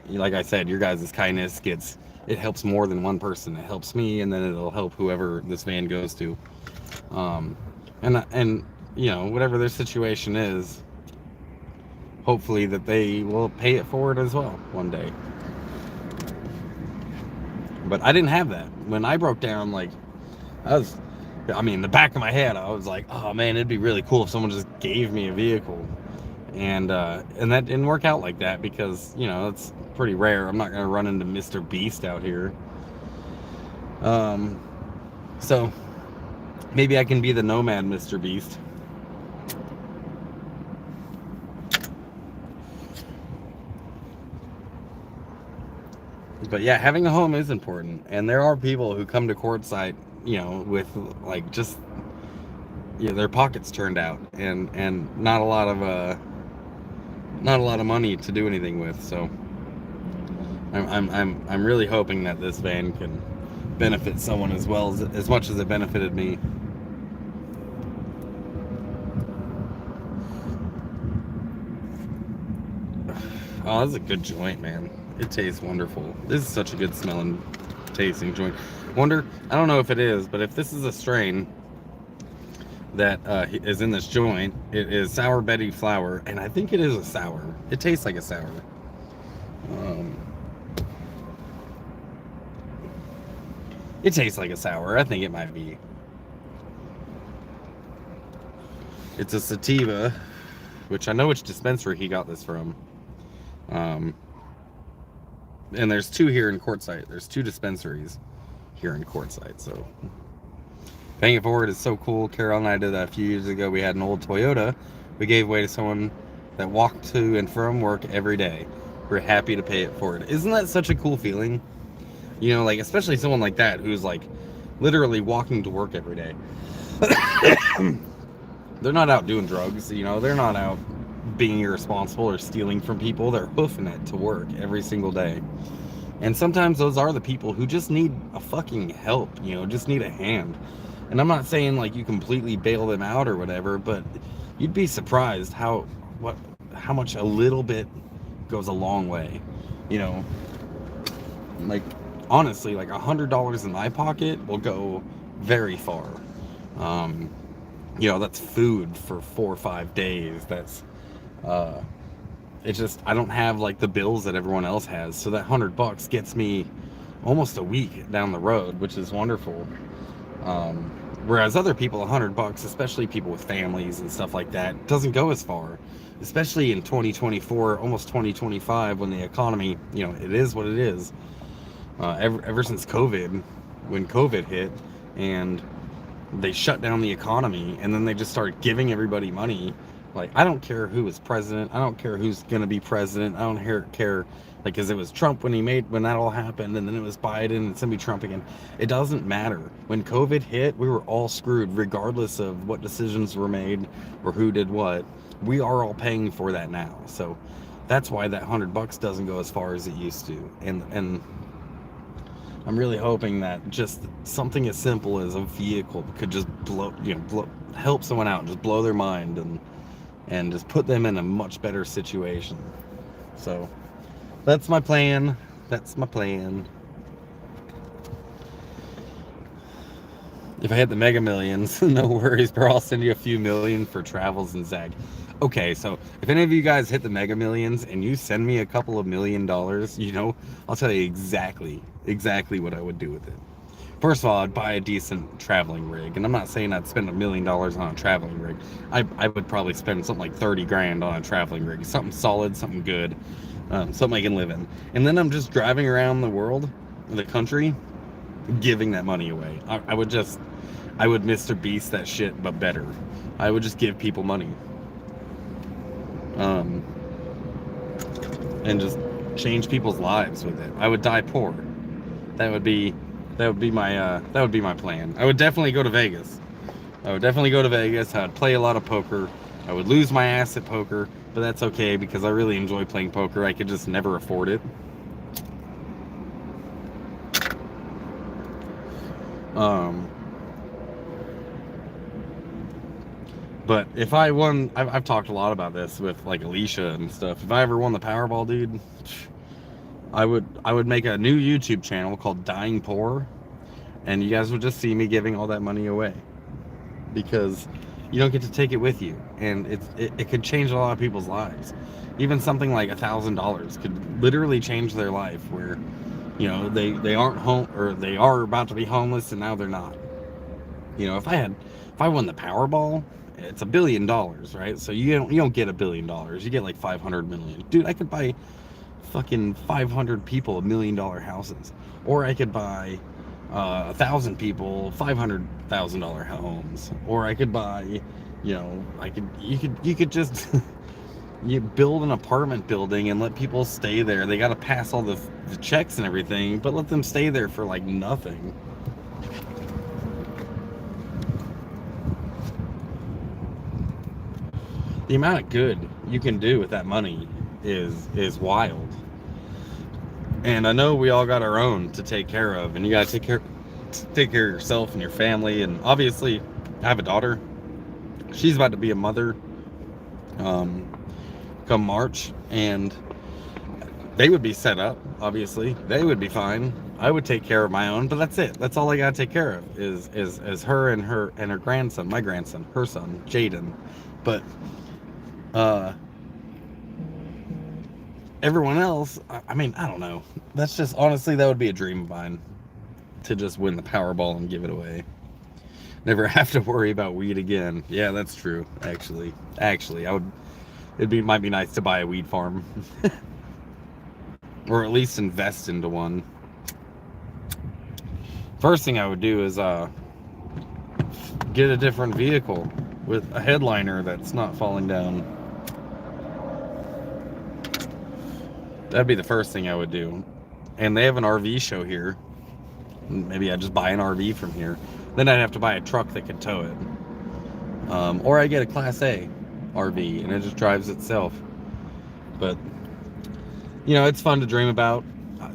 like I said, your guys' kindness it helps more than one person. It helps me, and then it'll help whoever this van goes to. And you know, whatever their situation is, hopefully that they will pay it forward as well one day. But I didn't have that. When I broke down, like, in the back of my head, I was like, oh man, it'd be really cool if someone just gave me a vehicle. And that didn't work out like that, because, you know, it's pretty rare. I'm not going to run into Mr. Beast out here. So maybe I can be the nomad Mr. Beast. But yeah, having a home is important. And there are people who come to Quartzsite, you know, with, like, just, yeah, their pockets turned out, and not a lot of money to do anything with. So I'm really hoping that this van can benefit someone as much as it benefited me. Oh, this is a good joint, man. It tastes wonderful. This is such a good smelling, tasting joint. I don't know if it is, but if this is a strain, that is in this joint. It is Sour Betty flour, and I think it is a sour. It tastes like a sour. It tastes like a sour. I think it might be. It's a sativa, which I know which dispensary he got this from. And there's 2 here in Quartzsite. There's 2 dispensaries here in Quartzsite. So paying it forward is so cool. Carol and I did that a few years ago. We had an old Toyota. We gave away to someone that walked to and from work every day. We're happy to pay it forward. Isn't that such a cool feeling? You know, like, especially someone like that who's like literally walking to work every day. They're not out doing drugs, you know, they're not out being irresponsible or stealing from people. They're hoofing it to work every single day. And sometimes those are the people who just need a fucking help, you know, just need a hand. And I'm not saying like you completely bail them out or whatever, but you'd be surprised how much a little bit goes a long way. You know, like honestly, like $100 in my pocket will go very far. You know, that's food for 4 or 5 days. That's it's just, I don't have like the bills that everyone else has, so that $100 gets me almost a week down the road, which is wonderful. Whereas other people, $100, especially people with families and stuff like that, doesn't go as far, especially in 2024, almost 2025, when the economy, you know, it is what it is. Ever since COVID, when COVID hit and they shut down the economy, and then they just started giving everybody money. Like, I don't care who is president. I don't care who's going to be president. I don't care, like, because it was Trump when that all happened, and then it was Biden, and it's going to be Trump again. It doesn't matter. When COVID hit, we were all screwed, regardless of what decisions were made or who did what. We are all paying for that now. So that's why that $100 doesn't go as far as it used to. And I'm really hoping that just something as simple as a vehicle could just help someone out, just blow their mind, and just put them in a much better situation. So that's my plan. That's my plan. If I hit the Mega Millions, no worries, bro. I'll send you a few million for travels and Zag. Okay, so if any of you guys hit the Mega Millions and you send me a couple of $1 million, you know, I'll tell you exactly what I would do with it. First of all, I'd buy a decent traveling rig, and I'm not saying I'd spend $1 million on a traveling rig. I would probably spend something like 30 grand on a traveling rig, something solid, something good, something I can live in. And then I'm just driving around the world, the country, giving that money away. I would Mr. Beast that shit, but better. I would just give people money. And just change people's lives with it. I would die poor. That would be my plan. I would definitely go to Vegas. I would play a lot of poker. I would lose my ass at poker, but that's okay because I really enjoy playing poker. I could just never afford it. But if I won, I've talked a lot about this with like Alicia and stuff. If I ever won the Powerball, dude, I would make a new YouTube channel called Dying Poor, and you guys would just see me giving all that money away, because you don't get to take it with you, and it could change a lot of people's lives. Even something like $1,000 could literally change their life, where, you know, they aren't home, or they are about to be homeless and now they're not. You know, if I won the Powerball, it's $1 billion, right? So you don't get $1 billion. You get like 500 million. Dude, I could buy fucking 500 people $1 million houses, or I could buy 1,000 people $500,000 homes, or I could buy, you know, you could just you build an apartment building and let people stay there. They got to pass all the checks and everything, but let them stay there for like nothing. The amount of good you can do with that money is wild. And I know we all got our own to take care of, and you gotta take care of yourself and your family. And obviously, I have a daughter. She's about to be a mother come March, and They would be set up, obviously. They would be fine. I would take care of my own, but that's it. That's all I gotta take care of is her and her grandson, my grandson, her son, Jaden. But everyone else, I mean, I don't know. That's just, honestly, that would be a dream of mine, to just win the Powerball and give it away. Never have to worry about weed again. Yeah, that's true. Actually, I would. Might be nice to buy a weed farm, or at least invest into one. First thing I would do is get a different vehicle with a headliner that's not falling down. That'd be the first thing I would do. And they have an RV show here. Maybe I'd just buy an RV from here. Then I'd have to buy a truck that could tow it. Or I get a Class A RV and it just drives itself. But, you know, it's fun to dream about.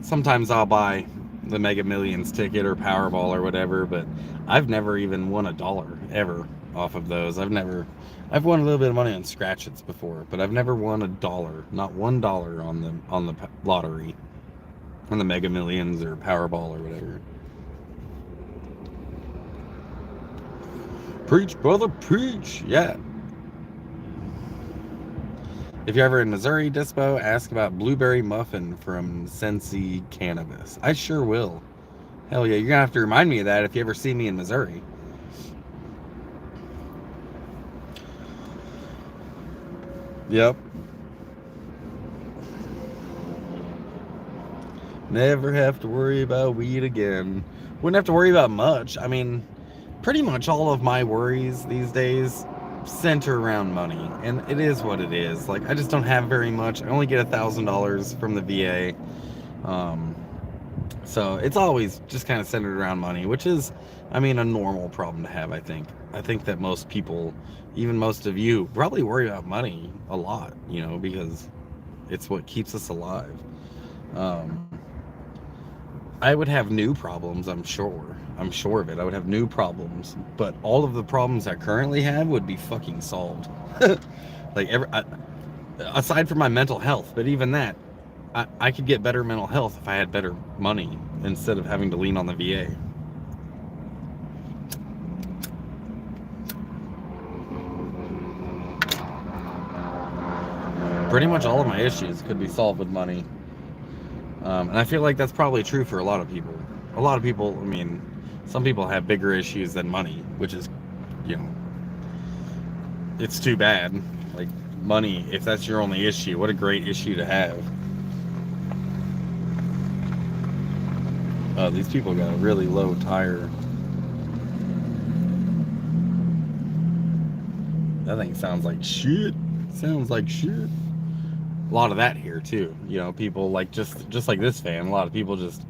Sometimes I'll buy the Mega Millions ticket or Powerball or whatever, but I've never even won $1 ever off of those. I've won a little bit of money on scratch-its before, but I've never won $1, not $1 on the lottery, on the Mega Millions or Powerball or whatever. Preach, brother, preach. Yeah. If you're ever in Missouri, Dispo, ask about Blueberry Muffin from Sensi Cannabis. I sure will. Hell yeah, you're gonna have to remind me of that if you ever see me in Missouri. Yep. Never have to worry about weed again. Wouldn't have to worry about much. I mean, pretty much all of my worries these days center around money, and it is what it is. Like, I just don't have very much. I only get $1,000 from the VA, so it's always just kind of centered around money, which is, I mean, a normal problem to have. I think that most people, even most of you, probably worry about money a lot, you know, because it's what keeps us alive. I would have new problems, I'm sure of it. I would have new problems, but all of the problems I currently have would be fucking solved. Like, aside from my mental health, but even that, I could get better mental health if I had better money instead of having to lean on the VA. Pretty much all of my issues could be solved with money. And I feel like that's probably true for a lot of people. A lot of people, I mean, some people have bigger issues than money, which is, you know, it's too bad. Like, money, if that's your only issue, what a great issue to have. Oh, these people got a really low tire. That thing sounds like shit. Sounds like shit. A lot of that here too, you know, people like just like this fan, a lot of people just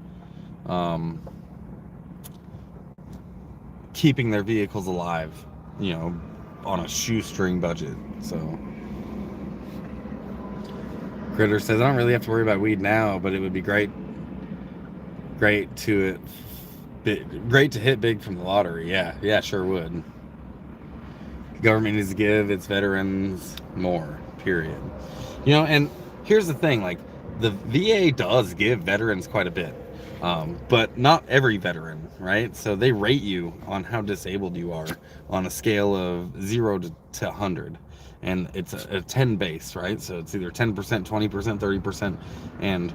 keeping their vehicles alive, you know, on a shoestring budget. So Critter says, I don't really have to worry about weed now, but it would be great to hit big from the lottery. Yeah, sure would. Government needs to give its veterans more, period. You know, and here's the thing, like, the VA does give veterans quite a bit, but not every veteran, right? So they rate you on how disabled you are on a scale of 0 to 100, and it's a 10 base, right? So it's either 10%, 20%, 30%, and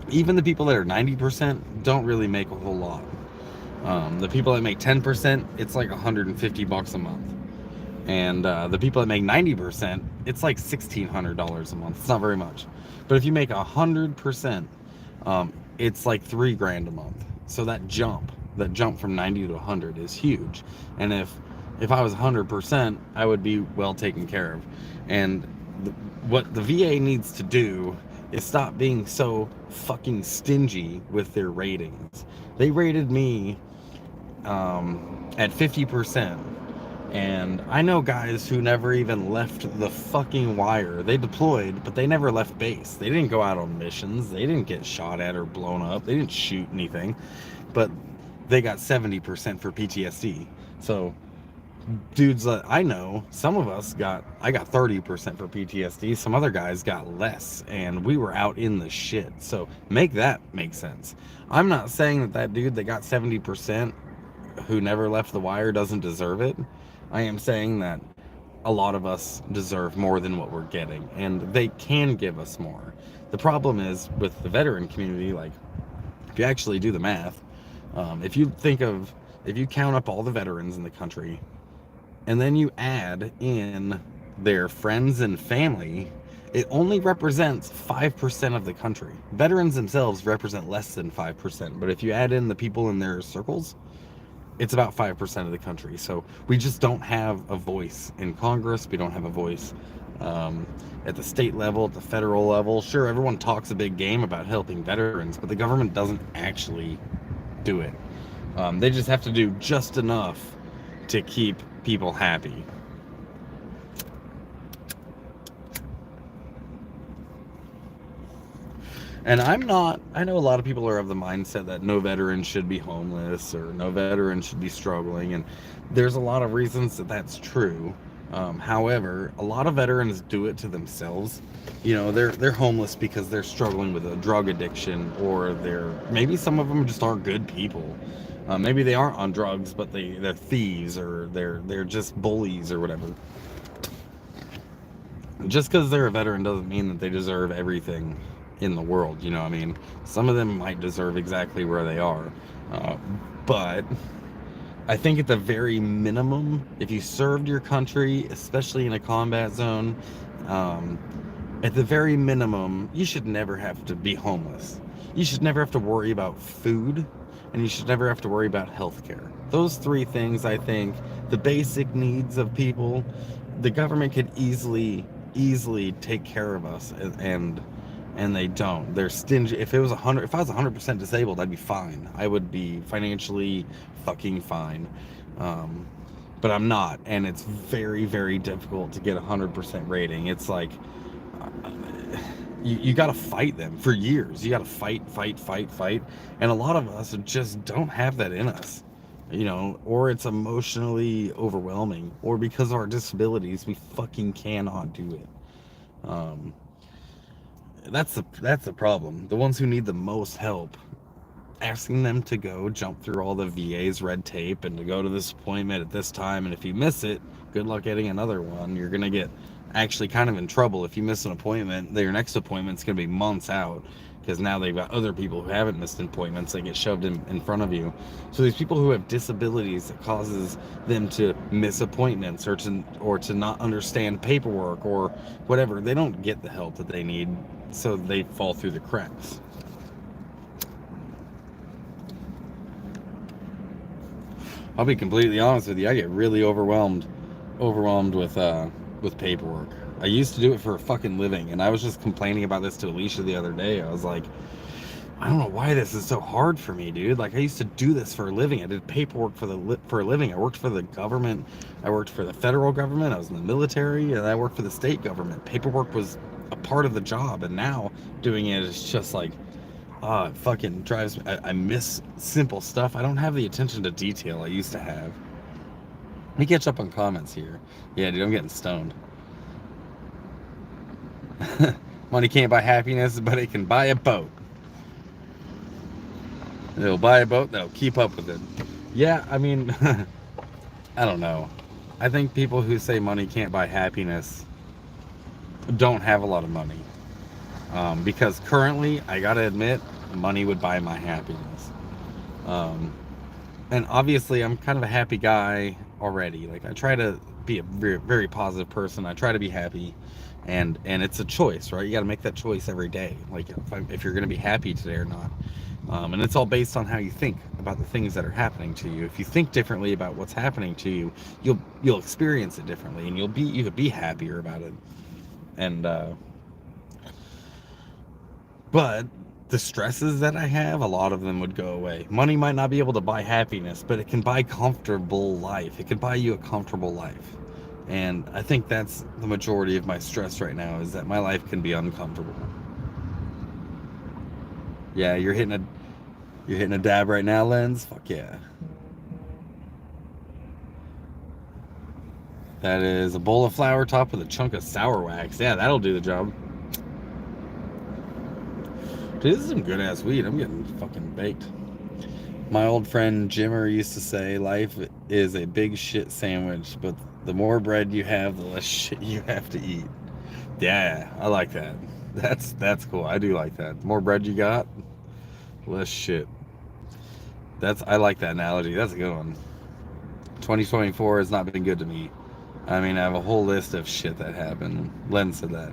even the people that are 90% don't really make a whole lot. The people that make 10%, it's like $150 a month. And the people that make 90%, it's like $1,600 a month. It's not very much. But if you make 100%, it's like $3,000 a month. So that jump from 90 to 100 is huge. And if I was 100%, I would be well taken care of. And what the VA needs to do is stop being so fucking stingy with their ratings. They rated me at 50%. And I know guys who never even left the fucking wire. They deployed, but they never left base. They didn't go out on missions. They didn't get shot at or blown up. They didn't shoot anything. But they got 70% for PTSD. So dudes that I know, some of us I got 30% for PTSD, some other guys got less, and we were out in the shit. So make that make sense. I'm not saying that that dude that got 70% who never left the wire doesn't deserve it. I am saying that a lot of us deserve more than what we're getting, and they can give us more. The problem is with the veteran community, like, if you actually do the math, if you count up all the veterans in the country, and then you add in their friends and family, it only represents 5% of the country. Veterans themselves represent less than 5%, but if you add in the people in their circles, it's about 5% of the country. So we just don't have a voice in Congress. We don't have a voice at the state level, at the federal level. Sure, everyone talks a big game about helping veterans, but the government doesn't actually do it. They just have to do just enough to keep people happy. And I know a lot of people are of the mindset that no veteran should be homeless or no veteran should be struggling, and there's a lot of reasons that that's true. However, a lot of veterans do it to themselves. You know, they're homeless because they're struggling with a drug addiction, or maybe some of them just aren't good people. Maybe they aren't on drugs, but they're thieves, or they're just bullies or whatever. Just because they're a veteran doesn't mean that they deserve everything in the world, you know what I mean? Some of them might deserve exactly where they are. But I think at the very minimum, if you served your country, especially in a combat zone, at the very minimum, you should never have to be homeless. You should never have to worry about food, and you should never have to worry about healthcare. Those three things, I think, the basic needs of people, the government could easily take care of us, and they don't. They're stingy. If I was 100% disabled, I'd be fine. I would be financially fucking fine. But I'm not, and it's very, very difficult to get a 100% rating. It's like you got to fight them for years. You got to fight, and a lot of us just don't have that in us. You know, or it's emotionally overwhelming, or because of our disabilities, we fucking cannot do it. That's the problem. The ones who need the most help, asking them to go jump through all the VA's red tape and to go to this appointment at this time, and if you miss it, good luck getting another one. You're gonna get actually kind of in trouble if you miss an appointment. Your next appointment's gonna be months out, because now they've got other people who haven't missed appointments that get shoved in front of you. So these people who have disabilities that causes them to miss appointments, or to not understand paperwork or whatever, they don't get the help that they need, so they fall through the cracks. I'll be completely honest with you, I get really overwhelmed with paperwork. I used to do it for a fucking living, and I was just complaining about this to Alicia the other day. I was like, I don't know why this is so hard for me, dude. Like, I used to do this for a living. I did paperwork for a living. I worked for the government. I worked for the federal government. I was in the military, and I worked for the state government. Paperwork was a part of the job, and now doing it is just like, it fucking drives me. I miss simple stuff. I don't have the attention to detail I used to have. Let me catch up on comments here. Yeah, dude, I'm getting stoned. Money can't buy happiness, but it can buy a boat. It'll buy a boat that'll keep up with it. Yeah, I mean, I don't know. I think people who say money can't buy happiness don't have a lot of money. Because currently, I gotta admit, money would buy my happiness. And obviously, I'm kind of a happy guy already. Like, I try to be a very, very positive person. I try to be happy. And it's a choice, right? You got to make that choice every day, like if you're going to be happy today or not. And it's all based on how you think about the things that are happening to you. If you think differently about what's happening to you, you'll experience it differently, and you could be happier about it. And but the stresses that I have, a lot of them would go away. Money might not be able to buy happiness, but it can buy comfortable life. It can buy you a comfortable life. And I think that's the majority of my stress right now, is that my life can be uncomfortable. Yeah, you're hitting a dab right now, Lens? Fuck yeah. That is a bowl of flour topped with a chunk of sour wax. Yeah, that'll do the job. Dude, this is some good ass weed. I'm getting fucking baked. My old friend Jimmer used to say, life is a big shit sandwich, but the more bread you have, the less shit you have to eat. Yeah, I like that. That's cool. I do like that. The more bread you got, less shit. I like that analogy. That's a good one. 2024 has not been good to me. I mean, I have a whole list of shit that happened. Len said that.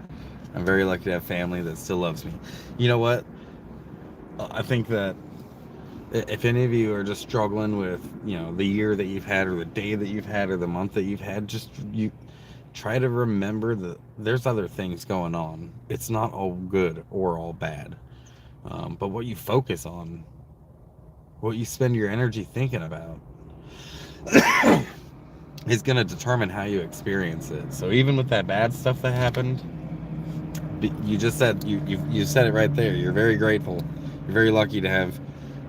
I'm very lucky to have family that still loves me. You know what? I think that if any of you are just struggling with, you know, the year that you've had or the day that you've had or the month that you've had, just you try to remember that there's other things going on. It's not all good or all bad. But what you focus on, what you spend your energy thinking about is going to determine how you experience it. So even with that bad stuff that happened, you just said, you said it right there. You're very grateful. You're very lucky to have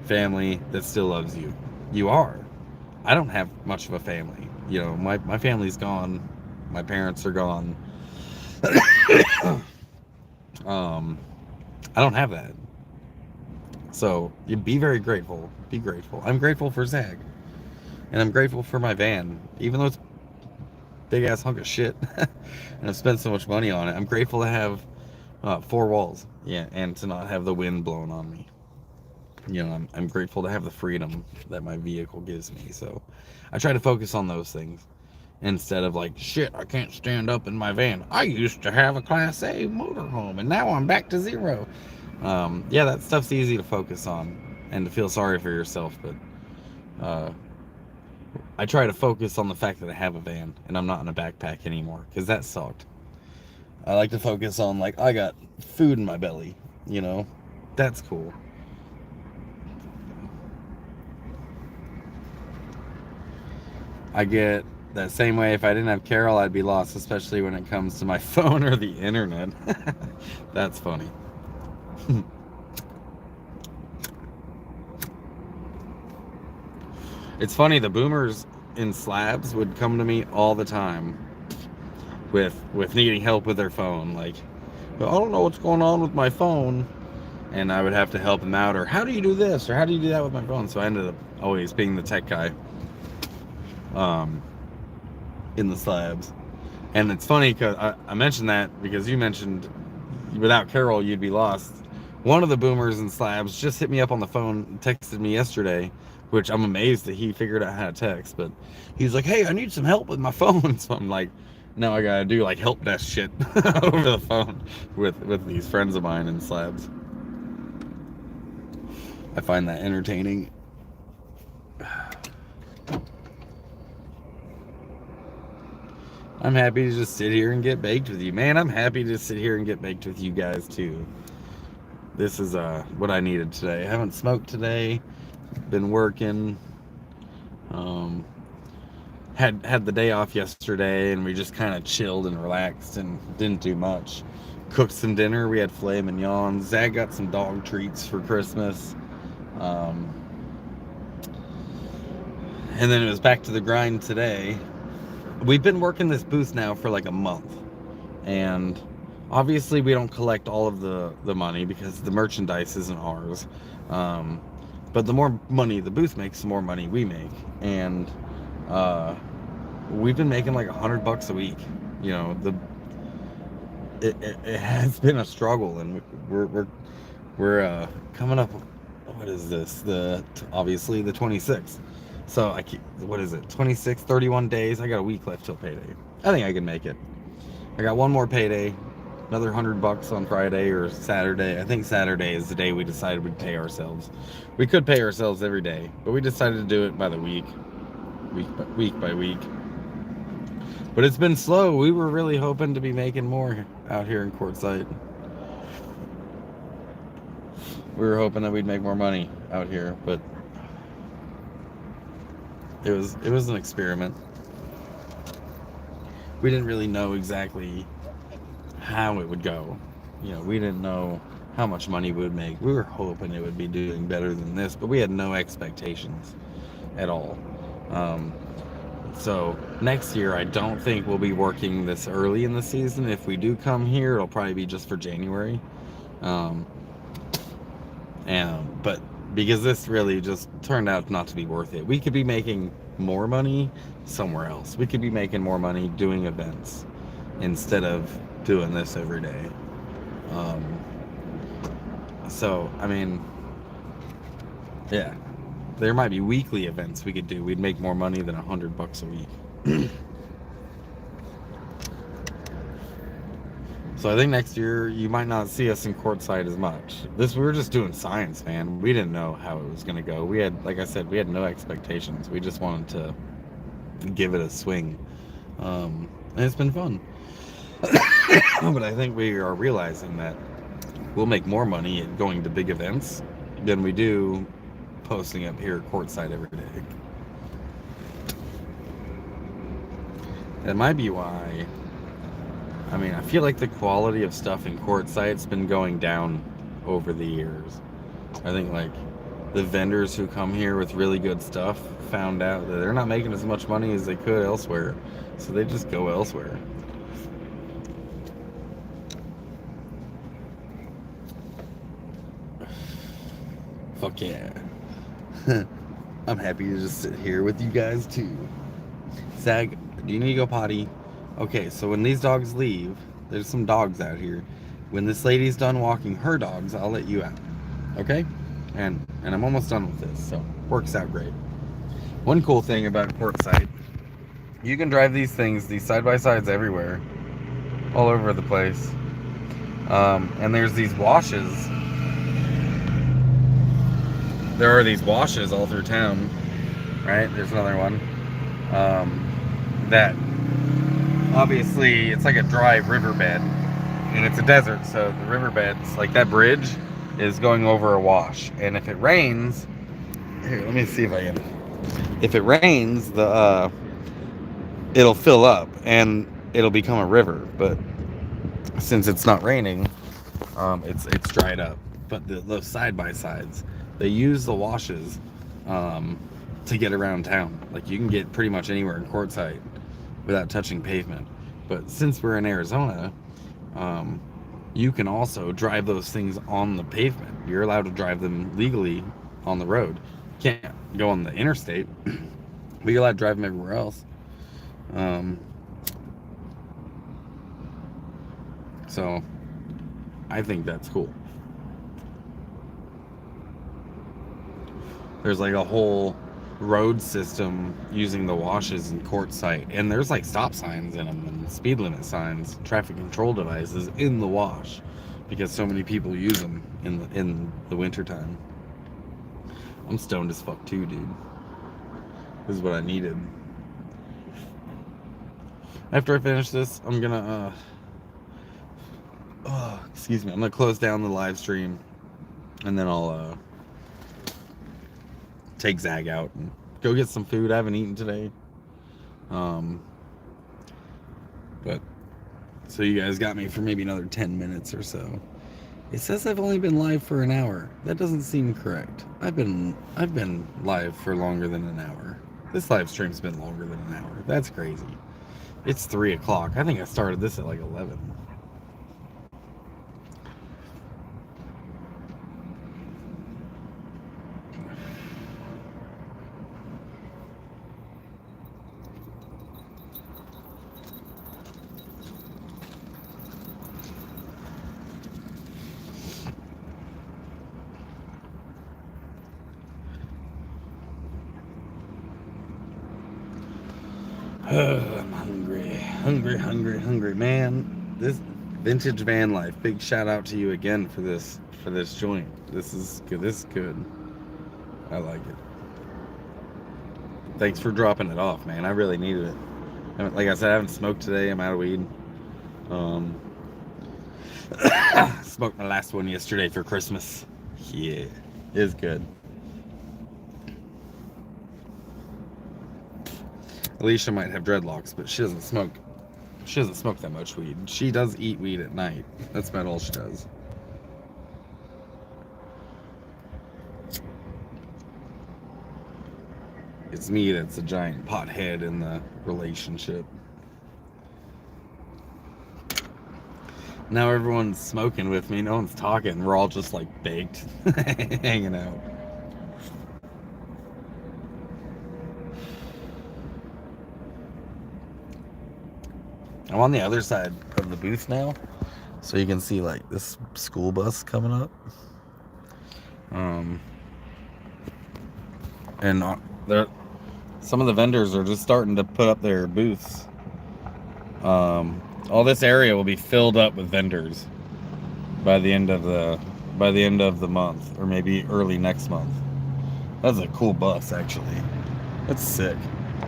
family that still loves you. You are. I don't have much of a family. You know, my family's gone. My parents are gone. I don't have that. So you be very grateful. Be grateful. I'm grateful for Zag. And I'm grateful for my van. Even though it's a big ass hunk of shit. And I've spent so much money on it. I'm grateful to have 4 walls. Yeah, and to not have the wind blowing on me. You know, I'm grateful to have the freedom that my vehicle gives me. So I try to focus on those things instead of like, shit, I can't stand up in my van. I used to have a Class A motorhome and now I'm back to 0. Yeah, that stuff's easy to focus on and to feel sorry for yourself, but I try to focus on the fact that I have a van and I'm not in a backpack anymore, because that sucked. I like to focus on, like, I got food in my belly, you know? That's cool. I get that same way. If I didn't have Carol, I'd be lost, especially when it comes to my phone or the internet. That's funny. It's funny, the boomers in slabs would come to me all the time with needing help with their phone. Like, I don't know what's going on with my phone. And I would have to help them out, or how do you do this, or how do you do that with my phone? So I ended up always being the tech guy in the slabs. And it's funny because I mentioned that because you mentioned without Carol you'd be lost. One of the boomers in slabs just hit me up on the phone, texted me yesterday, which I'm amazed that he figured out how to text. But he's like, hey, I need some help with my phone. So I'm like, now I gotta do like help desk shit over the phone with these friends of mine in slabs. I find that entertaining. I'm happy to just sit here and get baked with you. Man, I'm happy to sit here and get baked with you guys too. This is what I needed today. I haven't smoked today. Been working. Had the day off yesterday and we just kind of chilled and relaxed and didn't do much. Cooked some dinner. We had filet mignon. Zag got some dog treats for Christmas. And then it was back to the grind today. We've been working this booth now for like a month, and obviously we don't collect all of the money because the merchandise isn't ours, but the more money the booth makes, the more money we make. And we've been making like $100 a week. You know, it has been a struggle, and we're coming up. What is this? Obviously the 26th. So what is it? 26, 31 days. I got a week left till payday. I think I can make it. I got one more payday, another $100 on Friday or Saturday. I think Saturday is the day we decided we'd pay ourselves. We could pay ourselves every day, but we decided to do it by the week by week. But it's been slow. We were really hoping to be making more out here in Quartzsite. We were hoping that we'd make more money out here, but it was an experiment. We didn't really know exactly how it would go. You know, we didn't know how much money we would make. We were hoping it would be doing better than this, but we had no expectations at all. So next year, I don't think we'll be working this early in the season. If we do come here, it'll probably be just for January. But because this really just turned out not to be worth it. We could be making more money somewhere else. We could be making more money doing events instead of doing this every day. So, I mean, yeah, there might be weekly events we could do. We'd make more money than $100 a week. So I think next year you might not see us in Quartzsite as much. We were just doing science, man. We didn't know how it was gonna go. We had, like I said, we had no expectations. We just wanted to give it a swing, and it's been fun. But I think we are realizing that we'll make more money at going to big events than we do posting up here at Quartzsite every day. That might be why. I mean, I feel like the quality of stuff in Quartzsite's been going down over the years. I think, like, the vendors who come here with really good stuff found out that they're not making as much money as they could elsewhere, so they just go elsewhere. Fuck yeah. I'm happy to just sit here with you guys too. Zag, do you need to go potty? Okay, so when these dogs leave, there's some dogs out here. When this lady's done walking her dogs, I'll let you out. Okay? And I'm almost done with this, so works out great. One cool thing about Quartzsite, you can drive these things, these side-by-sides everywhere, all over the place. And there's these washes. There are these washes all through town, right? There's another one. That obviously it's like a dry riverbed, and it's a desert, so the riverbed's like that bridge is going over a wash, and if it rains, here, let me see if I can. If it rains, it'll fill up and it'll become a river. But since it's not raining, it's dried up. But those side by sides, they use the washes to get around town. Like, you can get pretty much anywhere in Quartzsite without touching pavement. But since we're in Arizona, you can also drive those things on the pavement. You're allowed to drive them legally on the road. You can't go on the interstate, but you're allowed to drive them everywhere else. So I think that's cool. There's like a whole road system using the washes in Quartzsite, and there's like stop signs in them and speed limit signs, traffic control devices in the wash, because so many people use them in the winter time. I'm stoned as fuck too, dude. This is what I needed. After I finish this, I'm gonna excuse me, I'm gonna close down the live stream, and then I'll take Zag out and go get some food. I haven't eaten today. But so you guys got me for maybe another 10 minutes or so. It says I've only been live for an hour. That doesn't seem correct. I've been live for longer than an hour. This live stream's been longer than an hour. That's crazy. It's 3 o'clock. I think I started this at like 11. I'm hungry, man. This vintage van life. Big shout out to you again for this joint. This is good. I like it. Thanks for dropping it off, man. I really needed it. Like I said, I haven't smoked today. I'm out of weed. Smoked my last one yesterday for Christmas. Yeah, it's good. Alicia might have dreadlocks, but she doesn't smoke. She doesn't smoke that much weed. She does eat weed at night. That's about all she does. it's me that's a giant pothead in the relationship. Now everyone's smoking with me. No one's talking. We're all just like baked, hanging out. I'm on the other side of the booth now, so you can see like this school bus coming up. And some of the vendors are just starting to put up their booths. All this area will be filled up with vendors by the end of the month, or maybe early next month. That's a cool bus, actually. That's sick.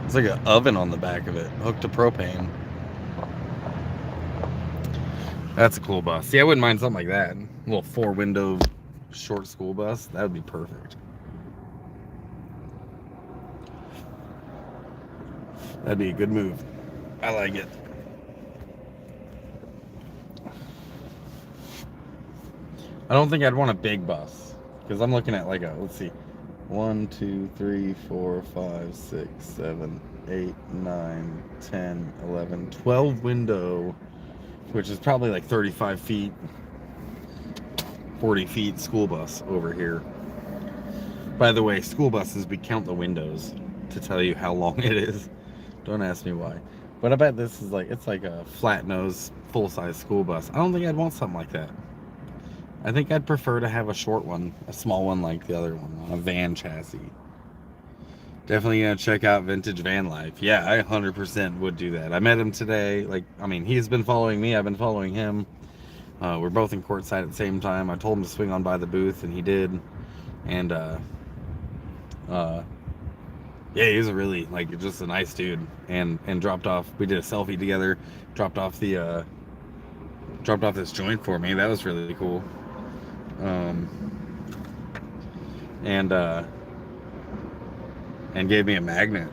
It's like an oven on the back of it, hooked to propane. That's a cool bus. See, I wouldn't mind something like that. A little 4-window short school bus. That would be perfect. That'd be a good move. I like it. I don't think I'd want a big bus, because I'm looking at like a, let's see, 1, 2, 3, 4, 5, 6, 7, 8, 9, 10, 11, 12 window, which is probably like 35 feet, 40 feet school bus over here. By the way, school buses, we count the windows to tell you how long it is. Don't ask me why. But I bet this is like, it's like a flat nose, full-size school bus. I don't think I'd want something like that. I think I'd prefer to have a short one, a small one like the other one, on a van chassis. Definitely gonna check out Vintage Van Life. Yeah, I 100% would do that. I met him today. Like, I mean, he's been following me, I've been following him. We're both in Quartzsite at the same time. I told him to swing on by the booth, and he did. And yeah, he's a really, like, just a nice dude. And dropped off, we did a selfie together, dropped off this joint for me. That was really cool. And gave me a magnet,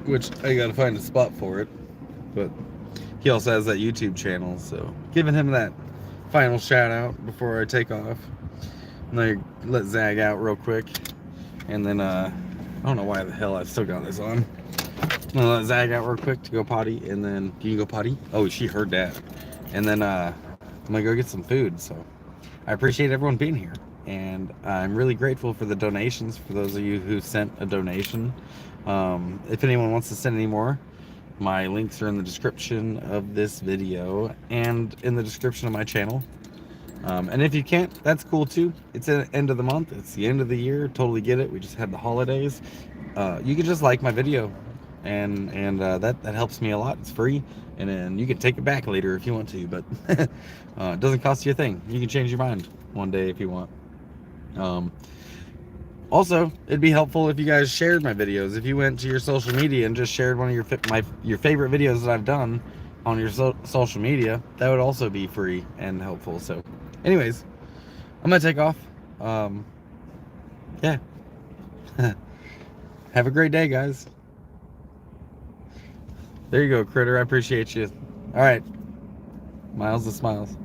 which I gotta find a spot for it. But he also has that YouTube channel, so giving him that final shout out before I take off. And I let Zag out real quick, and then I don't know why the hell I've still got this on. I'm gonna let Zag out real quick to go potty, and then can you go potty? Oh, she heard that. And then I'm gonna go get some food. So I appreciate everyone being here, and I'm really grateful for the donations, for those of you who sent a donation. If anyone wants to send any more, my links are in the description of this video and in the description of my channel. And if you can't, that's cool too. It's the end of the month, it's the end of the year, totally get it. We just had the holidays. You can just like my video, and that helps me a lot. It's free, and then you can take it back later if you want to, but it doesn't cost you a thing. You can change your mind one day if you want. Also, it'd be helpful if you guys shared my videos. If you went to your social media and just shared one of your favorite videos that I've done on your social media, that would also be free and helpful. So anyways, I'm gonna take off. Yeah. Have a great day, guys. There you go, Critter. I appreciate you. All right. Miles to Smiles.